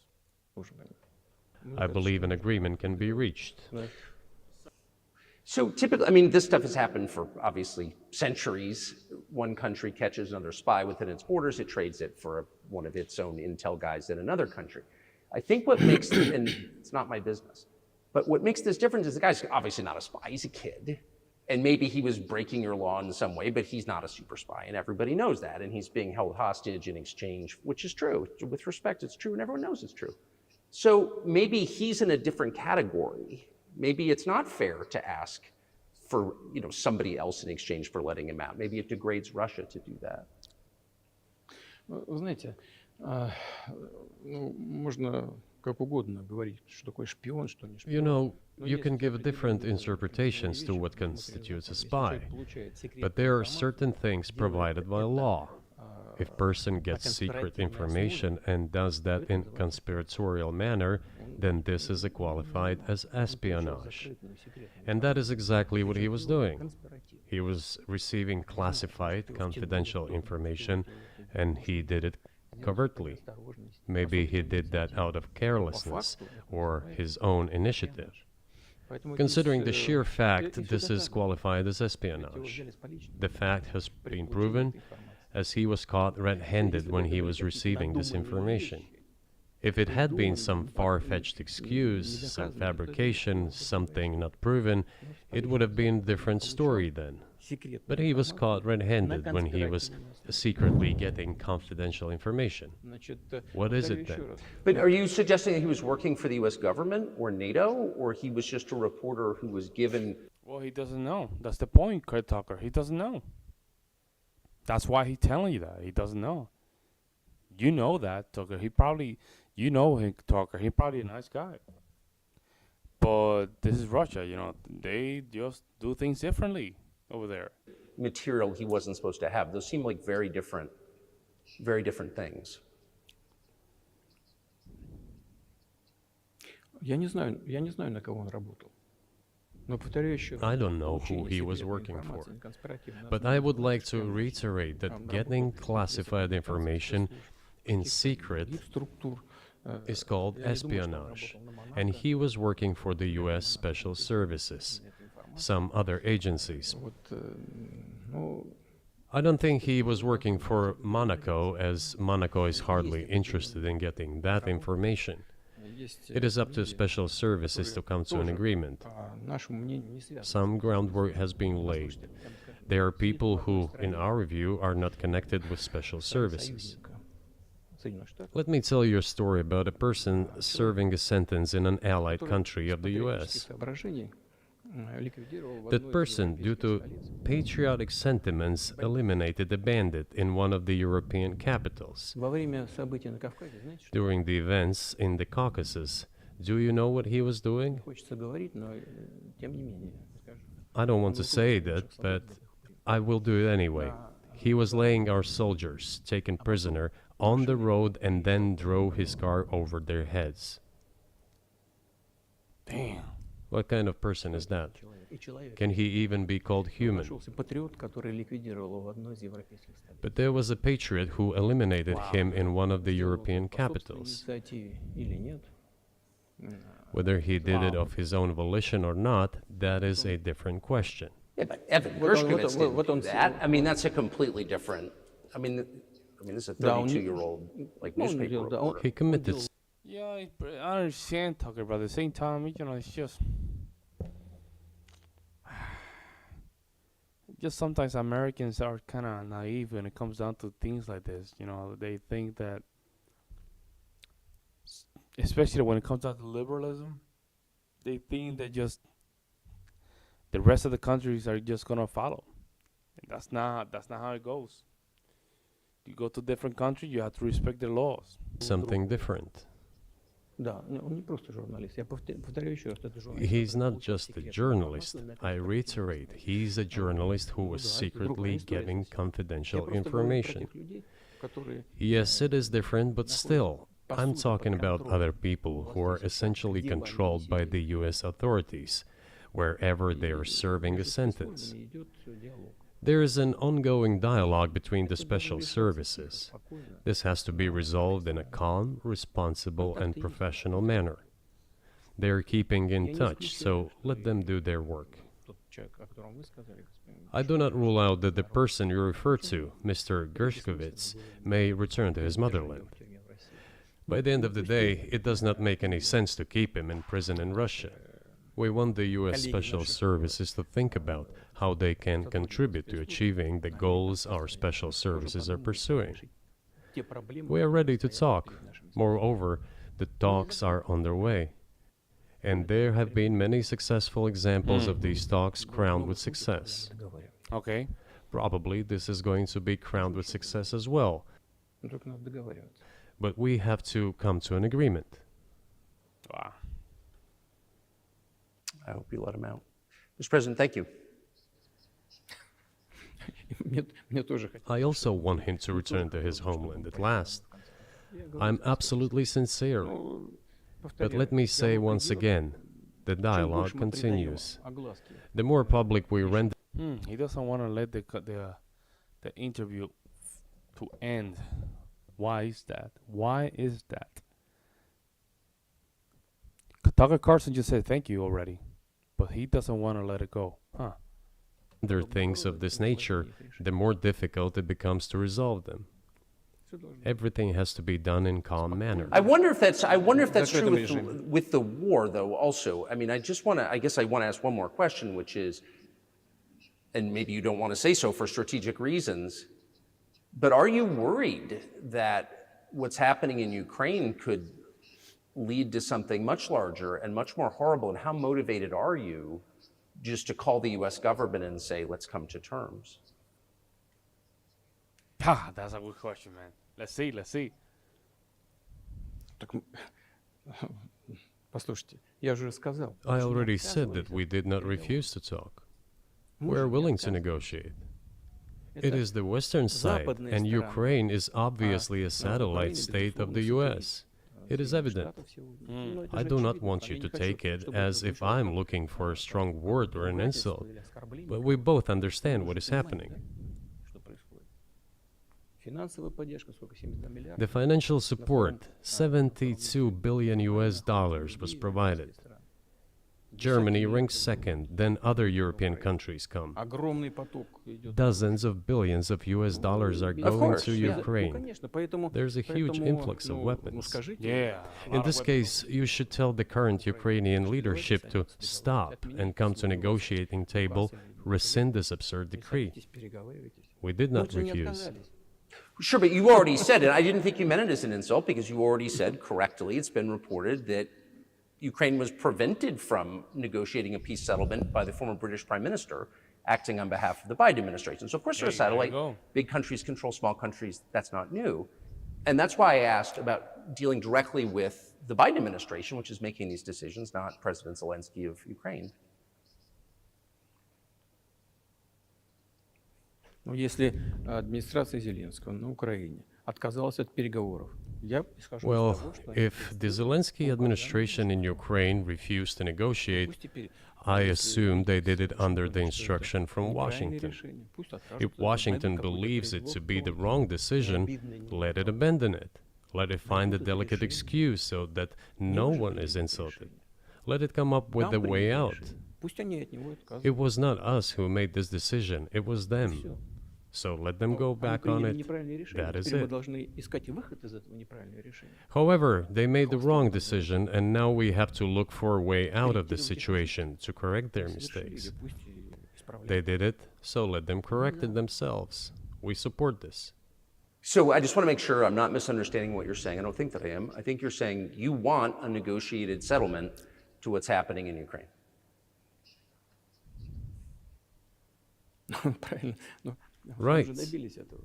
I believe an agreement can be reached. So typically, I mean, this stuff has happened for obviously centuries. One country catches another spy within its borders, it trades it for one of its own intel guys in another country. I think what makes, and it's not my business, but what makes this different is the guy's obviously not a spy, he's a kid. And maybe he was breaking your law in some way, but he's not a super spy, and everybody knows that. And he's being held hostage in exchange, which is true. With respect, it's true, and everyone knows it's true. So maybe he's in a different category. Maybe it's not fair to ask for somebody else in exchange for letting him out. Maybe it degrades Russia to do that. Вы знаете, можно как угодно говорить, что такое шпион, что не шпион. You know, you can give different interpretations to what constitutes a spy, but there are certain things provided by law. If a person gets secret information and does that in a conspiratorial manner, then this is qualified as espionage. And that is exactly what he was doing. He was receiving classified, confidential information, and he did it covertly. Maybe he did that out of carelessness or his own initiative. Considering the sheer fact, this is qualified as espionage. The fact has been proven, as he was caught red-handed when he was receiving this information. If it had been some far-fetched excuse, some fabrication, something not proven, it would have been a different story then. But he was caught red-handed when he was secretly getting confidential information. What is it then? But are you suggesting that he was working for the US government or NATO, or he was just a reporter who was given... Well, he doesn't know. That's the point, Kurt Tucker. He doesn't know. That's why he's telling you that. He doesn't know. You know that, Tucker. You know him, Tucker. He's probably a nice guy. But this is Russia, They just do things differently over there. Material he wasn't supposed to have. Those seem like very different things. Я не знаю, на кого он работал. I don't know who he was working for, but I would like to reiterate that getting classified information in secret is called espionage, and he was working for the US Special Services, some other agencies. I don't think he was working for Monaco, as Monaco is hardly interested in getting that information. It is up to special services to come to an agreement. Some groundwork has been laid. There are people who, in our view, are not connected with special services. Let me tell you a story about a person serving a sentence in an allied country of the US. That person, due to patriotic sentiments, eliminated a bandit in one of the European capitals. During the events in the Caucasus, do you know what he was doing? I don't want to say that, but I will do it anyway. He was laying our soldiers, taken prisoner, on the road and then drove his car over their heads. Damn. What kind of person is that? Can he even be called human? But there was a patriot who eliminated him in one of the European capitals. Whether he did it of his own volition or not, that is a different question. Yeah, but Evan Gershkovich didn't do that. I mean, that's a completely different... I mean, this is a 32-year-old newspaper reporter. He committed. Yeah, I understand, Tucker, but at the same time, it's just sometimes Americans are kind of naive when it comes down to things like this. They think that especially when it comes down to liberalism, they think that just the rest of the countries are just gonna follow. And that's not how it goes. You go to different countries, you have to respect their laws. Something different. Да, он не просто журналист. Я повторяю еще раз, это журналист. He's not just a journalist. I reiterate, he's a journalist who was secretly giving confidential information. Yes, it is different, but still, I'm talking about other people who are essentially controlled by the US authorities, wherever they are serving a sentence. There is an ongoing dialogue between the special services. This has to be resolved in a calm, responsible, and professional manner. They are keeping in touch, so let them do their work. I do not rule out that the person you refer to, Mr. Gershkovich, may return to his motherland. By the end of the day, it does not make any sense to keep him in prison in Russia. We want the US Special Services to think about how they can contribute to achieving the goals our special services are pursuing. We are ready to talk. Moreover, the talks are underway. And there have been many successful examples of these talks crowned with success. Okay. Probably this is going to be crowned with success as well. But we have to come to an agreement. Wow. I hope you let him out. Mr. President, thank you. I also want him to return to his homeland at last. I'm absolutely sincere. But let me say once again, the dialogue continues. The more public we render... He doesn't want to let the interview to end. Why is that? Why is that? Takers Kарлson just said thank you already, but he doesn't want to let it go. Huh. Things of this nature, the more difficult it becomes to resolve them. Everything has to be done in calm manner. I wonder if that's true with the war, though. Also, I mean, I guess I want to ask one more question, which is, and maybe you don't want to say so for strategic reasons, but are you worried that what's happening in Ukraine could lead to something much larger and much more horrible? And how motivated are you just to call the US government and say, let's come to terms? That's a good question, man. Let's see. Послушайте, я уже сказал. I already said that we did not refuse to talk. We are willing to negotiate. It is the Western side, and Ukraine is obviously a satellite state of the US. It is evident. I do not want you to take it as if I'm looking for a strong word or an insult, but we both understand what is happening. The financial support, $72 billion was provided. Germany ranks second, then other European countries come. Dozens of billions of US dollars are going to Ukraine. There's a huge influx of weapons. Yeah. In this case, you should tell the current Ukrainian leadership to stop and come to negotiating table, rescind this absurd decree. We did not refuse. Sure, but you already said it. I didn't think you meant it as an insult because you already said correctly, it's been reported that Ukraine was prevented from negotiating a peace settlement by the former British Prime Minister acting on behalf of the Biden administration. So of course they're a satellite. Big countries control small countries. That's not new. And that's why I asked about dealing directly with the Biden administration, which is making these decisions, not President Zelensky of Ukraine. Но если администрация Зеленского на Украине отказалась от переговоров, well, if the Zelensky administration in Ukraine refused to negotiate, I assume they did it under the instruction from Washington. If Washington believes it to be the wrong decision, let it abandon it. Let it find a delicate excuse so that no one is insulted. Let it come up with a way out. It was not us who made this decision, it was them. So let them go back on it. That is it. However, they made the wrong decision, and now we have to look for a way out of the situation to correct their mistakes. They did it, so let them correct it themselves. We support this. So I just want to make sure I'm not misunderstanding what you're saying. I don't think that I am. I think you're saying you want a negotiated settlement to what's happening in Ukraine. Правильно. Но мы Right. уже добились этого.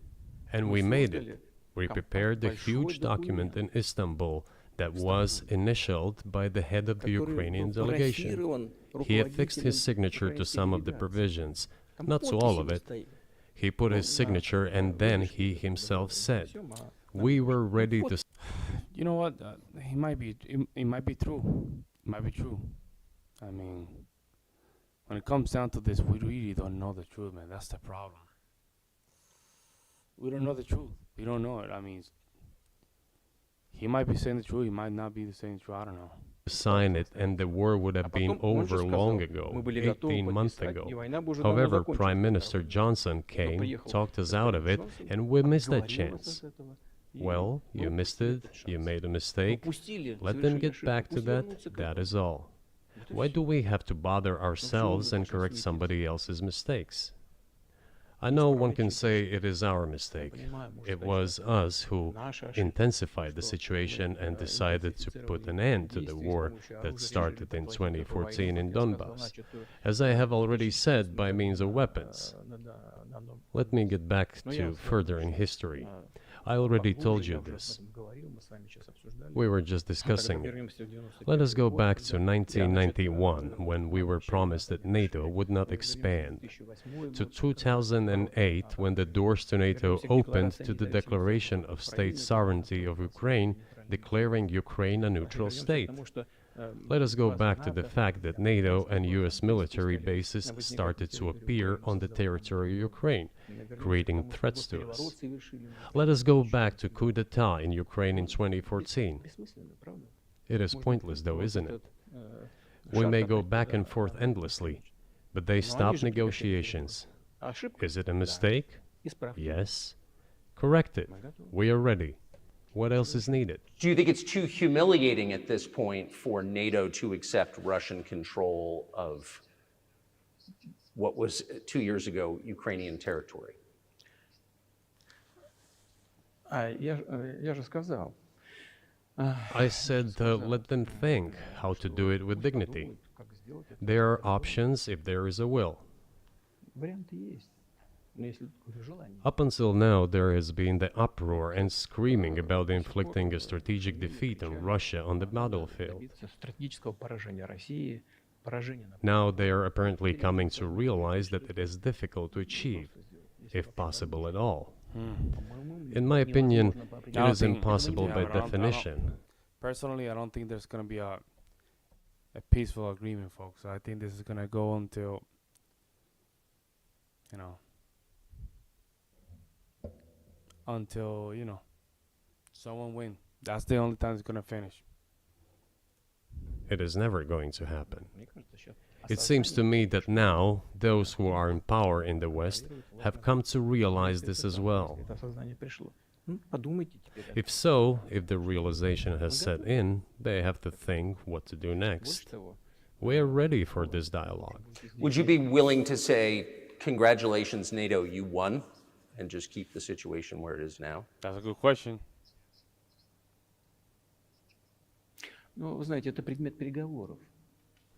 And we made it. We prepared the huge document in Istanbul that was initialed by the head of the Ukrainian delegation. He affixed his signature to some of the provisions, not to all of it. He put his signature and then he himself said, "We were ready to." You know what? It might be true. It might be true. I mean, when it comes down to this, we really don't know the truth, man. That's the problem. We don't know the truth. We don't know it. I mean, he might be saying the truth. He might not be saying the truth. I don't know. Sign it and the war would have been over long ago, 18 months ago. However, Prime Minister Johnson came, talked us out of it, and we missed that chance. Well, you missed it, you made a mistake, let them get back to that, that is all. Why do we have to bother ourselves and correct somebody else's mistakes? I know one can say it is our mistake. It was us who intensified the situation and decided to put an end to the war that started in 2014 in Donbass, as I have already said, by means of weapons. Let me get back to further in history. I already told you this. We were just discussing it. Let us go back to 1991, when we were promised that NATO would not expand, to 2008, when the doors to NATO opened to the declaration of state sovereignty of Ukraine, declaring Ukraine a neutral state. Let us go back to the fact that NATO and US military bases started to appear on the territory of Ukraine, creating threats to us. Let us go back to coup d'etat in Ukraine in 2014. It is pointless though, isn't it? We may go back and forth endlessly, but they stopped negotiations. Is it a mistake? Yes. Correct it. We are ready. What else is needed? Do you think it's too humiliating at this point for NATO to accept Russian control of what was 2 years ago Ukrainian territory? Я же сказал. I said let them think how to do it with dignity. There are options if there is a will. Варианты есть. Но если такое желание. Up until now, there has been the uproar and screaming about inflicting a strategic defeat on Russia on the battlefield. Стратегического поражения России, поражения на Now they are apparently coming to realize that it is difficult to achieve, if possible at all. In my opinion, it is impossible by definition. Personally, I don't think there's going to be a peaceful agreement, folks. I think this is going to go until, someone win. That's the only time it's going to finish. It is never going to happen. It seems to me that now, those who are in power in the West have come to realize this as well. If so, if the realization has set in, they have to think what to do next. We are ready for this dialogue. Would you be willing to say, congratulations, NATO, you won, and just keep the situation where it is now? That's a good question. Ну, вы знаете, это предмет переговоров.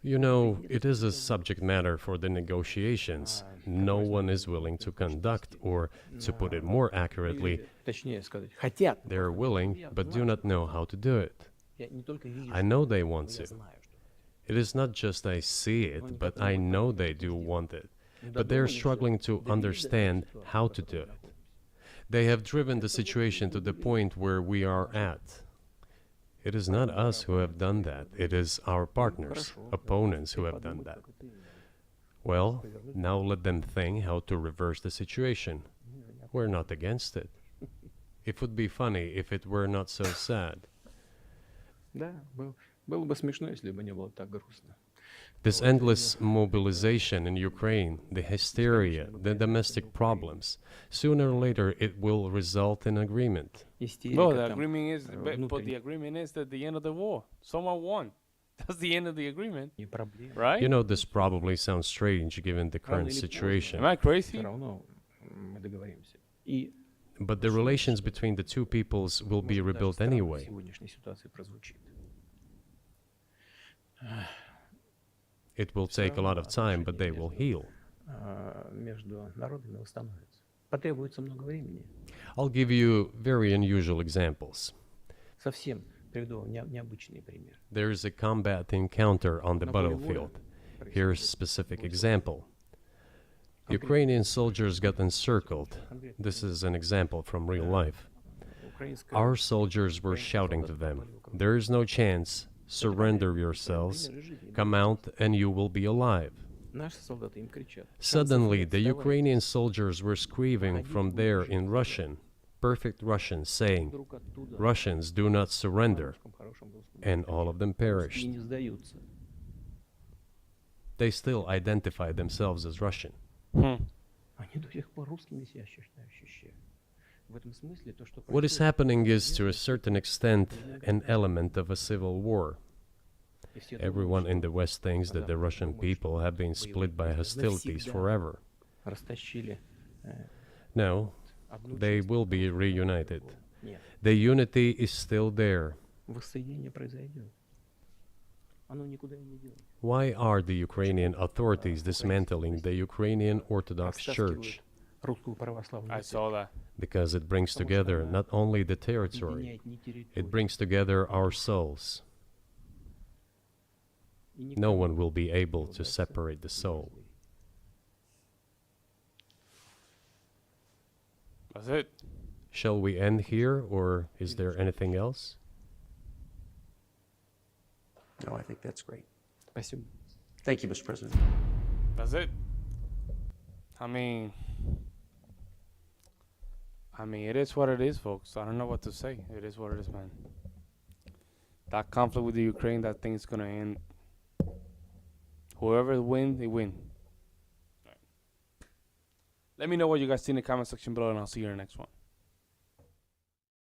You know, it is a subject matter for the negotiations. No one is willing to conduct, or, to put it more accurately, Точнее сказать, хотят. they are willing but do not know how to do it. Я не только вижу, I know they want я to. знаю, что It is not just I see it, but I know they do want it. But they are struggling to understand how to do it. They have driven the situation to the point where we are at. It is not us who have done that. It is our partners, opponents who have done that. Well, now let them think how to reverse the situation. We're not against it. It would be funny if it were not so sad. Да, было бы смешно, если бы не было так грустно. This endless mobilization in Ukraine, the hysteria, the domestic problems, sooner or later it will result in agreement. No, the agreement is, but the agreement is at the end of the war. Someone won. That's the end of the agreement, right? You know, this probably sounds strange given the current situation. Am I crazy? Все равно мы договоримся. И But the relations between the two peoples will be rebuilt anyway. Сегодняшней ситуации прозвучит. It will take a lot of time, but they will heal. Между народами восстановится. Потребуется много времени. I'll give you very unusual examples. Совсем приведу необычный пример. There is a combat encounter on the battlefield. Here's a specific example. Ukrainian soldiers got encircled. This is an example from real life. Our soldiers were shouting to them, "There is no chance. Surrender yourselves. Come out and you will be alive." Наши солдаты им кричат. Suddenly, the Ukrainian soldiers were screaming from there in Russian, perfect Russian, saying, "Russians, do not surrender." And all of them perished. И не сдаются. They still identify themselves as Russian. Они до сих пор русскими себя ощущают. В этом смысле то, что What is happening is, to a certain extent, an element of a civil war. Everyone in the West thinks that the Russian people have been split by hostilities forever. растащили. No, they will be reunited. Нет, The unity is still there. воссоединение произойдет. Оно никуда и не делось. Why are the Ukrainian authorities dismantling the Ukrainian Orthodox Church? Русскую православную I saw that. Because it brings together not only the territory, it brings together our souls. No one will be able to separate the soul. That's it. Shall we end here, or is there anything else? No, I think that's great. Спасибо. Thank you, Mr. President. That's it. I mean, it is what it is, folks. I don't know what to say. It is what it is, man. That conflict with the Ukraine, that thing's gonna end. Whoever wins, they win. Let me know what you guys see in the comment section below, and I'll see you in the next one.